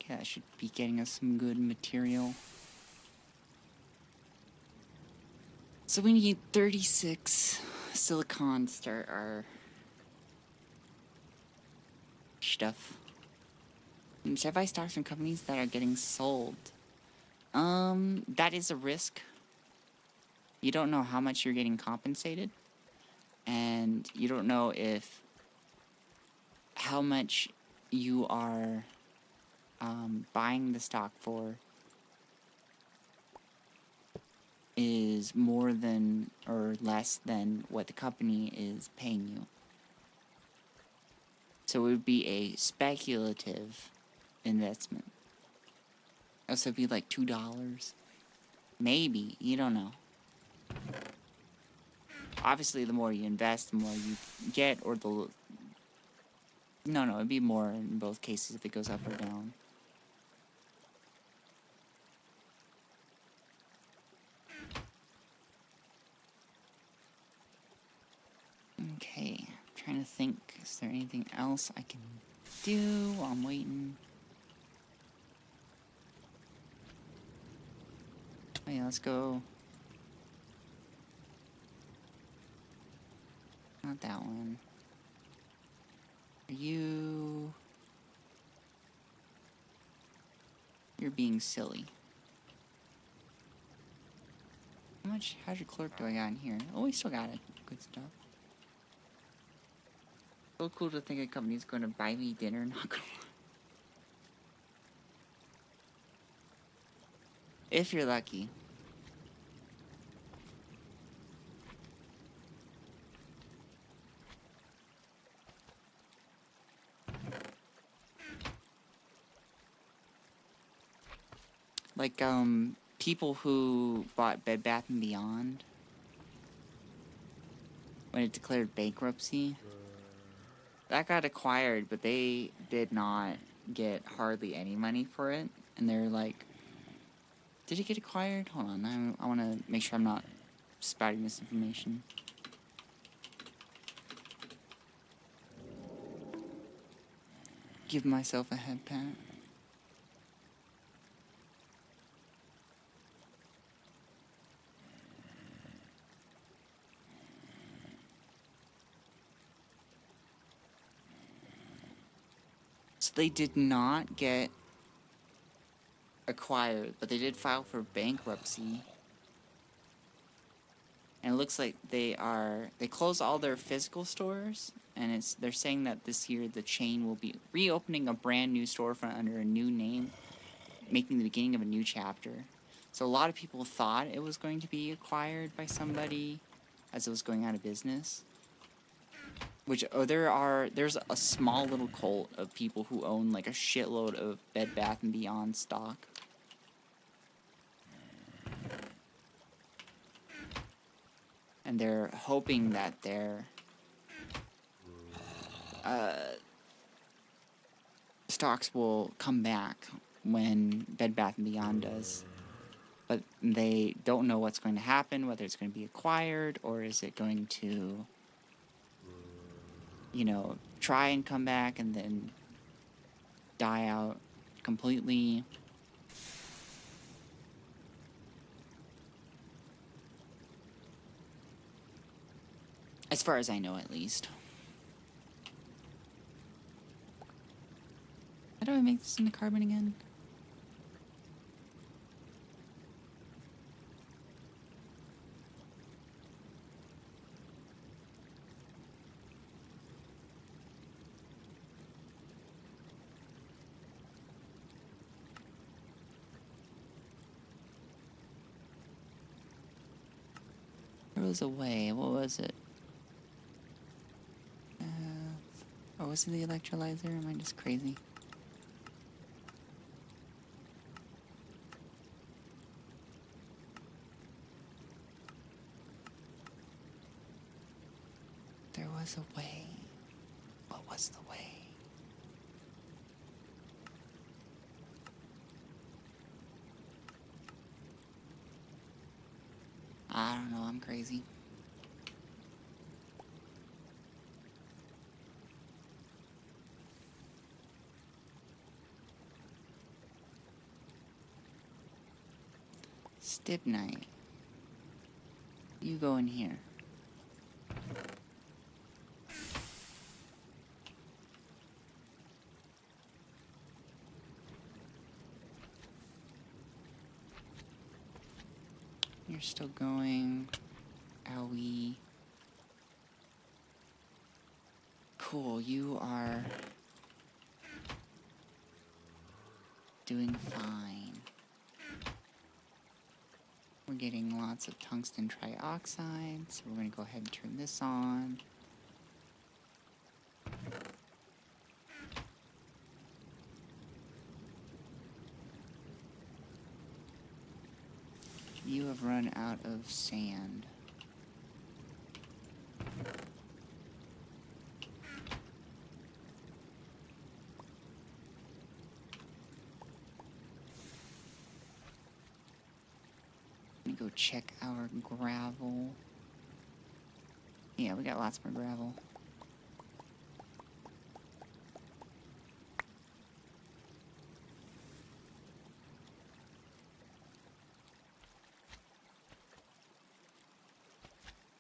Okay, that should be getting us some good material. So we need 36 silicon to start our stuff. Should I start some companies that are getting sold? That is a risk. You don't know how much you're getting compensated, and you don't know if how much you are buying the stock for is more than or less than what the company is paying you. So it would be a speculative investment. So it'd be like $2. Maybe, you don't know. Obviously, the more you invest, the more you get, or the... No, it'd be more in both cases if it goes up or down. Okay, I'm trying to think, is there anything else I can do while I'm waiting? Oh yeah, let's go. Not that one. Are you... You're being silly. How much hydrochloric do I got in here? Oh, we still got it. Good stuff. So cool to think a company's going to buy me dinner, not gonna lie. If you're lucky. Like, people who bought Bed Bath & Beyond when it declared bankruptcy, that got acquired, but they did not get hardly any money for it. And they're like, did it get acquired? Hold on, I want to make sure I'm not spouting this information. Give myself a head pat. So they did not get acquired, but they did file for bankruptcy. And it looks like they closed all their physical stores, and they're saying that this year the chain will be reopening a brand new storefront under a new name, making the beginning of a new chapter. So a lot of people thought it was going to be acquired by somebody as it was going out of business. Which, there's a small little cult of people who own like a shitload of Bed Bath & Beyond stock. And they're hoping that their stocks will come back when Bed Bath & Beyond does. But they don't know what's going to happen, whether it's going to be acquired, or is it going to, you know, try and come back and then die out completely. As far as I know, at least. How do I make this into carbon again? was a way. What was it? Oh, was it the electrolyzer? Am I just crazy? There was a way. What was the way? I don't know, I'm crazy. Stibnite. You go in here. You're still going. Owie. Cool, you are doing fine. We're getting lots of tungsten trioxide, so we're going to go ahead and turn this on. You have run out of sand. Let me go check our gravel. Yeah, we got lots more gravel.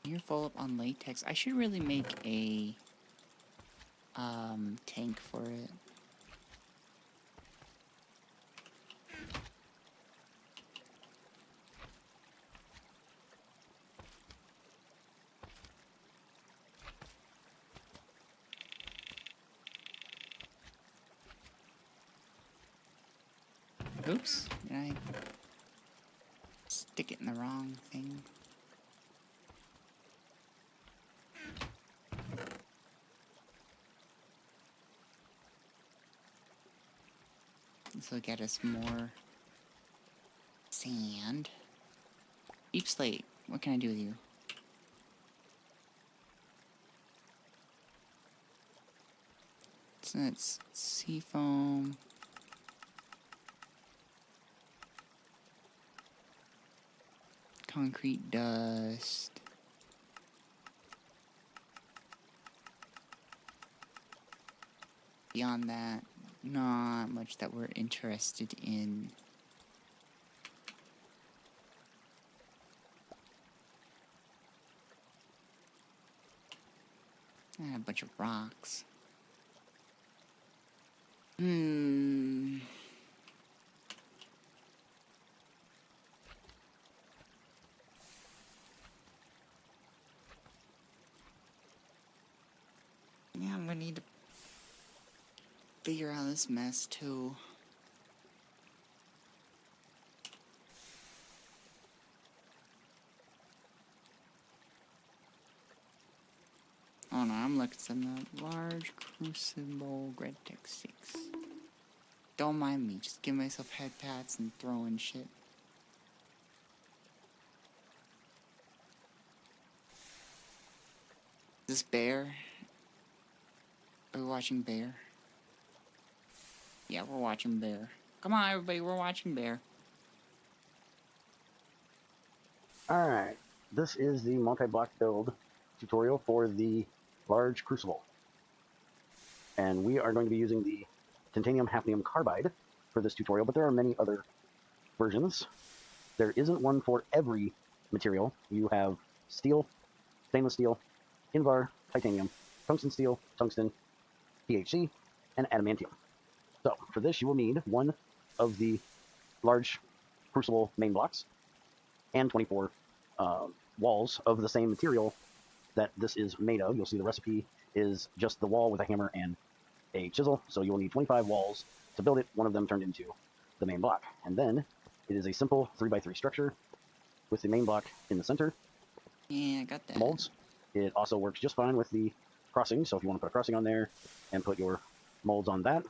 You're full up on latex. I should really make a tank for it. Oops, did I stick it in the wrong thing? This will get us more sand. Deep slate, what can I do with you? So it's seafoam. Concrete dust. Beyond that, not much that we're interested in. And a bunch of rocks. Yeah, I'm gonna need to figure out this mess too. Oh no, I'm looking at some large crucible Gregtech 6. Don't mind me, just give myself head pats and throwing shit. Is this Bear? Are we watching Bear? Yeah, we're watching Bear. Come on, everybody, we're watching Bear. Alright, this is the multi-block build tutorial for the large crucible. And we are going to be using the titanium hafnium carbide for this tutorial, but there are many other versions. There isn't one for every material. You have steel, stainless steel, Invar, titanium, tungsten steel, tungsten, THC, and adamantium. So for this you will need one of the large crucible main blocks and 24 walls of the same material that this is made of. You'll see the recipe is just the wall with a hammer and a chisel, so you will need 25 walls to build it, one of them turned into the main block. And then it is a simple 3x3 structure with the main block in the center Yeah, I got that. molds. It also works just fine with the crossing. So if you want to put a crossing on there and put your molds on that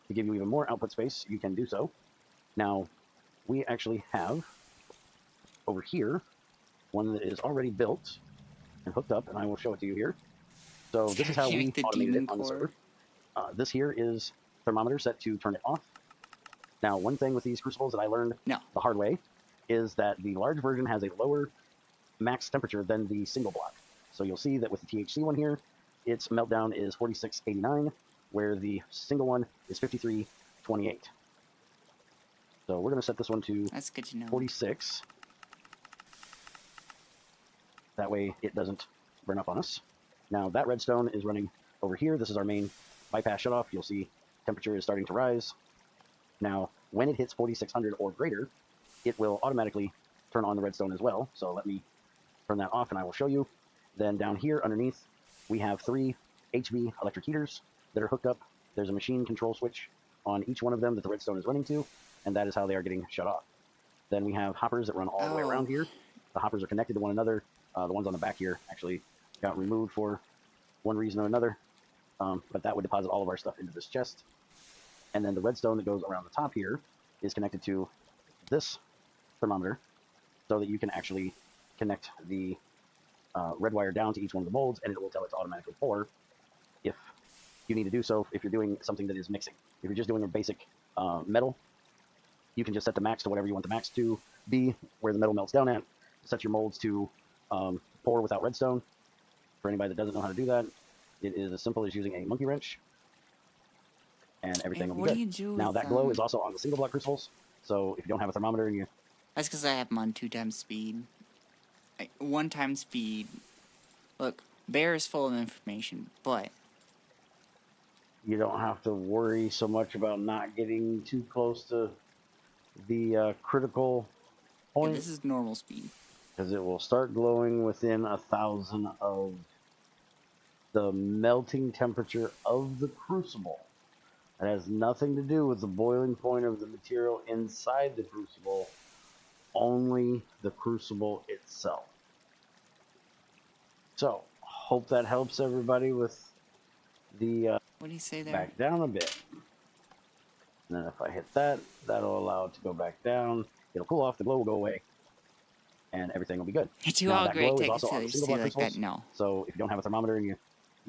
to give you even more output space, you can do so. Now, we actually have over here one that is already built and hooked up, and I will show it to you here. So this is how we automated it on the server. This here is thermometer set to turn it off. Now, one thing with these crucibles that I learned the hard way is that the large version has a lower max temperature than the single block. So you'll see that with the THC one here, its meltdown is 4689, where the single one is 5328. So we're going to set this one to That's good to know. 46. That way it doesn't burn up on us. Now that redstone is running over here. This is our main bypass shutoff. You'll see temperature is starting to rise. Now, when it hits 4600 or greater, it will automatically turn on the redstone as well. So let me turn that off and I will show you. Then down here underneath, we have 3 HV electric heaters that are hooked up. There's a machine control switch on each one of them that the redstone is running to, and that is how they are getting shut off. Then we have hoppers that run all the way around here. The hoppers are connected to one another. The ones on the back here actually got removed for one reason or another, but that would deposit all of our stuff into this chest. And then the redstone that goes around the top here is connected to this thermometer so that you can actually connect the red wire down to each one of the molds, and it will tell it to automatically pour if you need to do so if you're doing something that is mixing. If you're just doing a basic metal, you can just set the max to whatever you want the max to be, where the metal melts down at. Set your molds to pour without redstone. For anybody that doesn't know how to do that, it is as simple as using a monkey wrench, and everything will be good. Now that glow is also on the single block crucibles, so if you don't have a thermometer and you... That's because I have them on 2 times speed. 1 time speed. Look, Bear is full of information, but... You don't have to worry so much about not getting too close to the critical point. Yeah, this is normal speed. Because it will start glowing within 1,000 of the melting temperature of the crucible. It has nothing to do with the boiling point of the material inside the crucible, only the crucible itself. So, hope that helps everybody with the... what do you say there? Back down a bit. And then if I hit that, that'll allow it to go back down. It'll cool off, the glow will go away, and everything will be good. Do all Gregtech affiliates say like that? No. So if you don't have a thermometer and you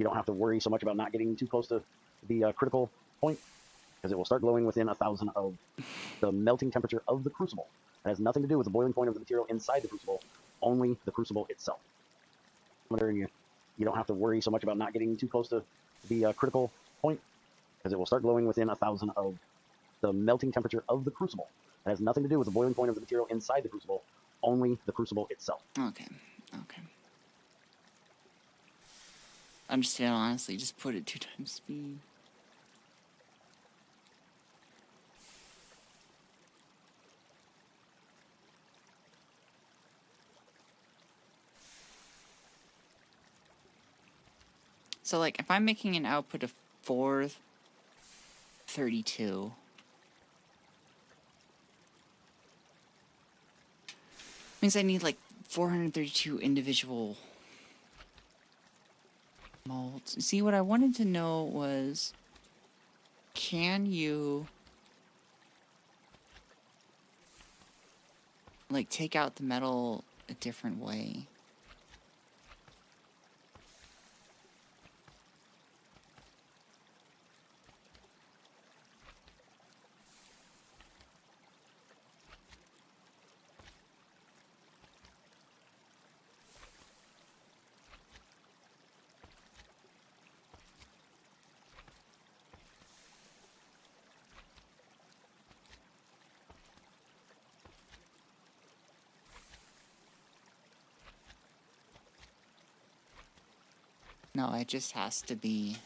don't have to worry so much about not getting too close to the critical point, because it will start glowing within 1,000 of the melting temperature of the crucible. It has nothing to do with the boiling point of the material inside the crucible, only the crucible itself. And you don't have to worry so much about not getting too close to the critical point, because it will start glowing within 1,000 of the melting temperature of the crucible. It has nothing to do with the boiling point of the material inside the crucible, only the crucible itself. Okay. I'm just feeling, honestly, just put it 2 times speed. So, like, if I'm making an output of 432, means I need, like, 432 individual molds. See, what I wanted to know was, can you, like, take out the metal a different way? No, it just has to be...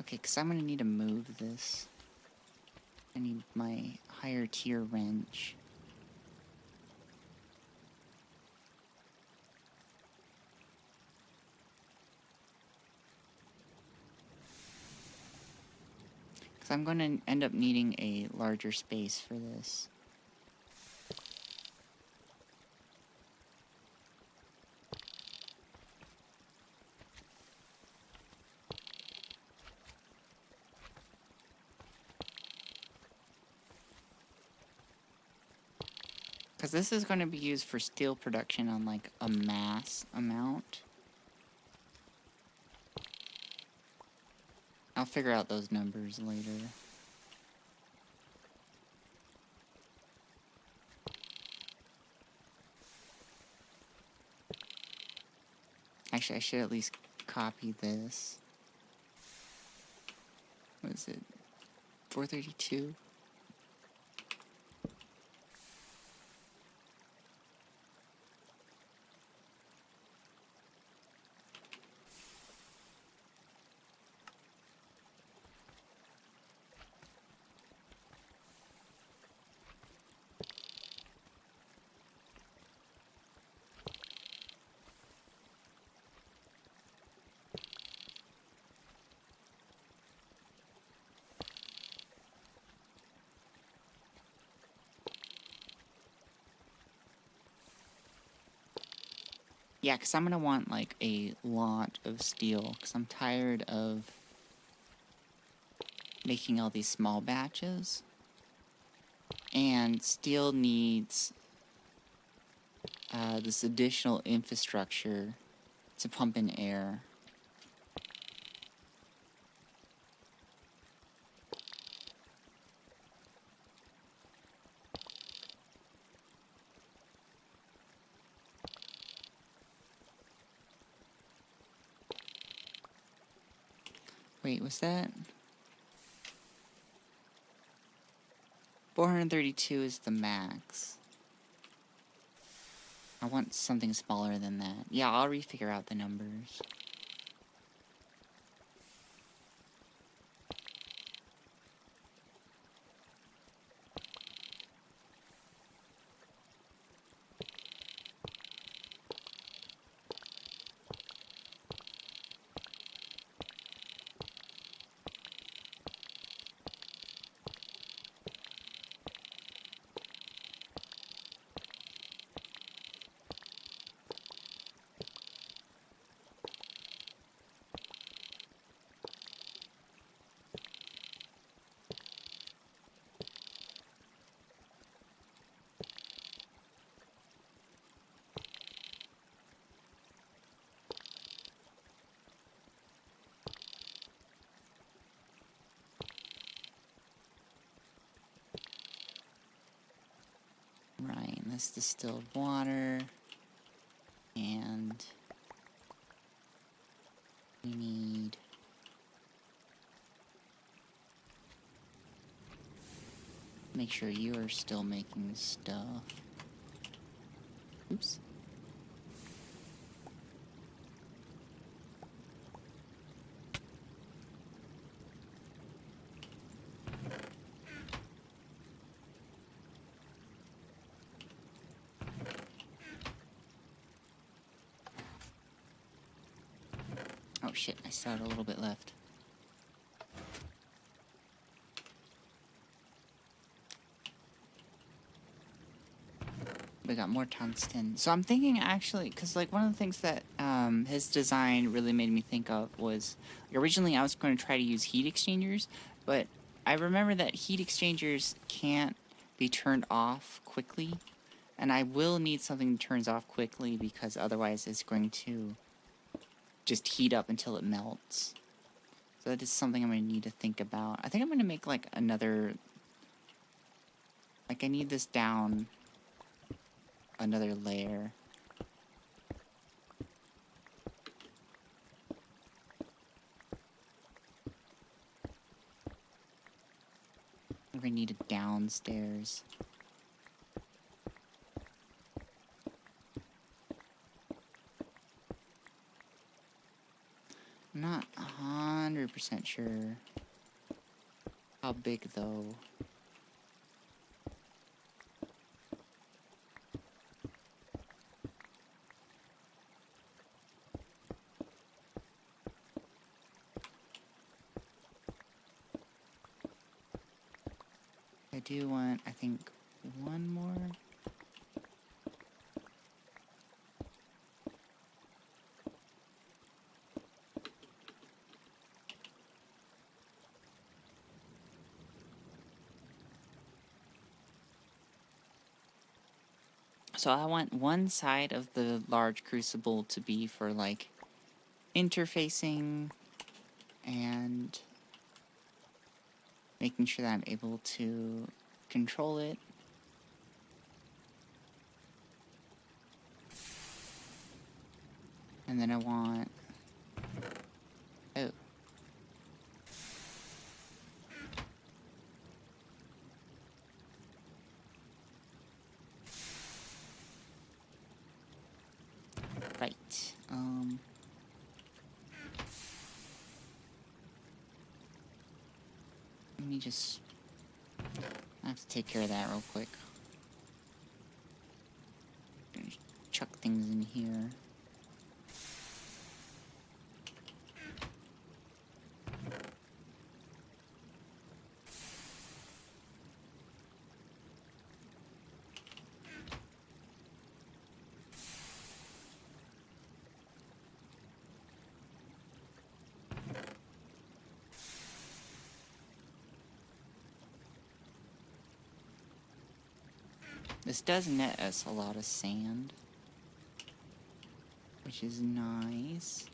Okay, because I'm going to need to move this. I need my higher tier wrench. Because I'm going to end up needing a larger space for this. Because this is going to be used for steel production on, like, a mass amount. I'll figure out those numbers later. Actually, I should at least copy this. What is it? 432? Yeah, because I'm going to want, like, a lot of steel, because I'm tired of making all these small batches. And steel needs this additional infrastructure to pump in air. Wait, was that? 432 is the max. I want something smaller than that. Yeah, I'll refigure out the numbers. Right, and this distilled water. And we need make sure you are still making stuff. Oops. Oh shit, I still had a little bit left. We got more tungsten. So I'm thinking actually, because like one of the things that his design really made me think of was, originally I was going to try to use heat exchangers, but I remember that heat exchangers can't be turned off quickly, and I will need something that turns off quickly because otherwise it's going to just heat up until it melts. So that is something I'm going to need to think about. I think I'm going to make like another, like I need this down another layer. We're going to need it downstairs. I'm not 100% sure how big though. I do want, I think, one more. So I want one side of the large crucible to be for like interfacing and making sure that I'm able to control it. And then I want... Oh. Right. Let me just... I have to take care of that real quick. Just chuck things in here. This does net us a lot of sand, which is nice.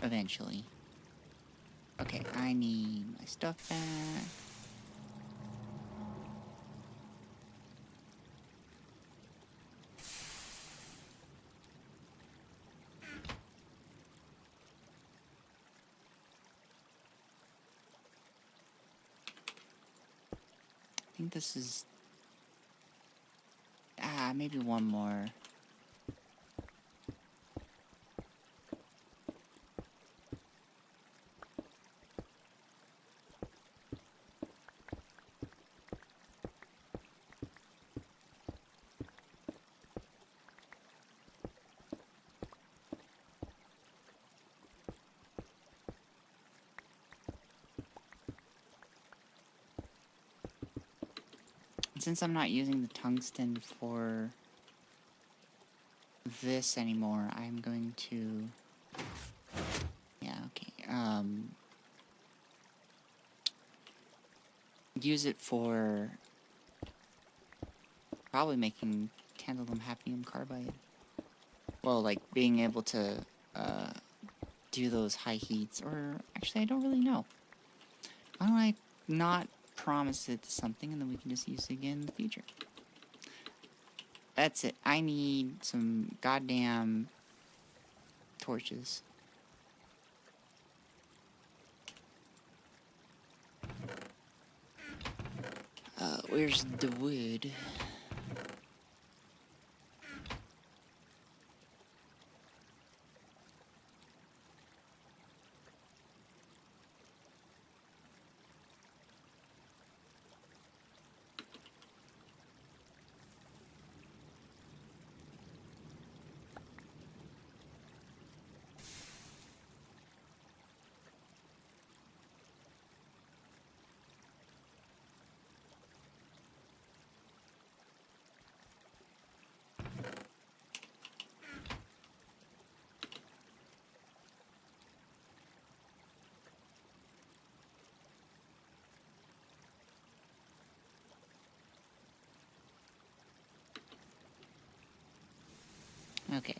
Eventually. Okay, I need my stuff back. I think this is... maybe one more. Since I'm not using the tungsten for this anymore, I'm going to... Yeah, okay. Use it for probably making tantalum hafnium carbide. Well, like being able to do those high heats, or actually I don't really know. Why don't I not promise it to something and then we can just use it again in the future? That's it. I need some goddamn torches. Where's the wood? Okay.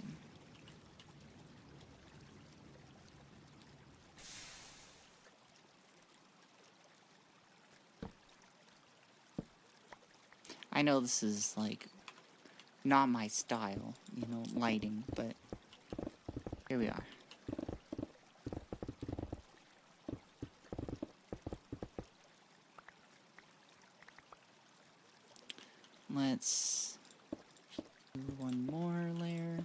I know this is, like, not my style, you know, lighting, but here we are. Let's do one more layer.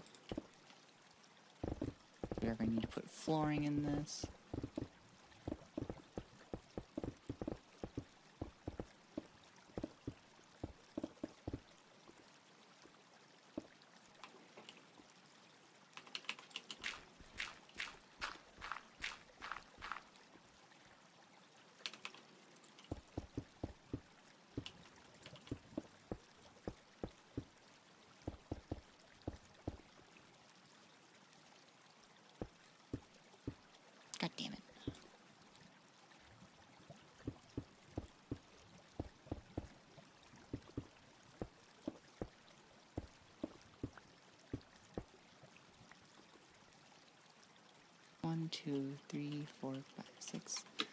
We are going to need to put flooring in this. God 1, 2, 3, 4, 5, 6. I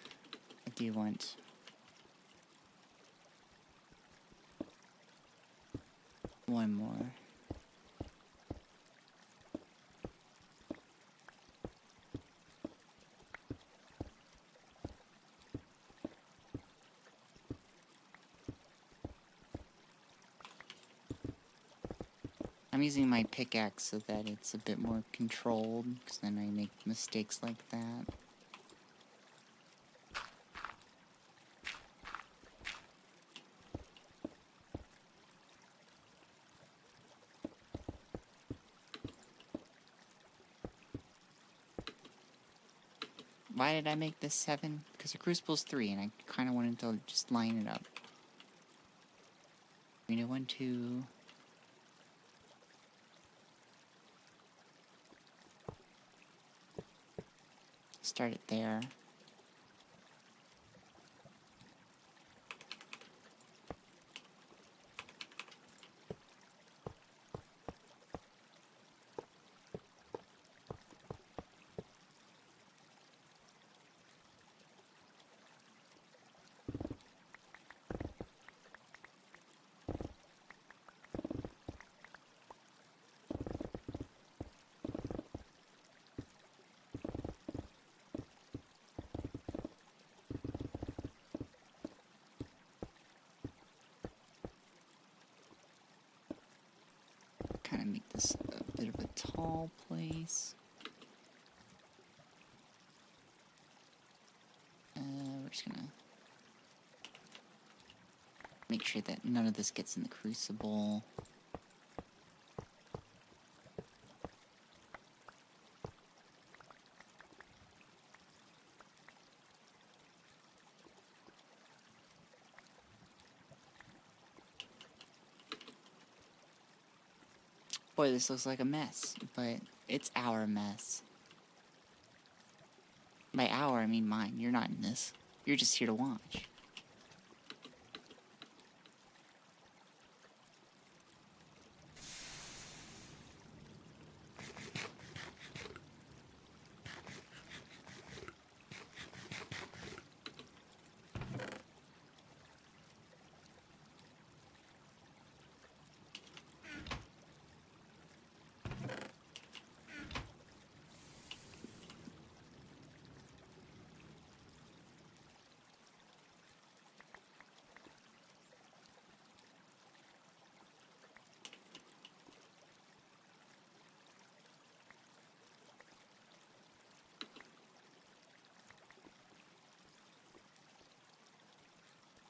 do want... one more. I'm using my pickaxe so that it's a bit more controlled, because then I make mistakes like that. Why did I make this 7? Because the crucible's 3, and I kind of wanted to just line it up. 1, 2... Start it there. Kind of make this a bit of a tall place. We're just gonna make sure that none of this gets in the crucible. Boy, this looks like a mess, but it's our mess. By our, I mean mine. You're not in this. You're just here to watch.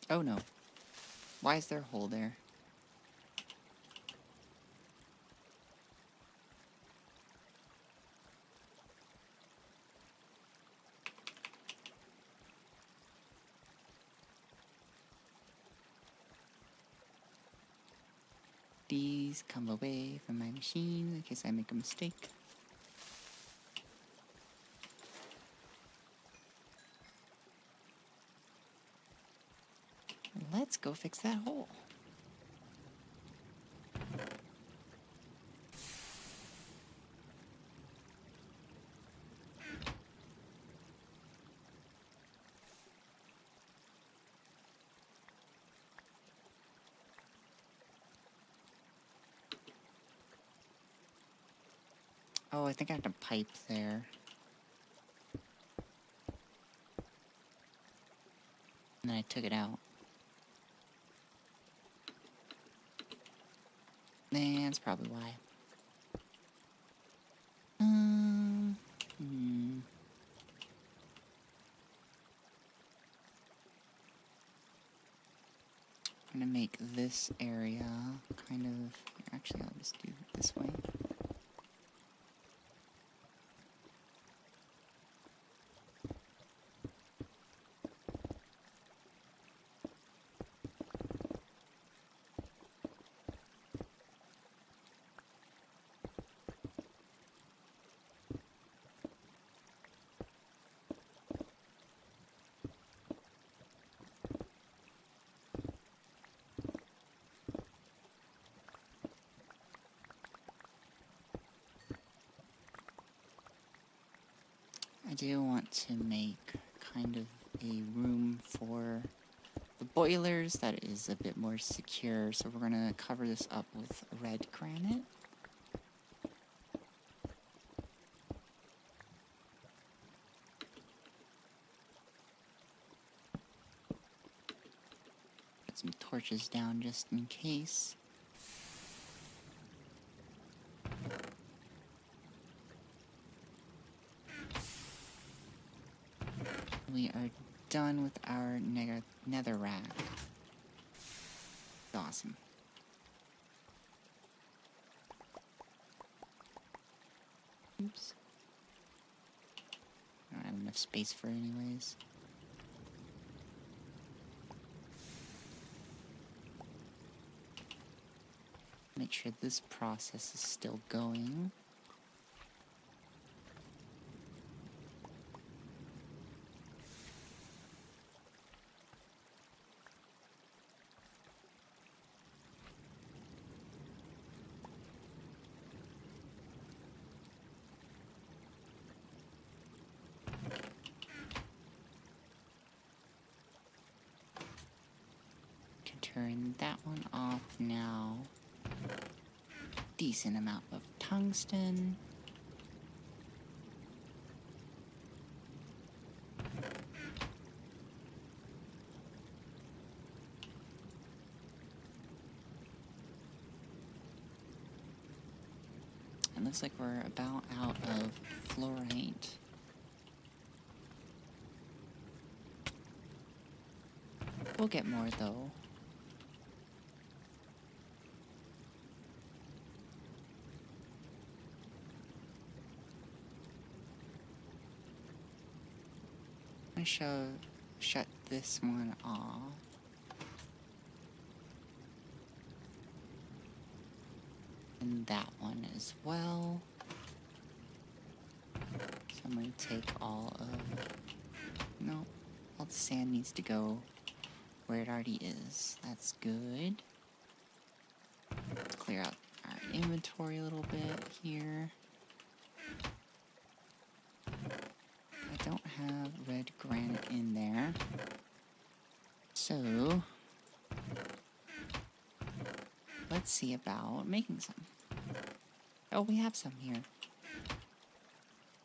Oh no. Why is there a hole there? Please come away from my machine in case I make a mistake. Let's go fix that hole. Oh, I think I have to pipe there. And then I took it out. That's probably why. I'm gonna make this area kind of... Actually, I'll just do it this way. do want to make kind of a room for the boilers that is a bit more secure, so we're gonna cover this up with red granite. Put some torches down just in case. We are done with our nether rack. Awesome. Oops. I don't have enough space for it anyways. Make sure this process is still going. Turn that one off now. Decent amount of tungsten. It looks like we're about out of fluorite. We'll get more though. I'm gonna shut this one off. And that one as well. So I'm gonna take all of... No, all the sand needs to go where it already is. That's good. Let's clear out our inventory a little bit here. I don't have red granite in there. So, let's see about making some. Oh, we have some here.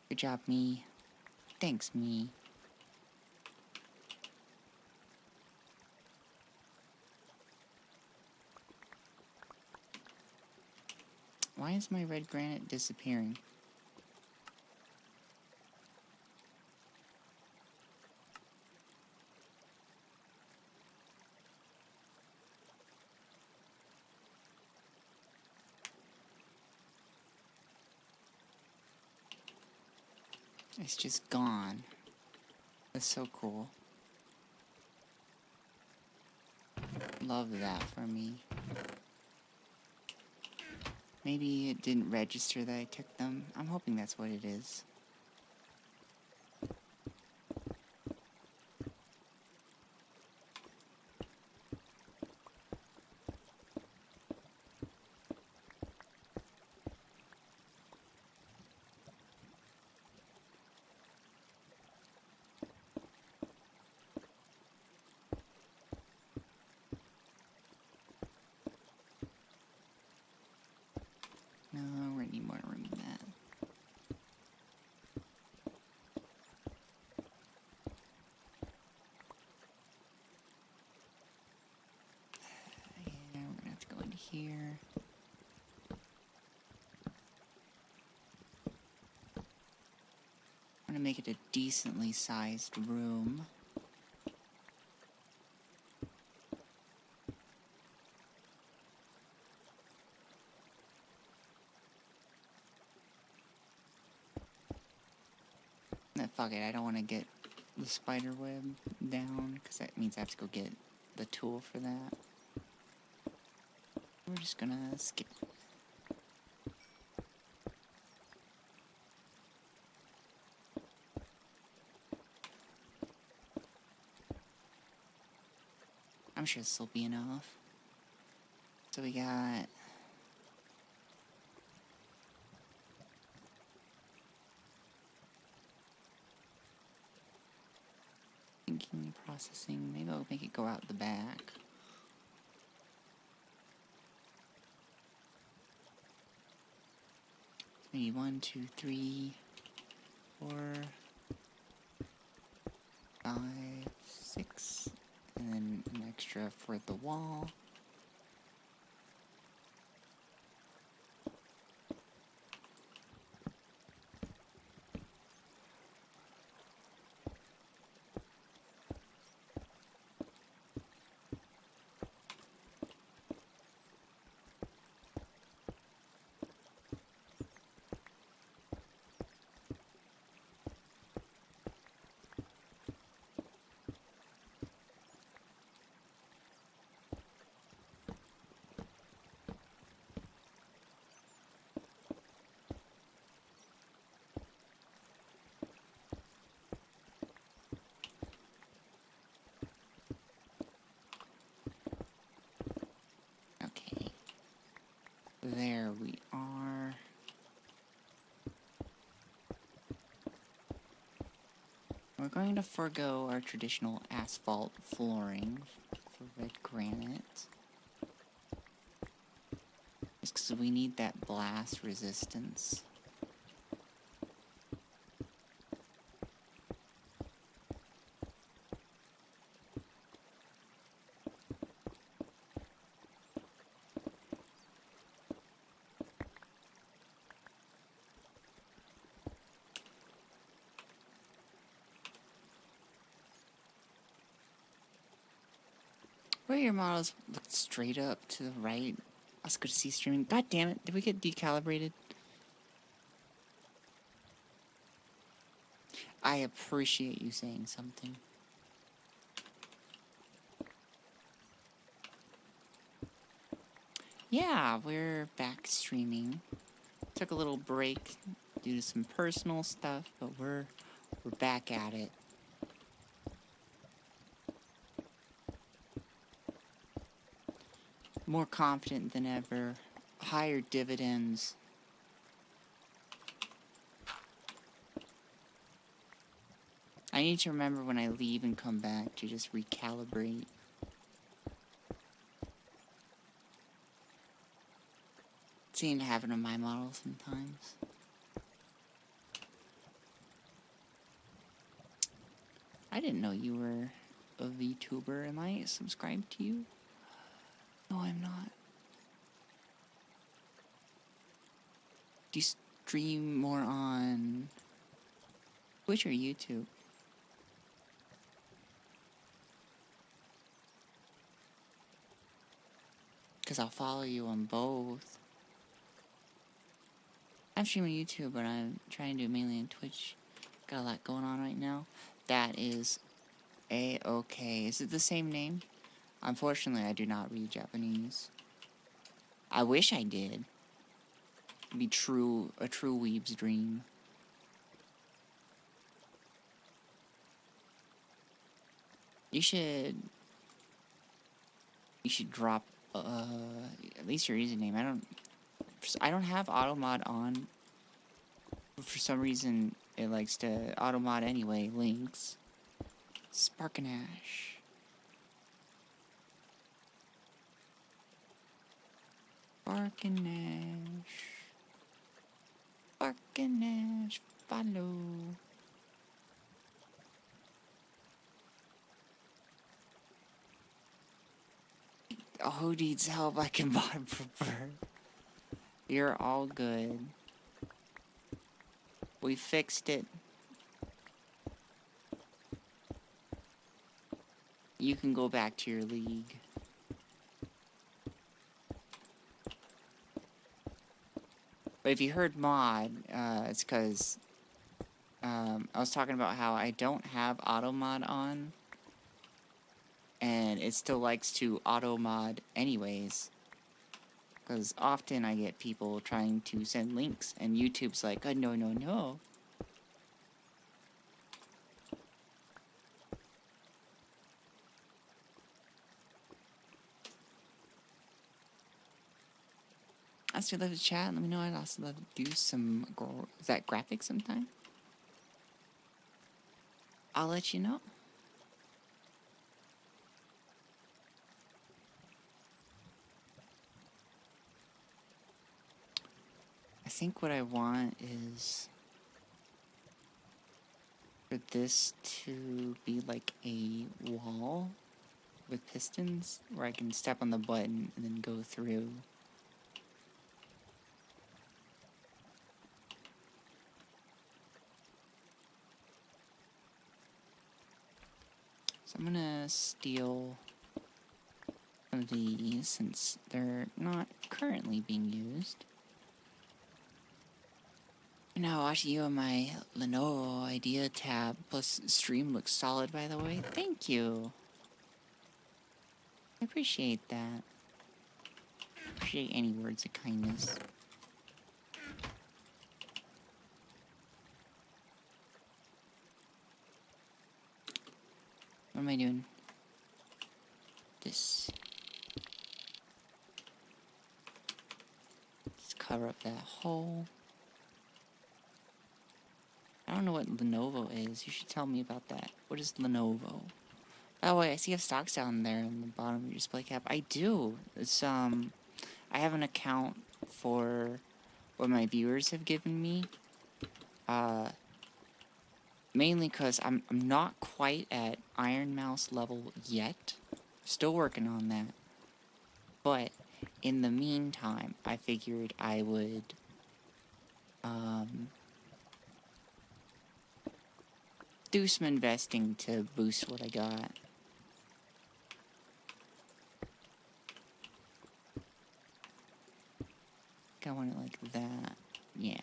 Good job, me. Thanks, me. Why is my red granite disappearing? It's just gone. That's so cool. Love that for me. Maybe it didn't register that I took them. I'm hoping that's what it is. No, we need more room than that. Yeah, we're gonna have to go into here. I'm gonna make it a decently sized room. Fuck it, I don't want to get the spider web down, because that means I have to go get the tool for that. We're just gonna skip. I'm sure this will be enough. So we got... thinking, processing. Maybe I'll make it go out the back. Maybe 1, 2, 3, 4, 5, 6, and then an extra for the wall. Okay. There we are. We're going to forego our traditional asphalt flooring for red granite. Just because we need that blast resistance. Where your models look straight up to the right. I was good to see streaming. God damn it, did we get decalibrated? I appreciate you saying something. Yeah, we're back streaming. Took a little break due to some personal stuff, but we're back at it. More confident than ever. Higher dividends. I need to remember when I leave and come back to just recalibrate. It's seen to happen to my model sometimes. I didn't know you were a Vtuber. Am I subscribed to you? No, I'm not. Do you stream more on Twitch or YouTube? Because I'll follow you on both. I'm streaming YouTube, but I'm trying to do it mainly on Twitch. Got a lot going on right now. That is A-okay. Is it the same name? Unfortunately, I do not read Japanese. I wish I did. It'd be a true weeb's dream. You should drop at least your username. I don't have automod on. For some reason, it likes to automod anyway. Links. Sparkanash. Sparkanash, follow. Oh, who needs help? I can mod prefer. You're all good. We fixed it. You can go back to your league. But if you heard mod, it's because I was talking about how I don't have auto mod on, and it still likes to auto mod anyways. Because often I get people trying to send links, and YouTube's like, oh, no, no, no. I still love to chat. Let me know. I'd also love to do some is that graphics sometime. I'll let you know. think what I want is for this to be like a wall with pistons where I can step on the button and then go through. So I'm gonna steal some of these since they're not currently being used. Now watching you on my Lenovo idea tab, plus stream looks solid by the way. Thank you. I appreciate that. Appreciate any words of kindness. What am I doing? This. Let's cover up that hole. I don't know what Lenovo is. You should tell me about that. What is Lenovo? By the way, I see you have stocks down there in the bottom of your display cap. I do. It's I have an account for what my viewers have given me. Mainly because I'm not quite at Iron Mouse level yet. Still working on that. But in the meantime, I figured I would do some investing to boost what I got. I want it like that. Yeah.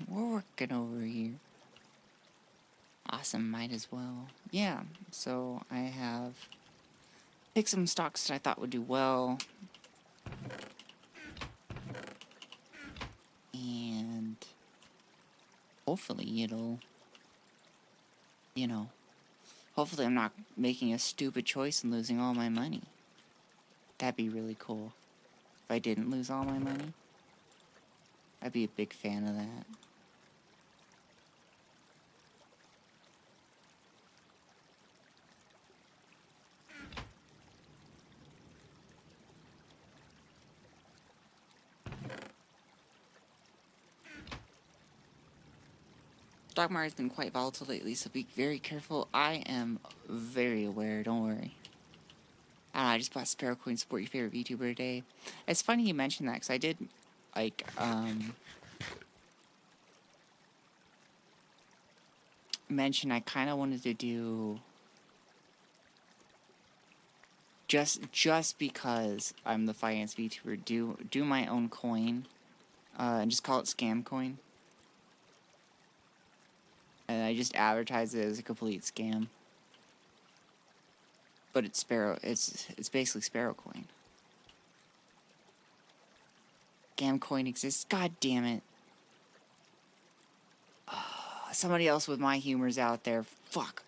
We're working over here. Awesome, might as well. Yeah, so I have picked some stocks that I thought would do well. And hopefully it'll, you know, hopefully I'm not making a stupid choice and losing all my money. That'd be really cool. If I didn't lose all my money, I'd be a big fan of that. Stock market's been quite volatile lately, so be very careful. I am very aware, don't worry. I don't know, I just bought Sparrow coin, support your favorite VTuber today. It's funny you mentioned that, because I did, like, mention I kind of wanted to do, just because I'm the finance VTuber, do my own coin, and just call it Scam Coin. And I just advertise it as a complete scam. But it's Sparrow. It's basically Sparrow coin. Scam coin exists. God damn it. Somebody else with my humor's out there. Fuck.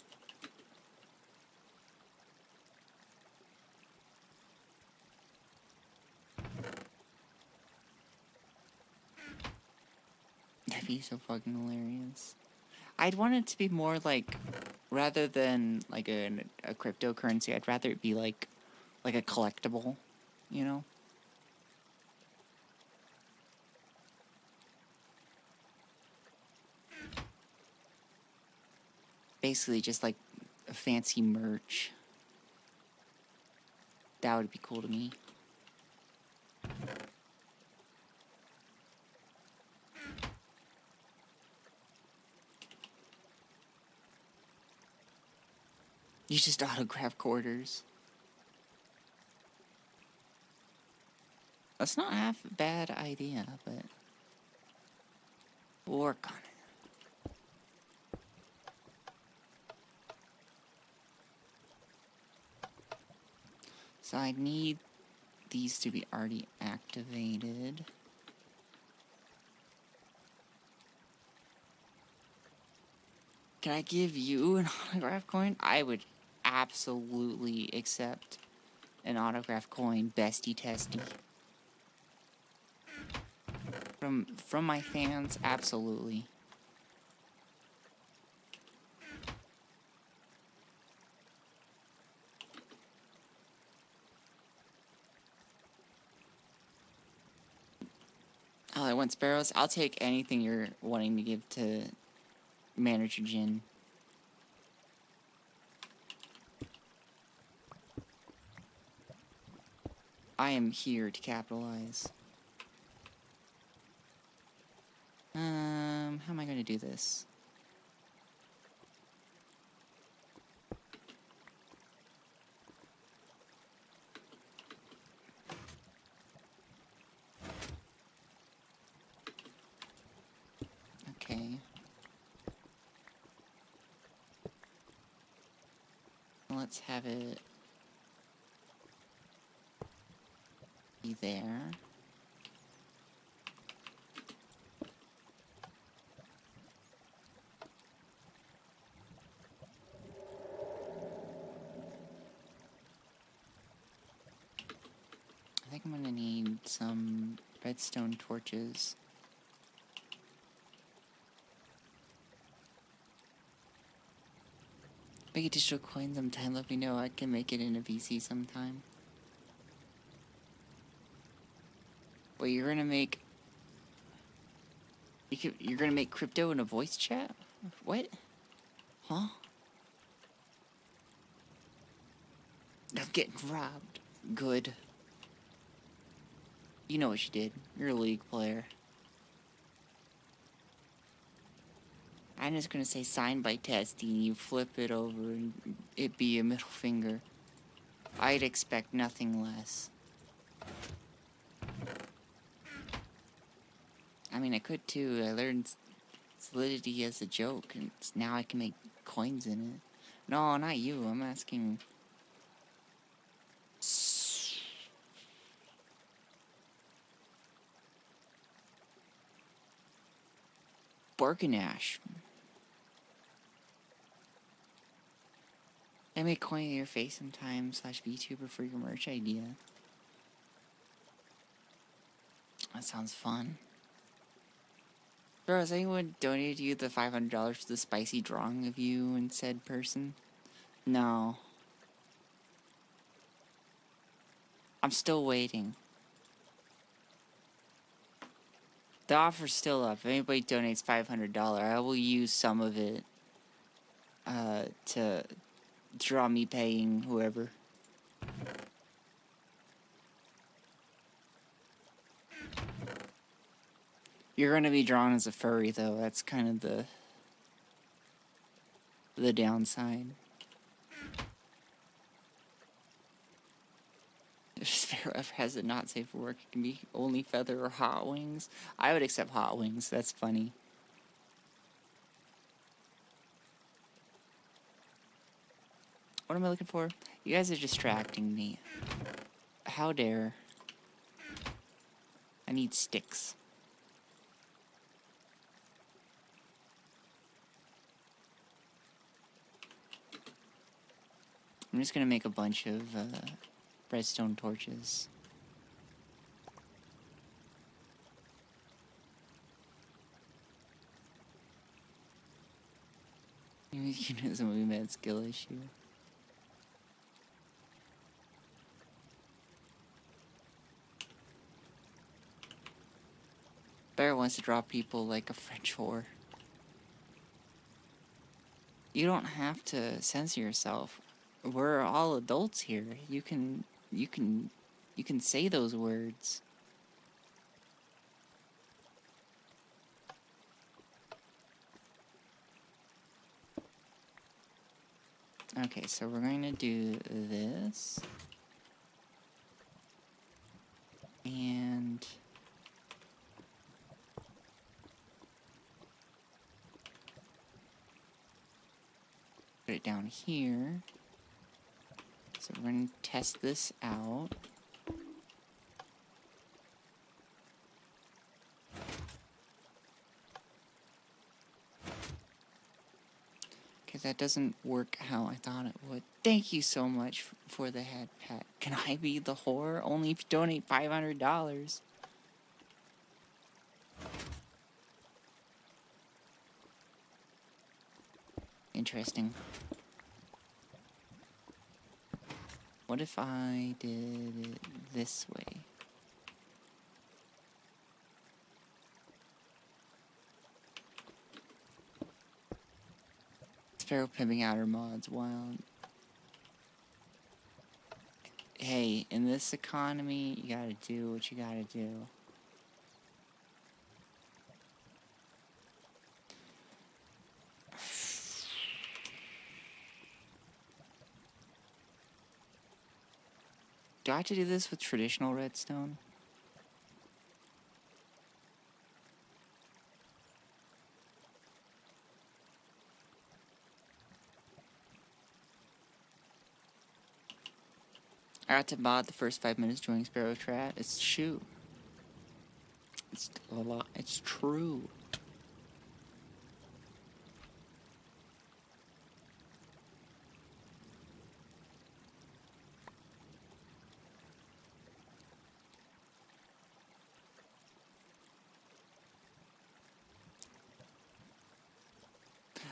That'd be so fucking hilarious. I'd want it to be more like, rather than like a cryptocurrency, I'd rather it be like a collectible, you know? Basically just like a fancy merch. That would be cool to me. You just autograph quarters. That's not half a bad idea, but we'll work on it. So I need these to be already activated. Can I give you an autograph coin? I would absolutely accept an autograph coin, bestie testy. From my fans, absolutely. Oh, I want sparrows. I'll take anything you're wanting to give to Manager Jin. I am here to capitalize. How am I going to do this? Okay. Let's have it be there. I think I'm gonna need some redstone torches. Make a digital coin sometime, let me know. I can make it in a VC sometime. Wait, you're gonna make... You're gonna make crypto in a voice chat? What? Huh? I'm getting robbed. Good. You know what you did. You're a League player. I'm just gonna say signed by Testy, and you flip it over and it be a middle finger. I'd expect nothing less. I mean, I could too. I learned solidity as a joke, and now I can make coins in it. No, not you. I'm asking... Borganash. I make coin in your face sometimes, /Vtuber for your merch idea. That sounds fun. Bro, has anyone donated you the $500 for the spicy drawing of you and said person? No. I'm still waiting. The offer's still up. If anybody donates $500, I will use some of it to draw me paying whoever. You're gonna be drawn as a furry, though. That's kind of the downside. If Sparrow ever has it not safe for work, it can be only feather or hot wings. I would accept hot wings. That's funny. What am I looking for? You guys are distracting me. How dare. I need sticks. I'm just gonna make a bunch of redstone torches. Mechanism we met skill issue. Bear wants to draw people like a French whore. You don't have to censor yourself. We're all adults here. You can say those words. Okay, so we're going to do this. And put it down here. So we're going to test this out. Okay, that doesn't work how I thought it would. Thank you so much for the head pat. Can I be the whore? Only if you donate $500. Interesting. What if I did it this way? Sparrow pimping out her mods, wild. Hey, in this economy, you gotta do what you gotta do. Do I have to do this with traditional redstone? I got to mod the first 5 minutes joining Sparrow chat. It's true. It's a lot. It's true.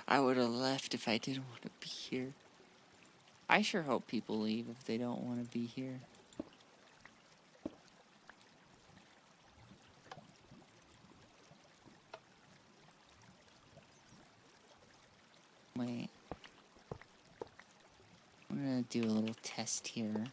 I would have left if I didn't want to be here. I sure hope people leave if they don't want to be here. Wait. I'm gonna do a little test here.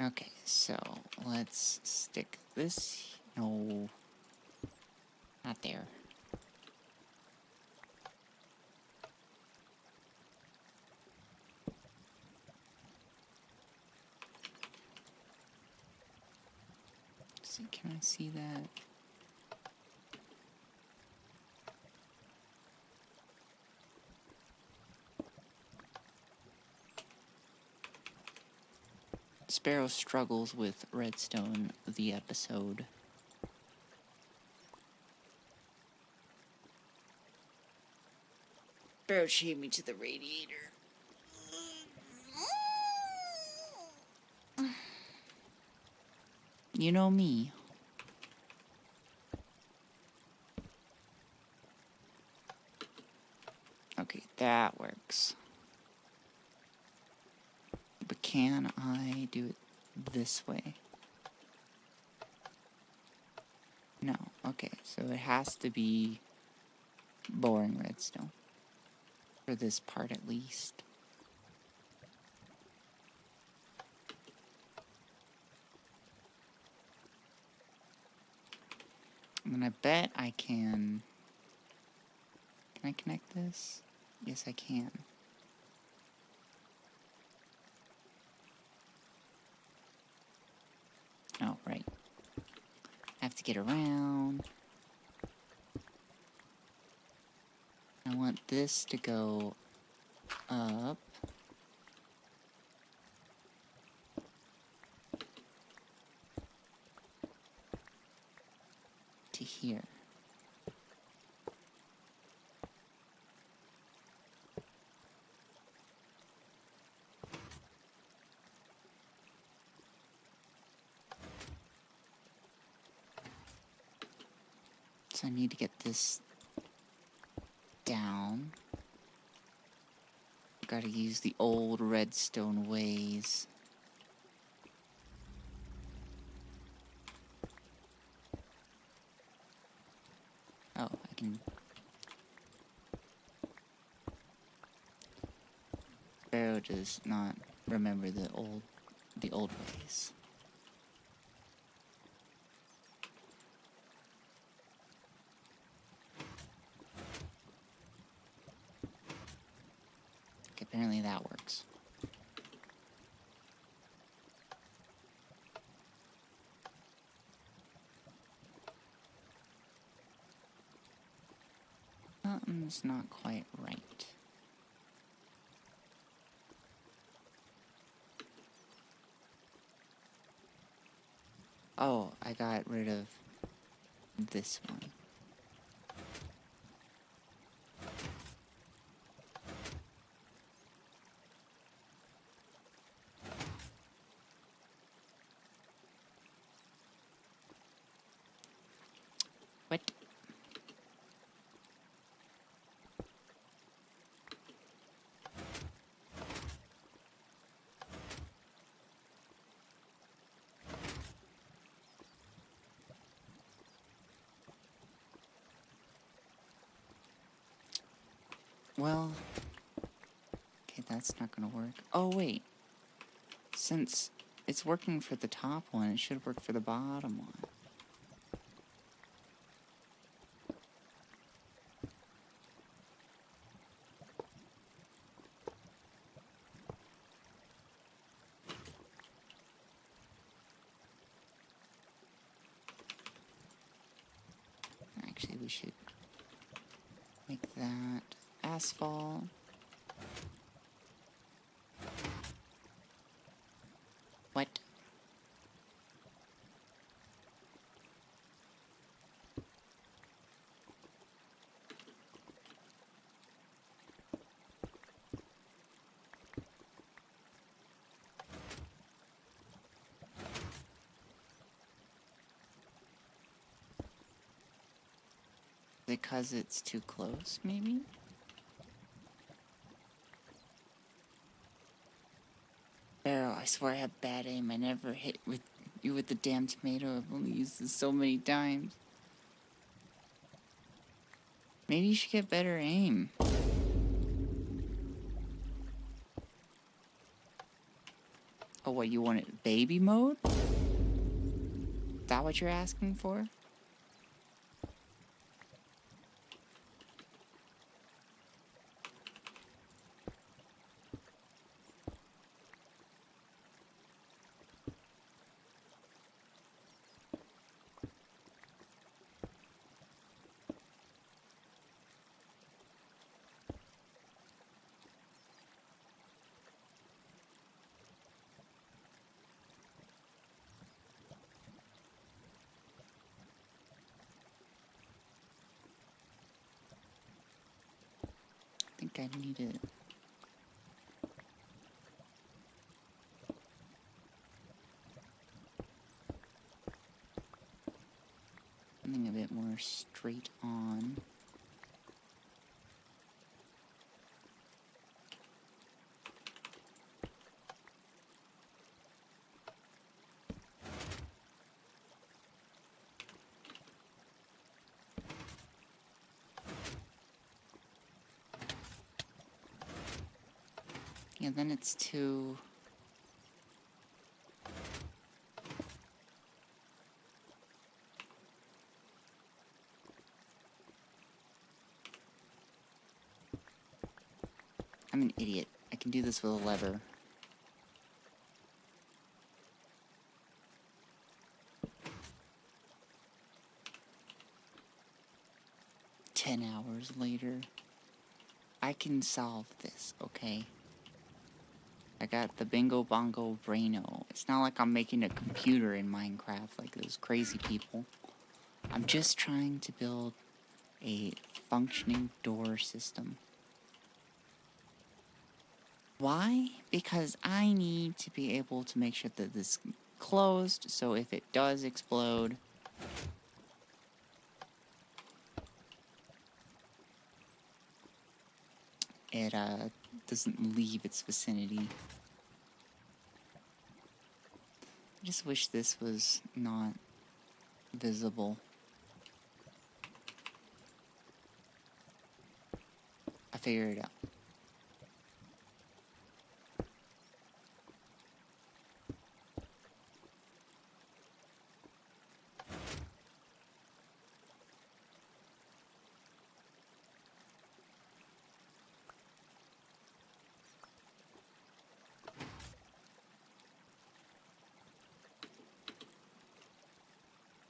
Okay, so let's stick this. No, not there. See, can I see that? Sparrow struggles with redstone, the episode. Sparrow chained me to the radiator. You know me. Okay, that works. But can I do it this way? No. Okay, so it has to be boring redstone. For this part at least. And I bet I can... Can I connect this? Yes, I can. Oh, right. I have to get around. I want this to go up. To here. So I need to get this down. Gotta use the old redstone ways. Oh, I can... Sparrow does not remember the old ways. Okay, apparently that works. Something's not quite right. Oh, I got rid of this one. Well, okay, that's not gonna work. Oh, wait. Since it's working for the top one, it should work for the bottom one. Actually, we should make that asphalt. What? Because it's too close, maybe? Sparrow, I swear I have bad aim. I never hit with you with the damn tomato. I've only used this so many times. Maybe you should get better aim. Oh, what, you want it baby mode? Is that what you're asking for? I think I need it. Something a bit more straight on. Yeah, then it's too... I'm an idiot. I can do this with a lever. $10 later. I can solve this, okay? I got the bingo bongo braino. It's not like I'm making a computer in Minecraft like those crazy people. I'm just trying to build a functioning door system. Why? Because I need to be able to make sure that this is closed, so if it does explode, it doesn't leave its vicinity. I just wish this was not visible. I figured it out.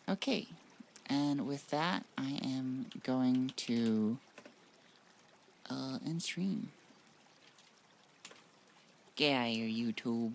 Okay, and with that, I am going to end stream. Get out of here, YouTube.